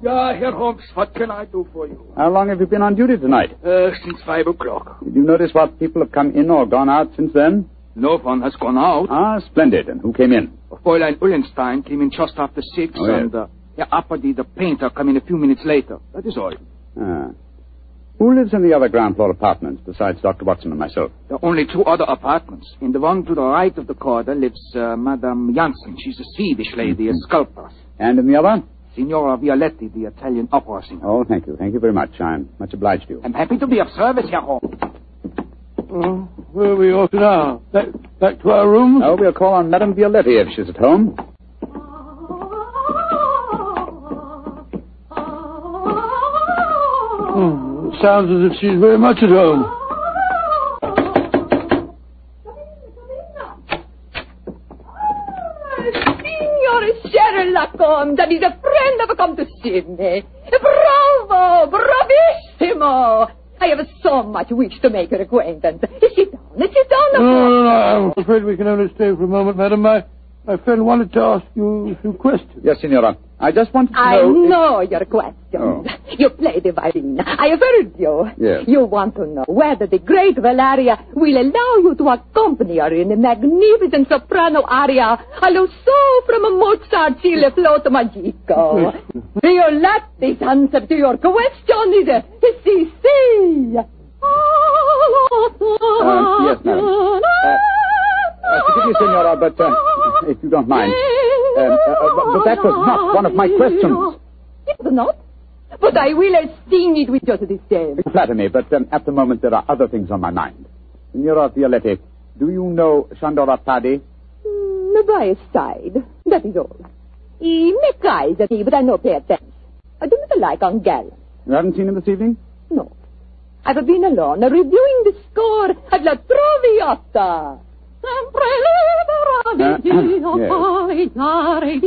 Yeah, Herr Holmes, what can I do for you? How long have you been on duty tonight? Since 5 o'clock. Did you notice what people have come in or gone out since then? No one has gone out. Ah, splendid. And who came in? Fräulein Ullenstein came in just after 6, Oh, yes. and Apathy, the painter, came in a few minutes later. That is all. Ah. Who lives in the other ground floor apartments besides Dr. Watson and myself? There are only 2 other apartments. In the one to the right of the corridor lives Madame Janssen. She's a Swedish lady, a sculptor. And in the other? Signora Violetti, the Italian opera singer. Oh, thank you. Thank you very much. I'm much obliged to you. I'm happy to be of service, Herr Holmes. Where are we off to now? Back to our rooms? Oh, we'll call on Madame Violetti if she's at home. It sounds as if she's very much at home. Signor Sherlock Holmes, that is a friend have come to see me. Bravo! Bravissimo! I have so much wish to make your acquaintance. Sit down. No, I'm afraid we can only stay for a moment, madam. My friend wanted to ask you a few questions. Yes, Signora. I just wanted to know... I know your questions. Oh. You play the violin. I have heard you. Yes. You want to know whether the great Valeria will allow you to accompany her in the magnificent soprano aria allo so from Mozart's Il Flauto Magico. Violetti's answer to your question is si. Yes, madam. Forgive me, Signora, but if you don't mind. But that was not one of my questions. It was not? But I will sing it with just the same. Flatter me, but at the moment there are other things on my mind. Signora Violetti, do you know Chandora Paddy? By his side. That is all. He make eyes at me, but I no pay attention. I do not like ungallant. You haven't seen him this evening? No. I've been alone, reviewing the score at La Traviata. Sempre libera di Dio, politare di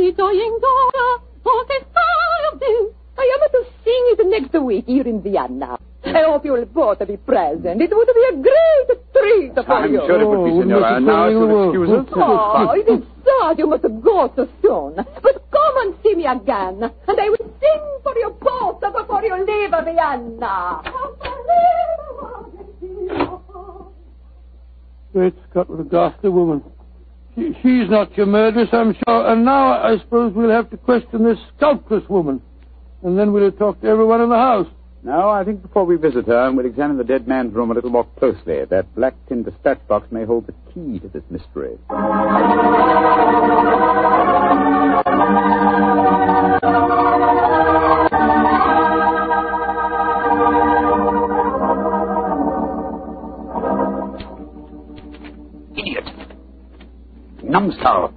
I am to sing it next week here in Vienna. I hope you will both be present. It would be a great treat for I'm you. sure it would be, Signora. Now, if you'll excuse us. Oh, it is sad you must go so soon. But come and see me again, and I will sing for you both before you leave Vienna. Great Scott, what a ghastly woman. She's not your murderess, I'm sure. And now I suppose we'll have to question this sculptress woman. And then we'll talk to everyone in the house. No, I think before we visit her, we'll examine the dead man's room a little more closely. That black tin dispatch box may hold the key to this mystery. Idiot! Numbskull!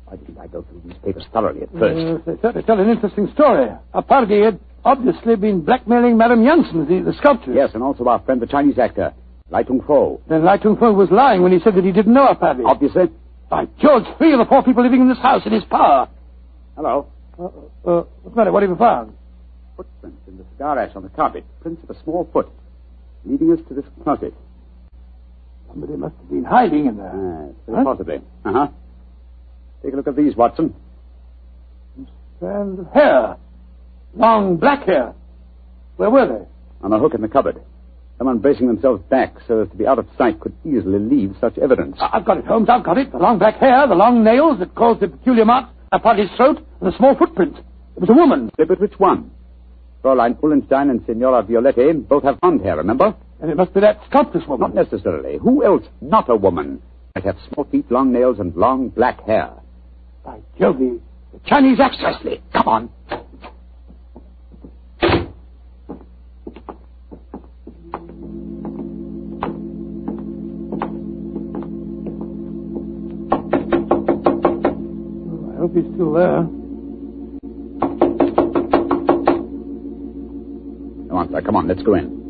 Why didn't I go through these papers thoroughly at first? They certainly tell an interesting story. A party had obviously been blackmailing Madame Janssen, the sculptor. Yes, and also our friend, the Chinese actor, Lai Tung-fo. Then Lai Tung-fo was lying when he said that he didn't know a party. Obviously. By George, 3 of the 4 people living in this house in his power. Hello. What's the matter? What have you found? Footprints in the cigar ash on the carpet. Prints of a small foot. Leading us to this closet. Somebody must have been hiding in there. Very possibly. Uh-huh. Take a look at these, Watson. Strands of hair. Long black hair. Where were they? On a hook in the cupboard. Someone bracing themselves back so as to be out of sight could easily leave such evidence. I've got it, Holmes. I've got it. The long black hair, the long nails that caused the peculiar marks upon his throat, and the small footprint. It was a woman. But which one? Fräulein Ullenstein and Signora Violetti both have blonde hair, remember? And it must be that sculptress woman. Not necessarily. Who else, not a woman, might have small feet, long nails, and long black hair? By Jove, the Chinese actress. Come on. I hope he's still there. Come on, sir. Come on. Let's go in.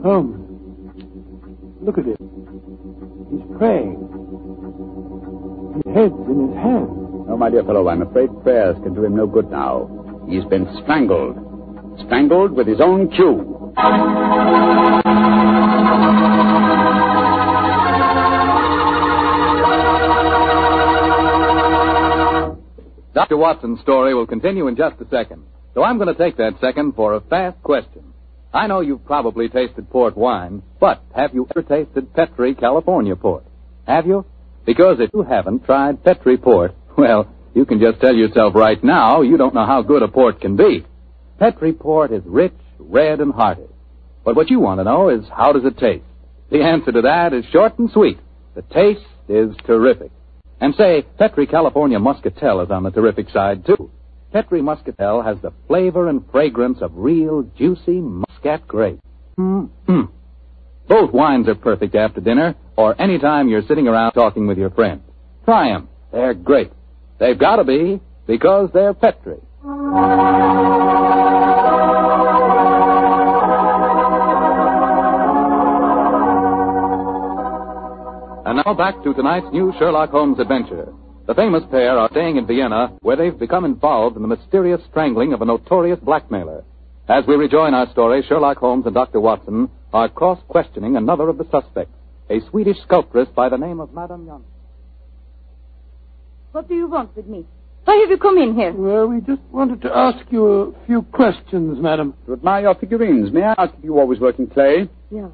Holmes, look at him. He's praying. His head's in his hand. Oh, my dear fellow, I'm afraid prayers can do him no good now. He's been strangled. Strangled with his own cue. Dr. Watson's story will continue in just a second. So I'm going to take that second for a fast question. I know you've probably tasted port wine, but have you ever tasted Petri California port? Have you? Because if you haven't tried Petri port, well, you can just tell yourself right now you don't know how good a port can be. Petri port is rich, red, and hearty. But what you want to know is, how does it taste? The answer to that is short and sweet. The taste is terrific. And say, Petri California Muscatel is on the terrific side, too. Petri Muscatel has the flavor and fragrance of real, juicy Muscat grape. Both wines are perfect after dinner or any time you're sitting around talking with your friends. Try them. They're great. They've got to be, because they're Petri. And now back to tonight's new Sherlock Holmes adventure. The famous pair are staying in Vienna, where they've become involved in the mysterious strangling of a notorious blackmailer. As we rejoin our story, Sherlock Holmes and Dr. Watson are cross-questioning another of the suspects, a Swedish sculptress by the name of Madame Jan. What do you want with me? Why have you come in here? Well, we just wanted to ask you a few questions, madam. To admire your figurines, may I ask if you always work in clay? Yeah,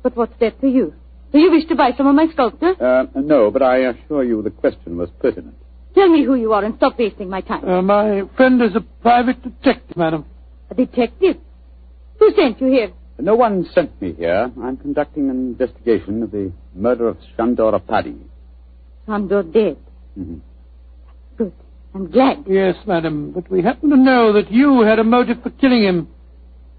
but what's that to you? Do you wish to buy some of my sculpture? No, but I assure you the question was pertinent. Tell me who you are and stop wasting my time. My friend is a private detective, madam. A detective? Who sent you here? No one sent me here. I'm conducting an investigation of the murder of Shandor Paddy. Shandor dead? Mm-hmm. Good. I'm glad. Yes, madam, but we happen to know that you had a motive for killing him.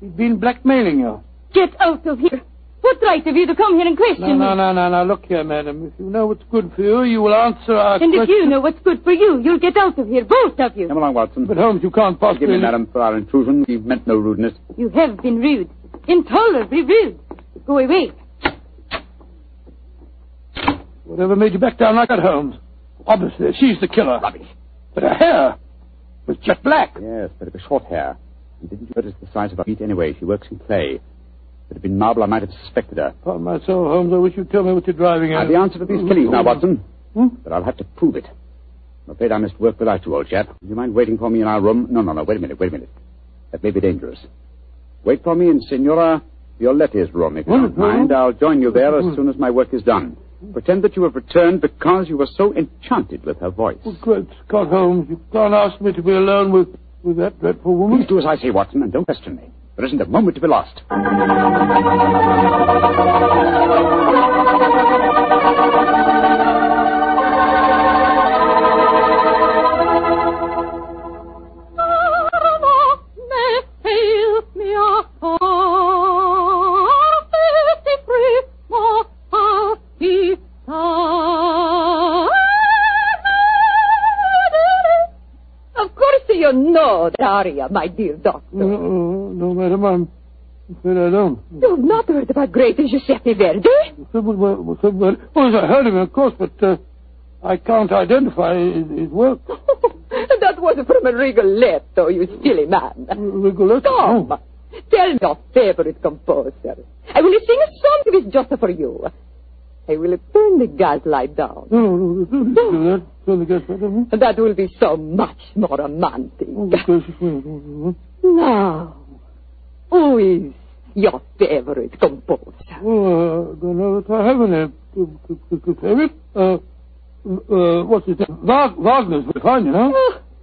He'd been blackmailing you. Get out of here. What right have you to come here and question me? No. Look here, madam. If you know what's good for you, you will answer our question. And if you know what's good for you, you'll get out of here, both of you. Come along, Watson. But, Holmes, you can't possibly... Forgive me, madam, for our intrusion. We've meant no rudeness. You have been rude. Intolerably rude. Go away. Whatever made you back down like that, Holmes? Obviously, she's the killer. Rubbish. But her hair was jet black. Yes, but it was short hair. And didn't you notice the size of her feet anyway? She works in clay. If it had been marble, I might have suspected her. Upon my soul, Holmes, I wish you'd tell me what you're driving at. I've the answer to these killings now, Watson. But I'll have to prove it. I'm afraid I must work without you, old chap. Do you mind waiting for me in our room? No. Wait a minute. That may be dangerous. Wait for me in Signora Violetti's room, if you don't mind. I'll join you there as soon as my work is done. Pretend that you have returned because you were so enchanted with her voice. Oh, great Scott, Holmes. You can't ask me to be alone with that dreadful woman. Please do as I say, Watson, and don't question me. There isn't a moment to be lost. Of course you know the aria, my dear doctor. No, madam, I'm afraid I don't. You've not heard about great Giuseppe Verdi? Well, yes, I heard him, of course, but I can't identify his work. That was from a Rigoletto, you silly man. Rigoletto? Come, tell me your favorite composer. I will sing a song of his just for you. I will turn the gas light down. No, turn the gas light down. That will be so much more romantic. Now, who is your favorite composer? Oh, I don't know that I have any favorite. What's his name? Wagner's very fine, you know.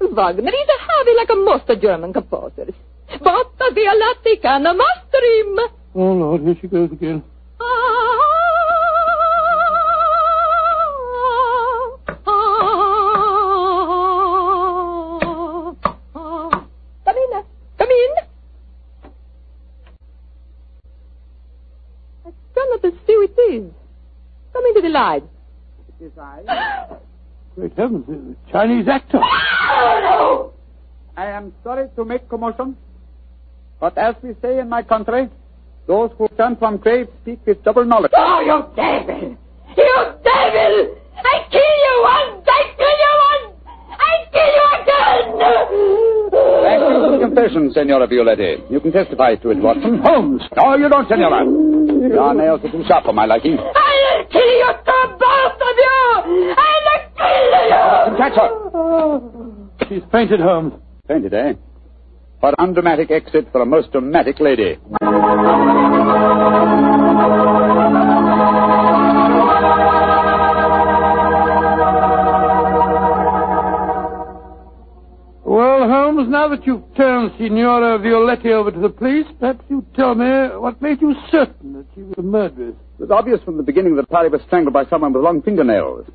Wagner is a heavy like a most of German composers. But the Violatti can master him. Oh, Lord, here she goes again. Come in. I cannot see who it is. Come into the light. It is I. Great heavens, a Chinese actor. Oh, no! I am sorry to make commotion, but as we say in my country, those who turn from grave speak with double knowledge. Oh, you devil! You devil! I kill you once! I kill you once! I kill you again! Thank you for the confession, Senora Violetti. You can testify to it, Watson. Holmes! No, you don't, Senora. Your nails are too sharp for my liking. I'll kill you, both of you! I'll kill you! Catch her! She's fainted, Holmes. Fainted, eh? What undramatic exit for a most dramatic lady. Well, Holmes, now that you've turned Signora Violetti over to the police, perhaps you tell me what made you certain that she was a murderess. It was obvious from the beginning that Parry was strangled by someone with long fingernails.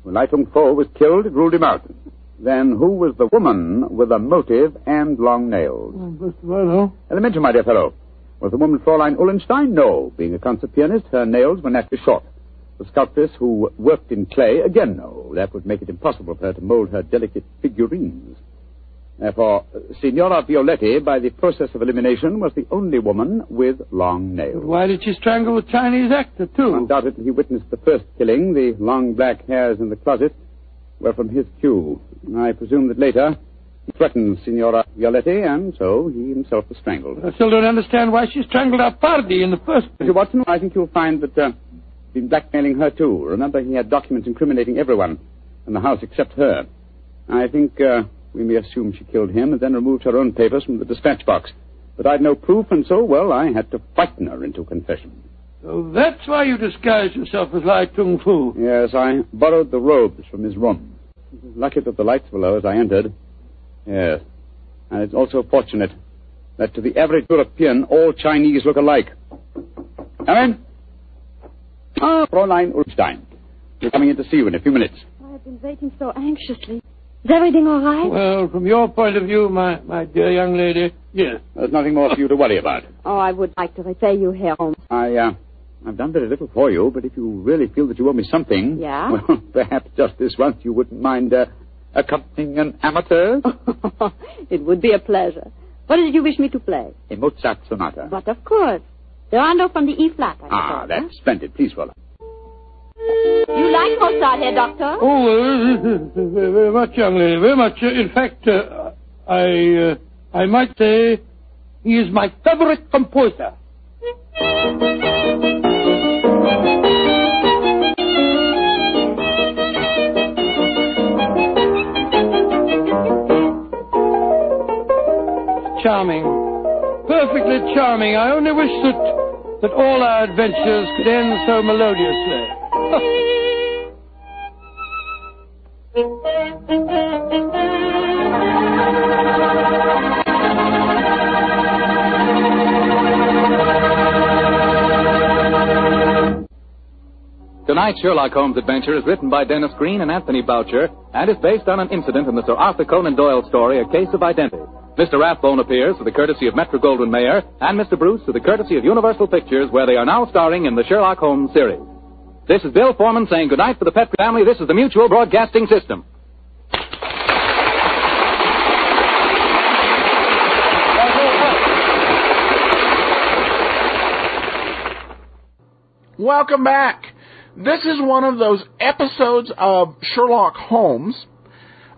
When Lai Tung Fo was killed, it ruled him out. Then who was the woman with a motive and long nails? First of all, no. Elementary, my dear fellow. Was the woman Fräulein Ullenstein? No. Being a concert pianist, her nails were naturally short. The sculptress who worked in clay? Again, no. That would make it impossible for her to mold her delicate figurines. Therefore, Signora Violetti, by the process of elimination, was the only woman with long nails. Why did she strangle the Chinese actor, too? Undoubtedly, he witnessed the first killing. The long black hairs in the closet were from his cue. I presume that later he threatened Signora Violetti, and so he himself was strangled. I still don't understand why she strangled our party in the first place. Mr. Watson, I think you'll find that he's been blackmailing her, too. Remember, he had documents incriminating everyone in the house except her. I think we may assume she killed him and then removed her own papers from the dispatch box. But I'd no proof, and so, well, I had to frighten her into confession. So that's why you disguised yourself as Lai Tung Fu. Yes, I borrowed the robes from his room. It was lucky that the lights were low as I entered. Yes. And it's also fortunate that to the average European, all Chinese look alike. Come in. Ah, Fräulein Ulstein. We're coming in to see you in a few minutes. I've been waiting so anxiously. Is everything all right? Well, from your point of view, my dear young lady, yes. There's nothing more for you to worry about. Oh, I would like to repay you, Herr Holmes. I've done very little for you, but if you really feel that you owe me something... Yeah? Well, perhaps just this once you wouldn't mind accompanying an amateur? It would be a pleasure. What did you wish me to play? A Mozart sonata. But of course. The rondo from the E-flat, I suppose. That's splendid. Please, Fräulein. You like Mozart, Herr Doctor? Oh, very much, young lady, very much. In fact, I might say he is my favorite composer. Charming. Perfectly charming. I only wish that all our adventures could end so melodiously. Tonight's Sherlock Holmes adventure is written by Dennis Green and Anthony Boucher and is based on an incident in the Sir Arthur Conan Doyle story, A Case of Identity. Mr. Rathbone appears to the courtesy of Metro-Goldwyn-Mayer and Mr. Bruce to the courtesy of Universal Pictures, where they are now starring in the Sherlock Holmes series. This is Bill Foreman saying goodnight for the Petrie family. This is the Mutual Broadcasting System. Welcome back. This is one of those episodes of Sherlock Holmes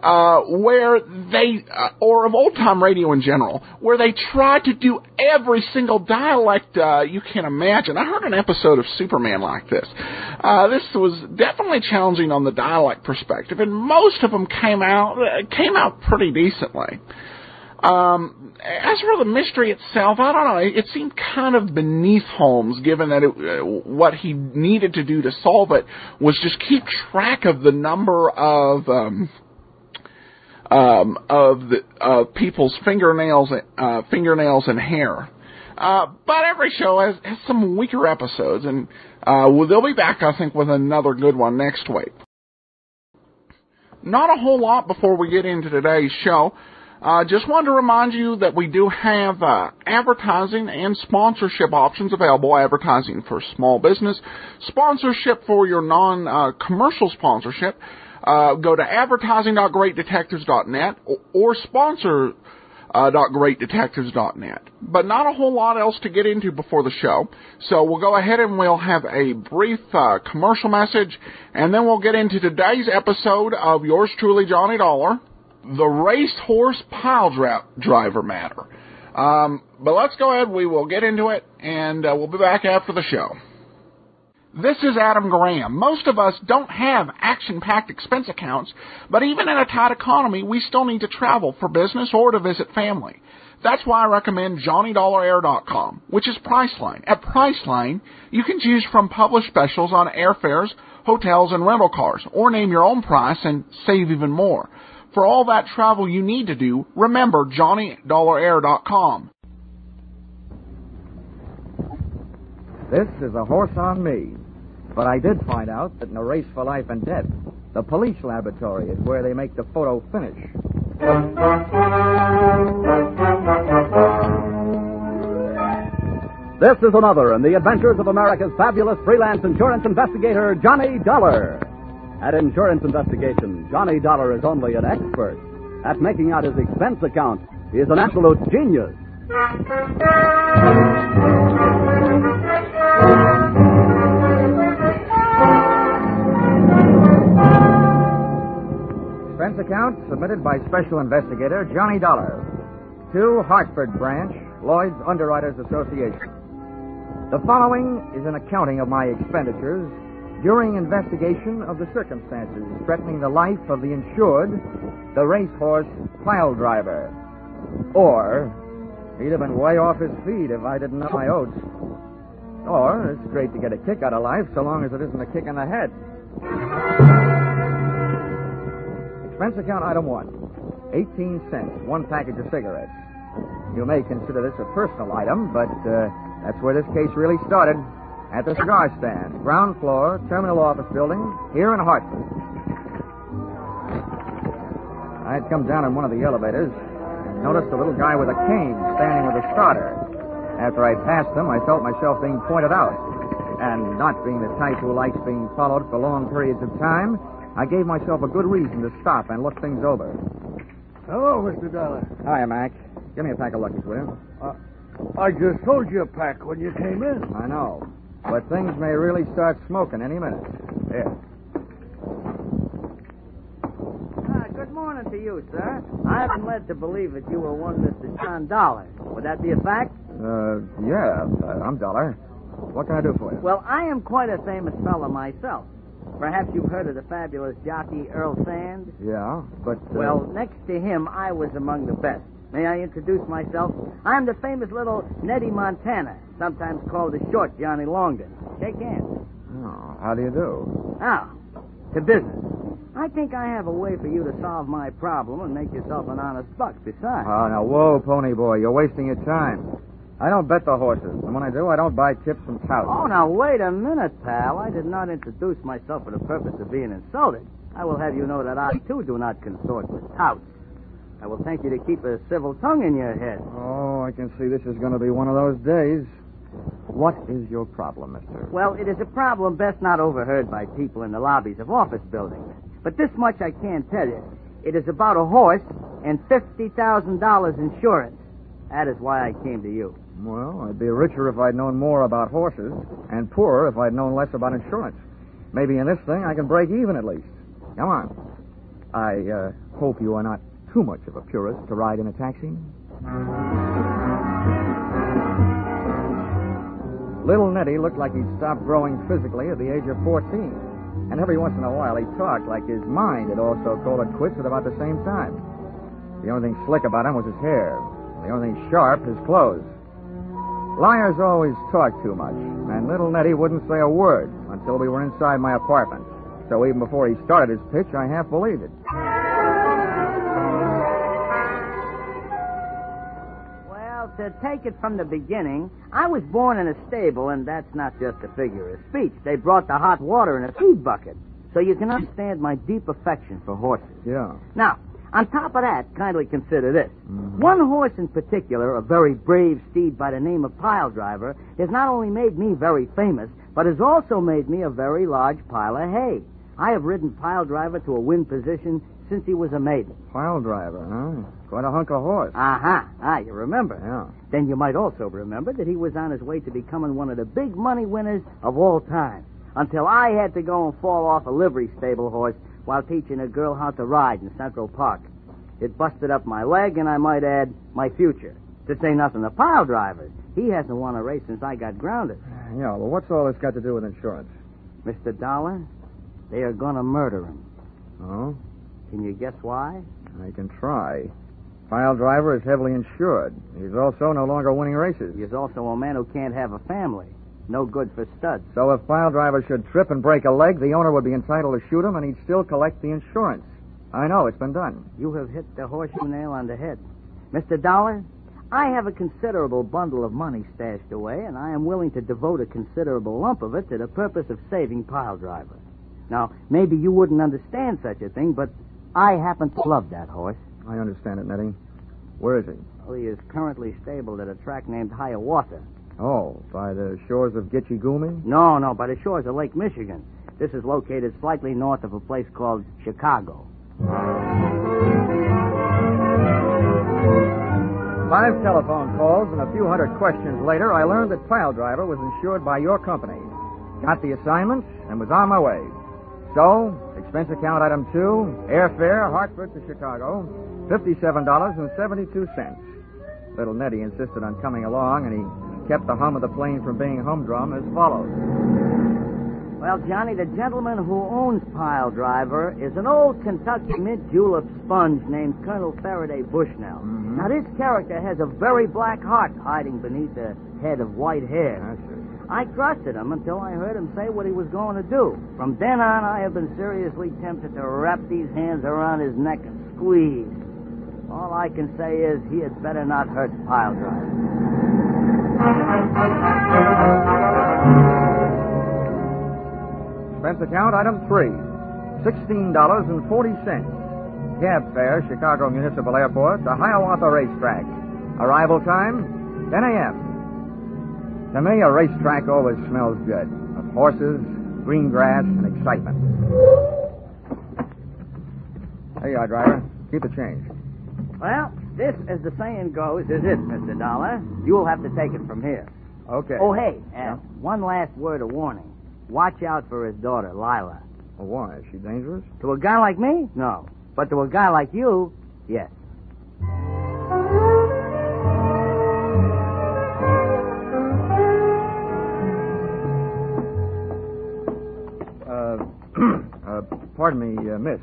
where they, or of old-time radio in general, where they try to do every single dialect you can imagine. I heard an episode of Superman like this. This was definitely challenging on the dialect perspective, and most of them came out pretty decently. As for the mystery itself, I don't know. It seemed kind of beneath Holmes, given that what he needed to do to solve it was just keep track of the number of people's fingernails and hair. But every show has some weaker episodes, and they'll be back, I think, with another good one next week. Not a whole lot before we get into today's show. Just wanted to remind you that we do have advertising and sponsorship options available. Advertising for small business, sponsorship for your non-commercial sponsorship. Go to advertising.greatdetectives.net or sponsor.greatdetectives.net. But not a whole lot else to get into before the show. So we'll go ahead and we'll have a brief commercial message, and then we'll get into today's episode of yours truly, Johnny Dollar, the Racehorse Piledriver matter. But let's go ahead. We will get into it, and we'll be back after the show. This is Adam Graham. Most of us don't have action-packed expense accounts, but even in a tight economy, we still need to travel for business or to visit family. That's why I recommend JohnnyDollarAir.com, which is Priceline. At Priceline, you can choose from published specials on airfares, hotels, and rental cars, or name your own price and save even more. For all that travel you need to do, remember JohnnyDollarAir.com. This is a horse on me. But I did find out that in a race for life and death, the police laboratory is where they make the photo finish. This is another in the adventures of America's fabulous freelance insurance investigator, Johnny Dollar. At Insurance Investigation, Johnny Dollar is only an expert. At making out his expense account, he is an absolute genius. Expense account submitted by Special Investigator Johnny Dollar to Hartford Branch, Lloyd's Underwriters Association. The following is an accounting of my expenditures during investigation of the circumstances threatening the life of the insured, the Racehorse Piledriver. Or, he'd have been way off his feet if I didn't know my oats. Or, it's great to get a kick out of life so long as it isn't a kick in the head. Expense account item 1, 18 cents, 1 package of cigarettes. You may consider this a personal item, but that's where this case really started. At the cigar stand, ground floor, terminal office building, here in Hartford. I had come down in one of the elevators and noticed a little guy with a cane standing with a starter. After I passed him, I felt myself being pointed out. And not being the type who likes being followed for long periods of time, I gave myself a good reason to stop and look things over. Hello, Mr. Dollar. Hiya, Mac. Give me a pack of Luckies, will you? I just sold you a pack when you came in. I know. But things may really start smoking any minute. Here. Good morning to you, sir. I've been led to believe that you were one Mr. John Dollar. Would that be a fact? Yeah. I'm Dollar. What can I do for you? Well, I am quite a famous fellow myself. Perhaps you've heard of the fabulous jockey Earl Sand? Yeah, but... Well, next to him, I was among the best. May I introduce myself? I'm the famous little Nettie Montana, sometimes called the short Johnny Longden. Shake hands. Oh, how do you do? Now, to business. I think I have a way for you to solve my problem and make yourself an honest buck besides. Oh, now, whoa, pony boy, you're wasting your time. I don't bet the horses, and when I do, I don't buy tips from touts. Oh, now, wait a minute, pal. I did not introduce myself for the purpose of being insulted. I will have you know that I, too, do not consort with touts. I will thank you to keep a civil tongue in your head. Oh, I can see this is going to be one of those days. What is your problem, mister? Well, it is a problem best not overheard by people in the lobbies of office buildings. But this much I can tell you. It is about a horse and $50,000 insurance. That is why I came to you. Well, I'd be richer if I'd known more about horses, and poorer if I'd known less about insurance. Maybe in this thing I can break even at least. Come on. I hope you are not too much of a purist to ride in a taxi. Little Nettie looked like he'd stopped growing physically at the age of 14. And every once in a while he talked like his mind had also called it quits at about the same time. The only thing slick about him was his hair. The only thing sharp, his clothes. Liars always talk too much, and little Nettie wouldn't say a word until we were inside my apartment. So even before he started his pitch, I half believed it. Well, to take it from the beginning, I was born in a stable, and that's not just a figure of speech. They brought the hot water in a feed bucket, so you can understand my deep affection for horses. Yeah. Now, on top of that, kindly consider this. One horse in particular, a very brave steed by the name of Piledriver, has not only made me very famous, but has also made me a very large pile of hay. I have ridden Piledriver to a win position since he was a maiden. Piledriver, huh? Quite a hunk of horse. Uh-huh. You remember. Yeah. Then you might also remember that he was on his way to becoming one of the big money winners of all time, until I had to go and fall off a livery stable horse while teaching a girl how to ride in Central Park. It busted up my leg, and I might add, my future. To say nothing of Piledriver. He hasn't won a race since I got grounded. Yeah, well, what's all this got to do with insurance? Mr. Dollar, they are going to murder him. Oh? Can you guess why? I can try. Piledriver is heavily insured. He's also no longer winning races. He's also a man who can't have a family. No good for studs. So if Piledriver should trip and break a leg, the owner would be entitled to shoot him, and he'd still collect the insurance. I know, it's been done. You have hit the horseshoe nail on the head. Mr. Dollar, I have a considerable bundle of money stashed away, and I am willing to devote a considerable lump of it to the purpose of saving Piledriver. Now, maybe you wouldn't understand such a thing, but I happen to love that horse. I understand it, Nettie. Where is he? Well, he is currently stabled at a track named Hiawatha. Oh, by the shores of Gitche Gumee? No, by the shores of Lake Michigan. This is located slightly north of a place called Chicago. 5 telephone calls and a few hundred questions later, I learned that Piledriver was insured by your company. Got the assignment and was on my way. So, expense account item 2, airfare, Hartford to Chicago, $57.72. Little Nettie insisted on coming along, and he kept the hum of the plane from being humdrum as follows. Well, Johnny, the gentleman who owns Piledriver is an old Kentucky mint julep sponge named Colonel Faraday Bushnell. Mm-hmm. Now, this character has a very black heart hiding beneath a head of white hair. I trusted him until I heard him say what he was going to do. From then on, I have been seriously tempted to wrap these hands around his neck and squeeze. All I can say is he had better not hurt Piledriver. Expense account item 3, $16.40. Cab fare, Chicago Municipal Airport to Hiawatha Racetrack. Arrival time, 10 a.m. To me, a racetrack always smells good, of horses, green grass, and excitement. There you are, driver. Keep the change. Well, this, as the saying goes, is it, Mr. Dollar. You'll have to take it from here. Okay. Oh, hey, one last word of warning. Watch out for his daughter, Lila. Well, why? Is she dangerous? To a guy like me? No. But to a guy like you, yes. Pardon me, miss.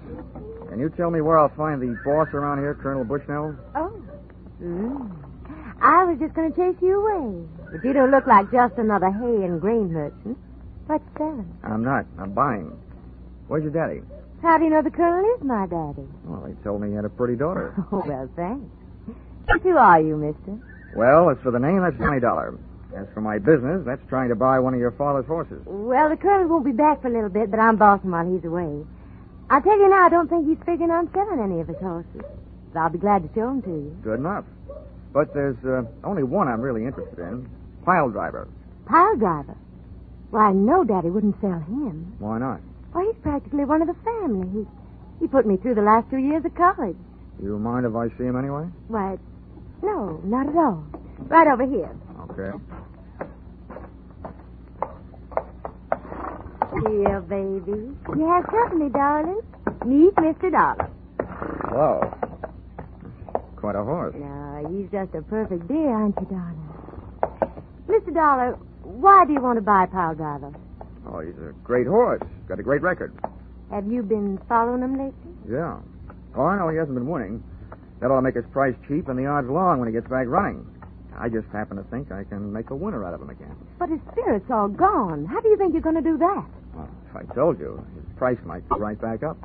Can you tell me where I'll find the boss around here, Colonel Bushnell? Oh. I was just going to chase you away. But you don't look like just another hay and grain merchant. What you selling? I'm not. I'm buying. Where's your daddy? How do you know the colonel is my daddy? Well, he told me he had a pretty daughter. Oh, well, thanks. Who are you, mister? Well, as for the name, that's $20. As for my business, that's trying to buy one of your father's horses. Well, the colonel won't be back for a little bit, but I'm bossing while he's away. I'll tell you now, I don't think he's figuring on selling any of his horses. But I'll be glad to show them to you. Good enough. But there's only one I'm really interested in. Piledriver. Piledriver? Why, no, Daddy wouldn't sell him. Why not? Why, he's practically one of the family. He put me through the last 2 years of college. You mind if I see him anyway? Why, no, not at all. Right over here. Okay. Here, baby. You have company, darling. Meet Mr. Dollar. Hello. Quite a horse. No, he's just a perfect dear, aren't you, darling? Mr. Dollar, why do you want to buy Piledriver? Oh, he's a great horse. Got a great record. Have you been following him lately? Yeah. Oh, I know he hasn't been winning. That ought to make his price cheap and the odds long when he gets back running. I just happen to think I can make a winner out of him again. But his spirit's all gone. How do you think you're going to do that? Well, if I told you, his price might go right back up.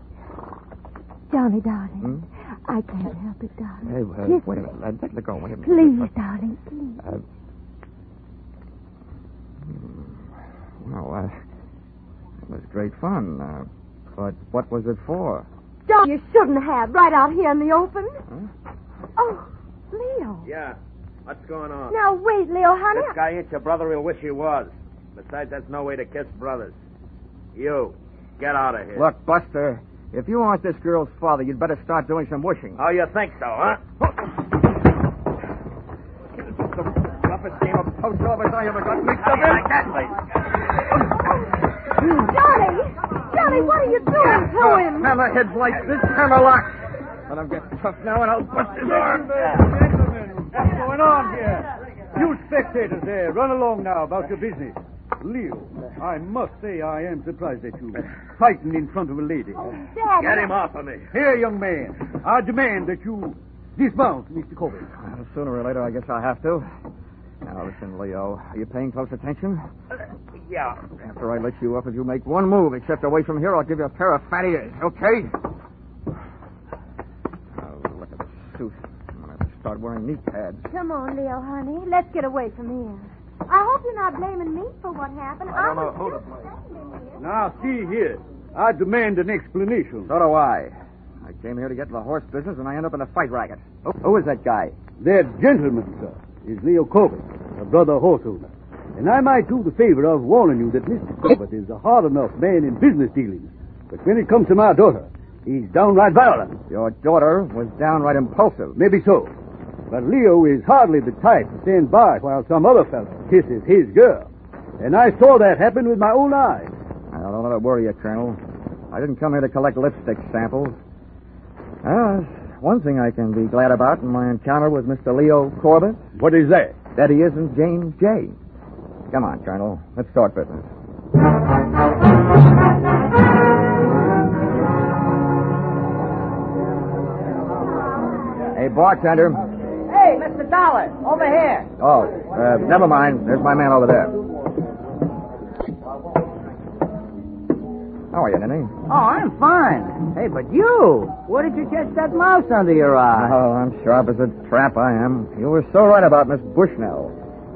Johnny, darling, I can't help it, darling. Hey, wait a minute. Let go. Wait a minute. Please, darling, please. Well, it was great fun. But what was it for? John, you shouldn't have. Right out here in the open. Huh? Oh, Leo. Yeah. What's going on? Now, wait, Leo, honey. This guy ain't your brother. He'll wish he was. Besides, that's no way to kiss brothers. You, get out of here. Look, Buster, if you aren't this girl's father, you'd better start doing some wishing. Oh, you think so, huh? This is the roughest game of post office I ever got mixed up in. Like that, please. Johnny, what are you doing to him? Hammerheads like this, hammerlock. Let him get tough now, and I'll bust his arm. Gentlemen, what's going on here? You spectators there, run along now about your business. Leo, I must say I am surprised at you. Fighting in front of a lady. Dad. Get him off of me. Here, young man. I demand that you dismount, Mr. Colby. Sooner or later, I guess I'll have to. Now, listen, Leo. Are you paying close attention? Yeah. After I let you up, if you make one move except away from here, I'll give you a pair of fat ears, okay? Oh, look at the suit. I'm going to start wearing knee pads. Come on, Leo, honey. Let's get away from here. I hope you're not blaming me for what happened. I don't know. Hold up, Now, see here. I demand an explanation. So do I. I came here to get to the horse business, and I end up in a fight racket. Who is that guy? That gentleman, sir, is Leo Corbett, a brother horse owner. And I might do the favor of warning you that Mr. Corbett is a hard enough man in business dealings. But when it comes to my daughter, he's downright violent. Your daughter was downright impulsive. Maybe so. But Leo is hardly the type to stand by while some other fellow kisses his girl. And I saw that happen with my own eyes. Now, don't let it worry you, Colonel. I didn't come here to collect lipstick samples. There's one thing I can be glad about in my encounter with Mr. Leo Corbett. What is that? That he isn't James J. Come on, Colonel. Let's start business. Hey, bartender. Hey, Mr. Dollar, over here. Oh, never mind. There's my man over there. How are you, Ninny? Oh, I'm fine. Hey, but you, where did you catch that mouse under your eye? Oh, I'm sharp as a trap, I am. You were so right about Miss Bushnell.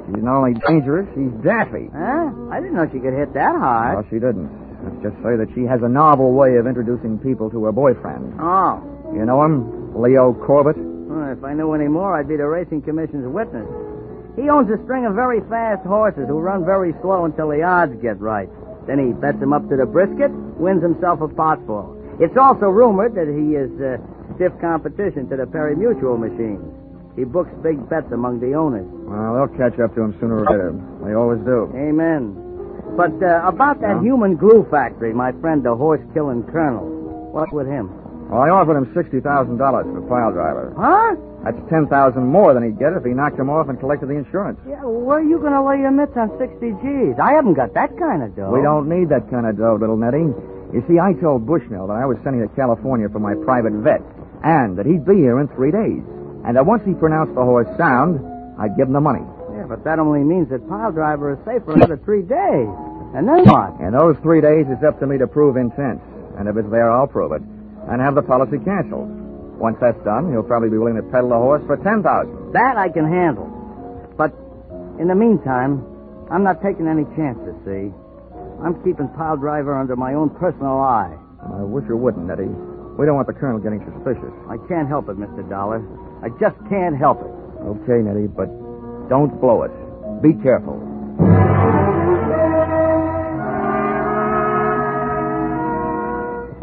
She's not only dangerous, she's daffy. Huh? I didn't know she could hit that hard. No, she didn't. Let's just say that she has a novel way of introducing people to her boyfriend. Oh. You know him? Leo Corbett? Well, if I knew any more, I'd be the Racing Commission's witness. He owns a string of very fast horses who run very slow until the odds get right. Then he bets them up to the brisket, wins himself a potful. It's also rumored that he is stiff competition to the Perry Mutual machines. He books big bets among the owners. Well, they'll catch up to him sooner or later. They always do. Amen. But about that human glue factory, my friend, the horse-killing colonel, what with him? Well, I offered him $60,000 for Piledriver. Huh? That's $10,000 more than he'd get if he knocked him off and collected the insurance. Yeah, where are you going to lay your mitts on 60 G's? I haven't got that kind of dough. We don't need that kind of dough, little Nettie. You see, I told Bushnell that I was sending to California for my private vet, and that he'd be here in 3 days. And that once he pronounced the horse sound, I'd give him the money. Yeah, but that only means that Piledriver is safe for another 3 days. And then what? In those 3 days, it's up to me to prove intent. And if it's there, I'll prove it. And have the policy canceled. Once that's done, he'll probably be willing to peddle the horse for $10,000. That I can handle. But in the meantime, I'm not taking any chances, see? I'm keeping Piledriver under my own personal eye. I wish you wouldn't, Nettie. We don't want the colonel getting suspicious. I can't help it, Mr. Dollar. I just can't help it. Okay, Nettie, but don't blow it. Be careful.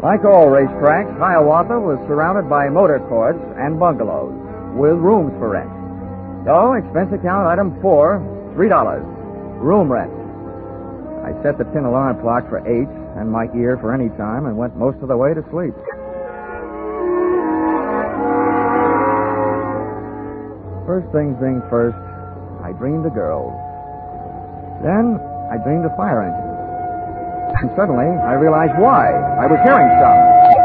Like all racetracks, Hiawatha was surrounded by motor courts and bungalows with rooms for rent. So, expense account item 4, $3. Room rent. I set the tin alarm clock for 8 and my ear for any time and went most of the way to sleep. First things being first, I dreamed a girl. Then I dreamed a fire engine. And suddenly, I realized why. I was hearing some.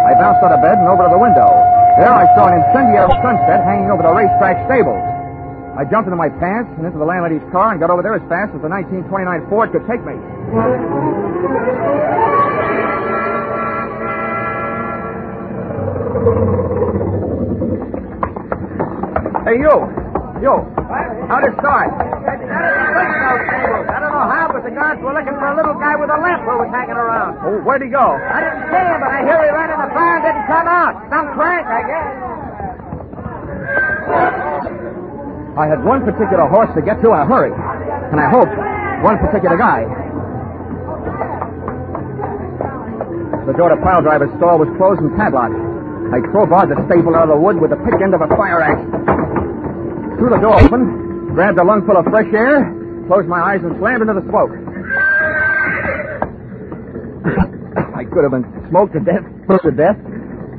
I bounced out of bed and over to the window. There I saw an incendiary sunset hanging over the racetrack stables. I jumped into my pants and into the landlady's car and got over there as fast as the 1929 Ford could take me. Hey, you! How'd it start? I don't know how, but the guards were looking for a little guy with a lamp who was hanging around. Oh, where'd he go? I didn't see him, but I hear he ran in the bar and didn't come out. Some crank, I guess. I had one particular horse to get to in a hurry. And I hoped one particular guy. The door to Piledriver's stall was closed and padlocked. I crowbarred the stable out of the wood with the pick end of a fire axe. Threw the door open, grabbed a lungful of fresh air, closed my eyes and slammed into the smoke. I could have been smoked to death, burnt to death,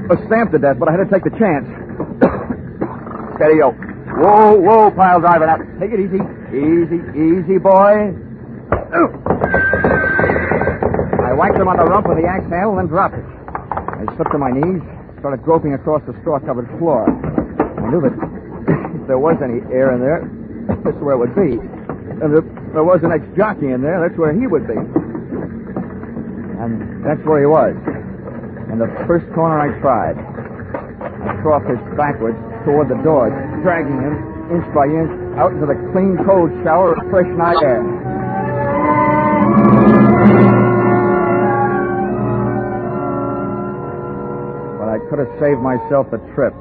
or stamped to death, but I had to take the chance. Steady, yo. Whoa, Piledriver. Now, take it easy. Easy, boy. whacked him on the rump with the axe handle, then dropped it. I slipped to my knees, started groping across the straw-covered floor. I knew that if there was any air in there, that's where it would be. And if there was an ex-jockey in there, that's where he would be. And that's where he was. In the first corner I tried. I crawfished backwards toward the door, dragging him, inch by inch, out into the clean, cold shower of fresh night air. But I could have saved myself the trip.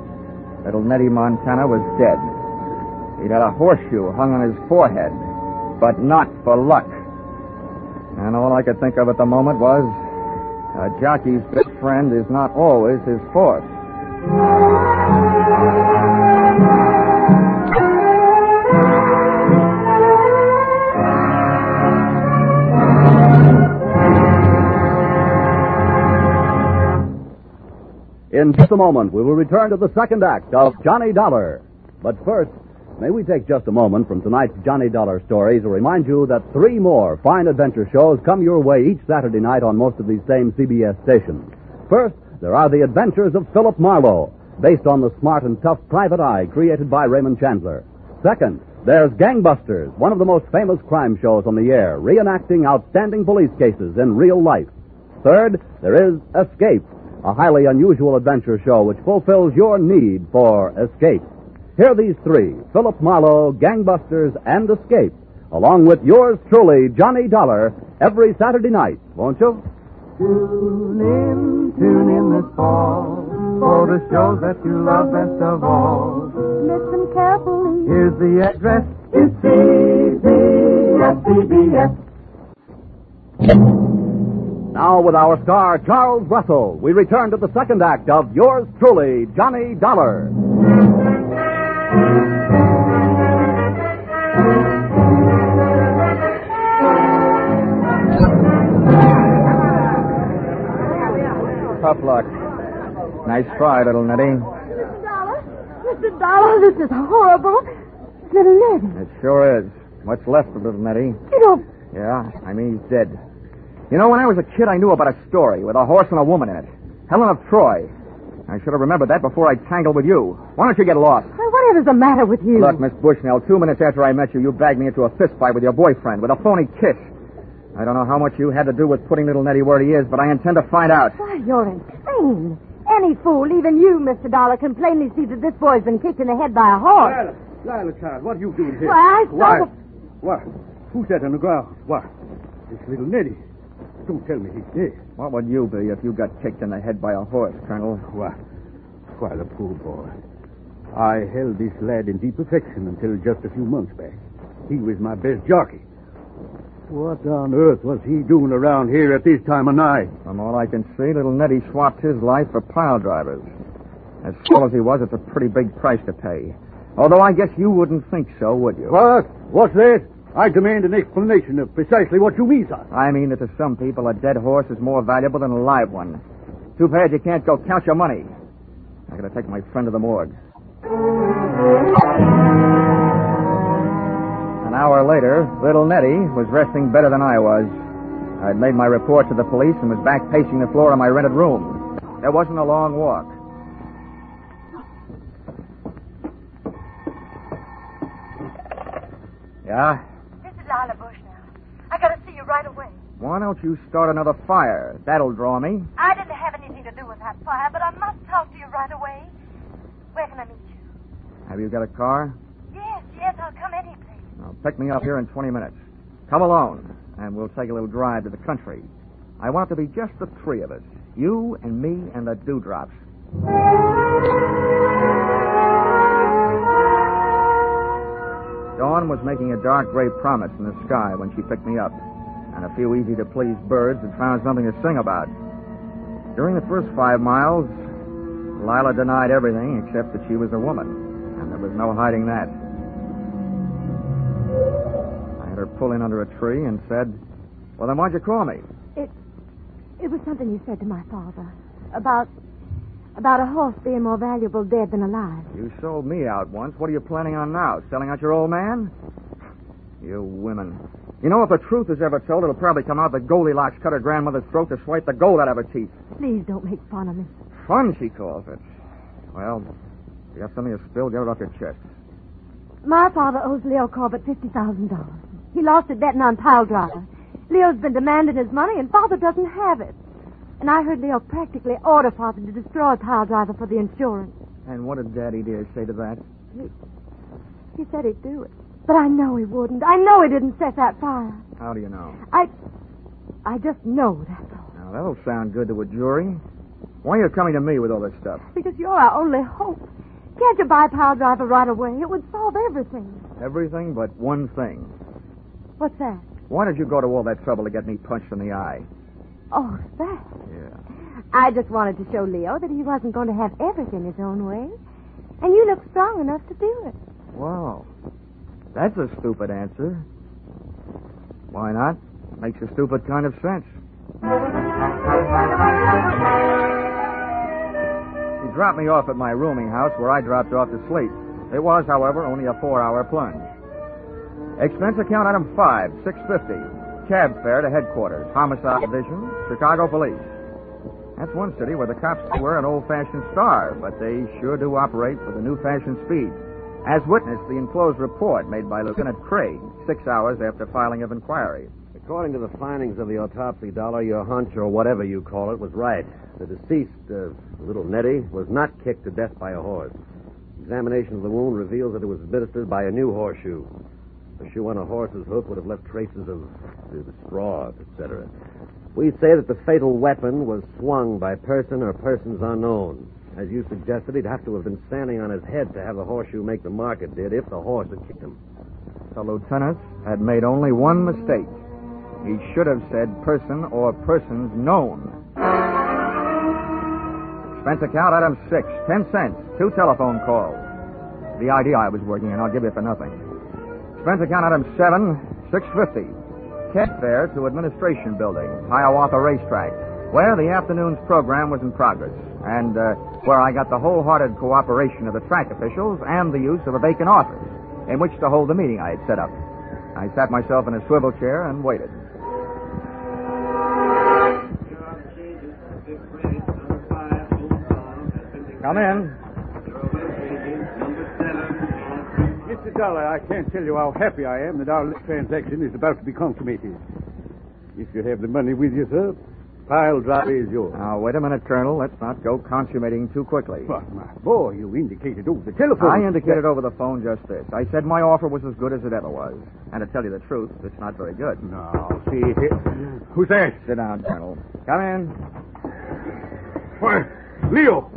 Little Nettie Montana was dead. He'd had a horseshoe hung on his forehead, but not for luck. And all I could think of at the moment was, a jockey's best friend is not always his force. In just a moment, we will return to the second act of Johnny Dollar. But first, may we take just a moment from tonight's Johnny Dollar stories to remind you that 3 more fine adventure shows come your way each Saturday night on most of these same CBS stations. First, there are the adventures of Philip Marlowe, based on the smart and tough Private Eye created by Raymond Chandler. Second, there's Gangbusters, one of the most famous crime shows on the air, reenacting outstanding police cases in real life. Third, there is Escape, a highly unusual adventure show which fulfills your need for escape. Hear these 3, Philip Marlowe, Gangbusters, and Escape, along with yours truly, Johnny Dollar, every Saturday night, won't you? Tune in this fall for the shows that you love best of all. Listen carefully. Here's the address. It's CBS. Now, with our star, Charles Russell, we return to the second act of yours truly, Johnny Dollar. Tough luck. Nice try, little Nettie. Mr. Dollar, this is horrible. Little Nettie. It sure is. What's left of little Nettie? You don't... Yeah, I mean he's dead. You know, when I was a kid, I knew about a story with a horse and a woman in it. Helen of Troy. I should have remembered that before I tangled with you. Why don't you get lost? Whatever's the matter with you? Look, Miss Bushnell, 2 minutes after I met you, you bagged me into a fist fight with your boyfriend with a phony kiss. I don't know how much you had to do with putting little Nettie where he is, but I intend to find out. Why, you're insane. Any fool, even you, Mr. Dollar, can plainly see that this boy's been kicked in the head by a horse. Lila, child, what are you doing here? Why, I saw What? Who's that on the ground? What? It's little Nettie. Don't tell me he's dead. What would you be if you got kicked in the head by a horse, Colonel? Why, the poor boy. I held this lad in deep affection until just a few months back. He was my best jockey. What on earth was he doing around here at this time of night? From all I can see, little Nettie swapped his life for Piledriver's. As swell as he was, it's a pretty big price to pay. Although I guess you wouldn't think so, would you? What? What's that? I demand an explanation of precisely what you mean, sir. I mean that to some people, a dead horse is more valuable than a live one. Too bad you can't go count your money. I gotta take my friend to the morgue. An hour later, little Nettie was resting better than I was. I'd made my report to the police and was back pacing the floor of my rented room. There wasn't a long walk. Yeah? This is Lila Bushnell. I gotta see you right away. Why don't you start another fire? That'll draw me. I didn't have anything to do with that fire, but I must talk to you right away. Where can I meet you? Have you got a car? Yes, I'll come any place. Now, pick me up here in 20 minutes. Come alone, and we'll take a little drive to the country. I want it to be just the 3 of us. You and me and the dewdrops. Dawn was making a dark gray promise in the sky when she picked me up, and a few easy-to-please birds had found something to sing about. During the first 5 miles, Lila denied everything except that she was a woman, and there was no hiding that. I had her pull in under a tree and said, "Well, then why'd you call me?" It was something you said to my father about a horse being more valuable dead than alive. You sold me out once. What are you planning on now? Selling out your old man? You women. You know, if the truth is ever told, it'll probably come out that Goldilocks cut her grandmother's throat to swipe the gold out of her teeth. Please don't make fun of me. Fun, she calls it. Well, if you got something to spill, get it off your chest. My father owes Leo Corbett $50,000. He lost it betting on Piledriver. Leo's been demanding his money, and Father doesn't have it. And I heard Leo practically order Father to destroy Piledriver for the insurance. And what did Daddy dear say to that? He said he'd do it. But I know he wouldn't. I know he didn't set that fire. How do you know? I just know, that's all. Now, that'll sound good to a jury. Why are you coming to me with all this stuff? Because you're our only hope. Can't you buy Piledriver right away? It would solve everything. Everything but one thing. What's that? Why did you go to all that trouble to get me punched in the eye? Oh, that? Yeah. I just wanted to show Leo that he wasn't going to have everything his own way. And you look strong enough to do it. Wow. That's a stupid answer. Why not? Makes a stupid kind of sense. He dropped me off at my rooming house where I dropped off to sleep. It was, however, only a 4-hour plunge. Expense account item 5, $6.50. Cab fare to headquarters, Homicide Division, Chicago Police. That's one city where the cops wear an old-fashioned star, but they sure do operate with a new-fashioned speed. As witnessed the enclosed report made by Lieutenant Craig 6 hours after filing of inquiry. According to the findings of the autopsy, Dollar, your hunch, or whatever you call it, was right. The deceased, little Nettie, was not kicked to death by a horse. Examination of the wound reveals that it was administered by a new horseshoe. A shoe on a horse's hoof would have left traces of straw, etc. We say that the fatal weapon was swung by person or persons unknown. As you suggested, he'd have to have been standing on his head to have the horseshoe make the mark it did if the horse had kicked him. The lieutenant had made only one mistake. He should have said person or persons known. Expense account item 6, 10 cents, 2 telephone calls. The idea I was working in, I'll give you for nothing. Expense account item 7, $6.50. Cab fare to Administration Building, Hiawatha Racetrack, where the afternoon's program was in progress, and where I got the wholehearted cooperation of the track officials and the use of a vacant office in which to hold the meeting I had set up. I sat myself in a swivel chair and waited. Come in. Mr. Dollar, I can't tell you how happy I am that our transaction is about to be consummated. If you have the money with you, sir, Piledriver is yours. Now, wait a minute, Colonel. Let's not go consummating too quickly. But, my boy, you indicated over the telephone. I indicated over the phone just this. I said my offer was as good as it ever was. And to tell you the truth, it's not very good. No, see here. Who's that? Sit down, Colonel. Come in. Why, Leo,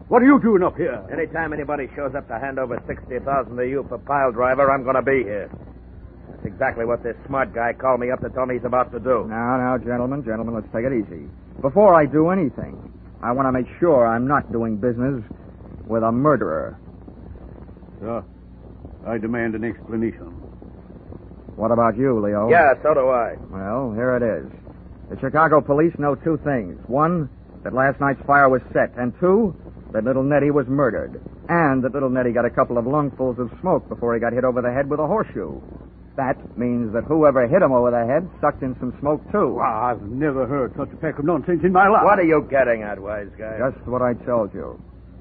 what are you doing up here? Anytime anybody shows up to hand over $60,000 to you for Piledriver, I'm going to be here. That's exactly what this smart guy called me up to tell me he's about to do. Now, gentlemen, let's take it easy. Before I do anything, I want to make sure I'm not doing business with a murderer. Sir, I demand an explanation. What about you, Leo? Yeah, so do I. Well, here it is. The Chicago police know 2 things. 1, that last night's fire was set. And 2, that little Nettie was murdered. And that little Nettie got a couple of lungfuls of smoke before he got hit over the head with a horseshoe. That means that whoever hit him over the head sucked in some smoke, too. Well, I've never heard such a pack of nonsense in my life. What are you getting at, wise guy? Just what I told you.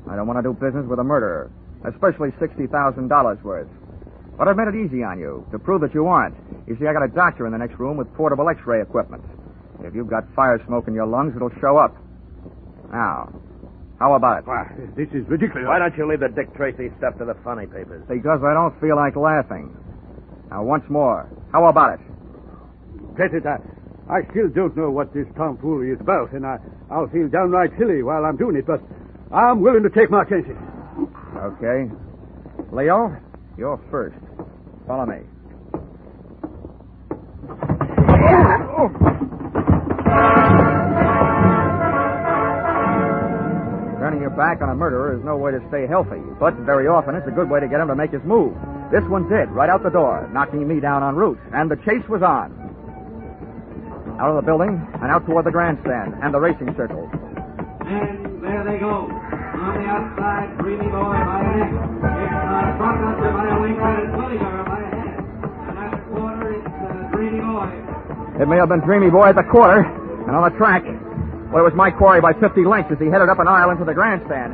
I don't want to do business with a murderer, especially $60,000 worth. But I've made it easy on you, to prove that you aren't. You see, I got a doctor in the next room with portable X-ray equipment. If you've got fire smoke in your lungs, it'll show up. Now, how about it? Why, this is ridiculous. Why don't you leave the Dick Tracy stuff to the funny papers? Because I don't feel like laughing. Now, once more, how about it? President, I still don't know what this tomfoolery is about, and I'll feel downright silly while I'm doing it, but I'm willing to take my chances. Okay. Leo, you're first. Follow me. Turning your back on a murderer is no way to stay healthy, but very often it's a good way to get him to make his move. This one did, right out the door, knocking me down en route, and the chase was on. Out of the building, and out toward the grandstand and the racing circle. And there they go. On the outside, Greeny Boy by a neck. It's Front Country by a wing, and Piledriver by a head. And at the quarter, it's Greeny Boy It may have been Dreamy Boy at the quarter, and on the track, well, it was my quarry by 50 lengths as he headed up an aisle into the grandstand.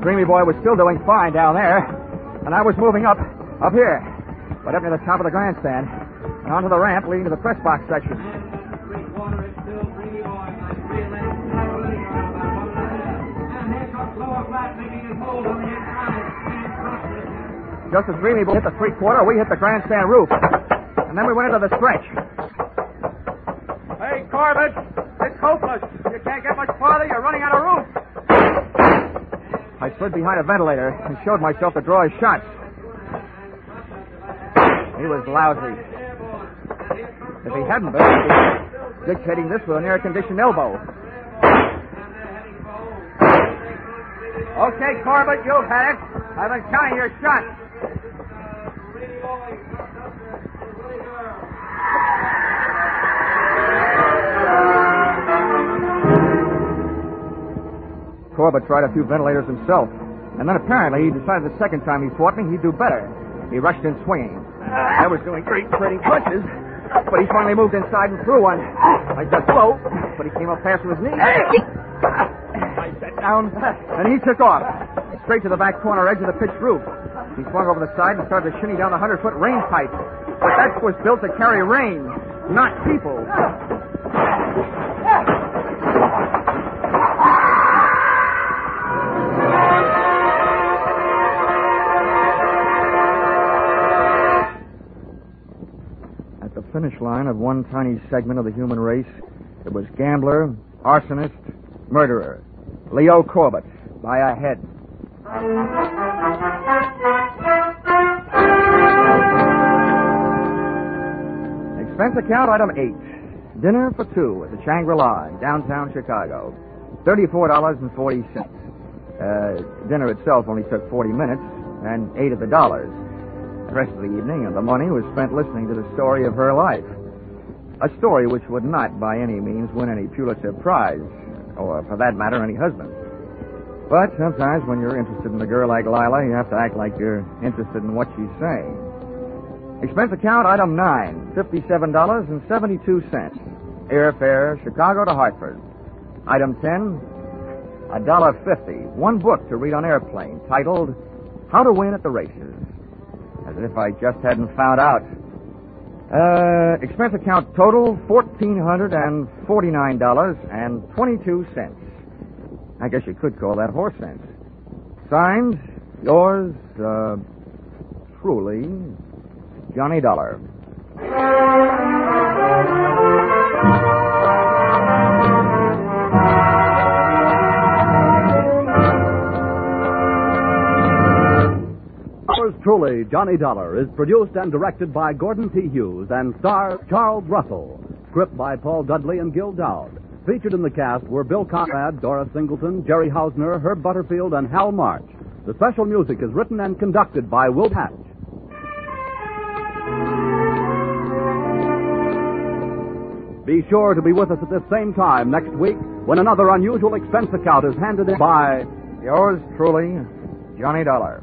Dreamy Boy was still doing fine down there, and I was moving up here, but up near the top of the grandstand, and onto the ramp leading to the press box section. Just as Dreamy Boy hit the three-quarter, we hit the grandstand roof, and then we went into the stretch. Hey, Corbett, it's hopeless. You can't get much farther. You're running out of roof. I slid behind a ventilator and showed myself to draw his shots. He was lousy. If he hadn't been, he'd be dictating this with an air-conditioned elbow. Okay, Corbett, you've had it. I've been counting your shots. Corbett tried a few ventilators himself, and then apparently he decided the second time he fought me, he'd do better. He rushed in swinging. I was doing great trading punches, but he finally moved inside and threw one. I ducked low, but he came up fast with his knee. I sat down, and he took off, straight to the back corner edge of the pitched roof. He swung over the side and started to shinny down the 100-foot rain pipe. But that was built to carry rain, not people. Finish line of one tiny segment of the human race. It was gambler, arsonist, murderer. Leo Corbett, by a head. Expense account item 8. Dinner for 2 at the Shangri-La in downtown Chicago. $34.40. Dinner itself only took 40 minutes and 8 of the dollars. The rest of the evening and the money was spent listening to the story of her life. A story which would not by any means win any Pulitzer Prize, or for that matter, any husband. But sometimes when you're interested in a girl like Lila, you have to act like you're interested in what she's saying. Expense account item 9, $57.72. Airfare, Chicago to Hartford. Item 10, $1.50. One book to read on airplane, titled How to Win at the Races. As if I just hadn't found out. Expense account total, $1,449.22. I guess you could call that horse sense. Signed, yours, truly, Johnny Dollar. Yours truly, Johnny Dollar, is produced and directed by Gordon T. Hughes and stars Charles Russell. Script by Paul Dudley and Gil Dowd. Featured in the cast were Bill Conrad, Dora Singleton, Jerry Hausner, Herb Butterfield, and Hal March. The special music is written and conducted by Will Hatch. Be sure to be with us at this same time next week when another unusual expense account is handed in by yours truly, Johnny Dollar.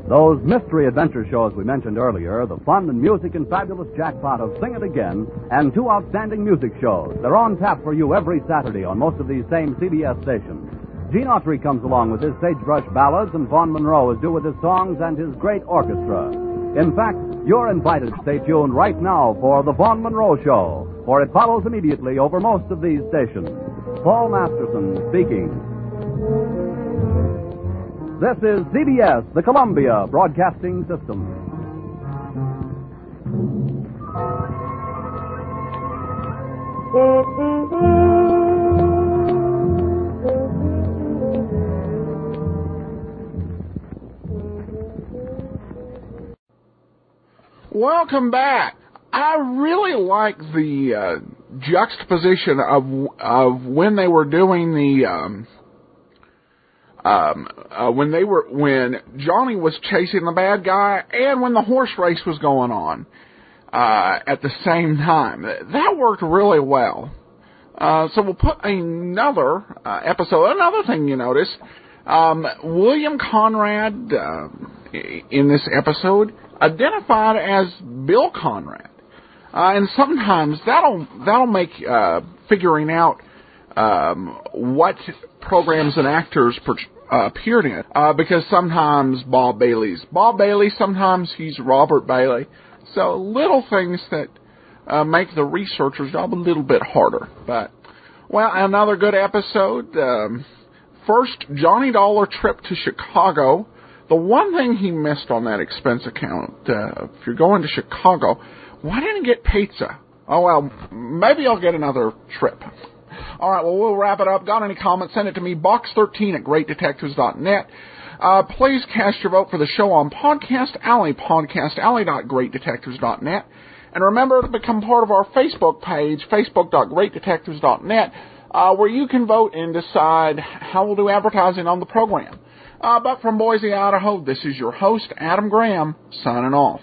Those mystery adventure shows we mentioned earlier, the fun and music and fabulous jackpot of Sing It Again, and 2 outstanding music shows. They're on tap for you every Saturday on most of these same CBS stations. Gene Autry comes along with his Sagebrush Ballads, and Vaughn Monroe is due with his songs and his great orchestra. In fact, you're invited to stay tuned right now for The Vaughn Monroe Show, for it follows immediately over most of these stations. Paul Masterson speaking. This is CBS, the Columbia Broadcasting System. Welcome back. I really like the juxtaposition of when they were doing the when Johnny was chasing the bad guy and when the horse race was going on at the same time. That worked really well. So we'll put another episode. Another thing you notice, William Conrad in this episode identified as Bill Conrad, and sometimes that'll make figuring out what programs and actors appeared in, because sometimes Bob Bailey, sometimes he's Robert Bailey. So little things that make the researcher's job a little bit harder. But, well, another good episode. First, Johnny Dollar trip to Chicago. The one thing he missed on that expense account, if you're going to Chicago, why didn't he get pizza? Oh, well, maybe I'll get another trip. All right, well, we'll wrap it up. Got any comments, send it to me, box13@greatdetectives.net. Please cast your vote for the show on Podcast Alley, podcastalley.greatdetectives.net. And remember to become part of our Facebook page, facebook.greatdetectives.net, where you can vote and decide how we'll do advertising on the program. But from Boise, Idaho, this is your host, Adam Graham, signing off.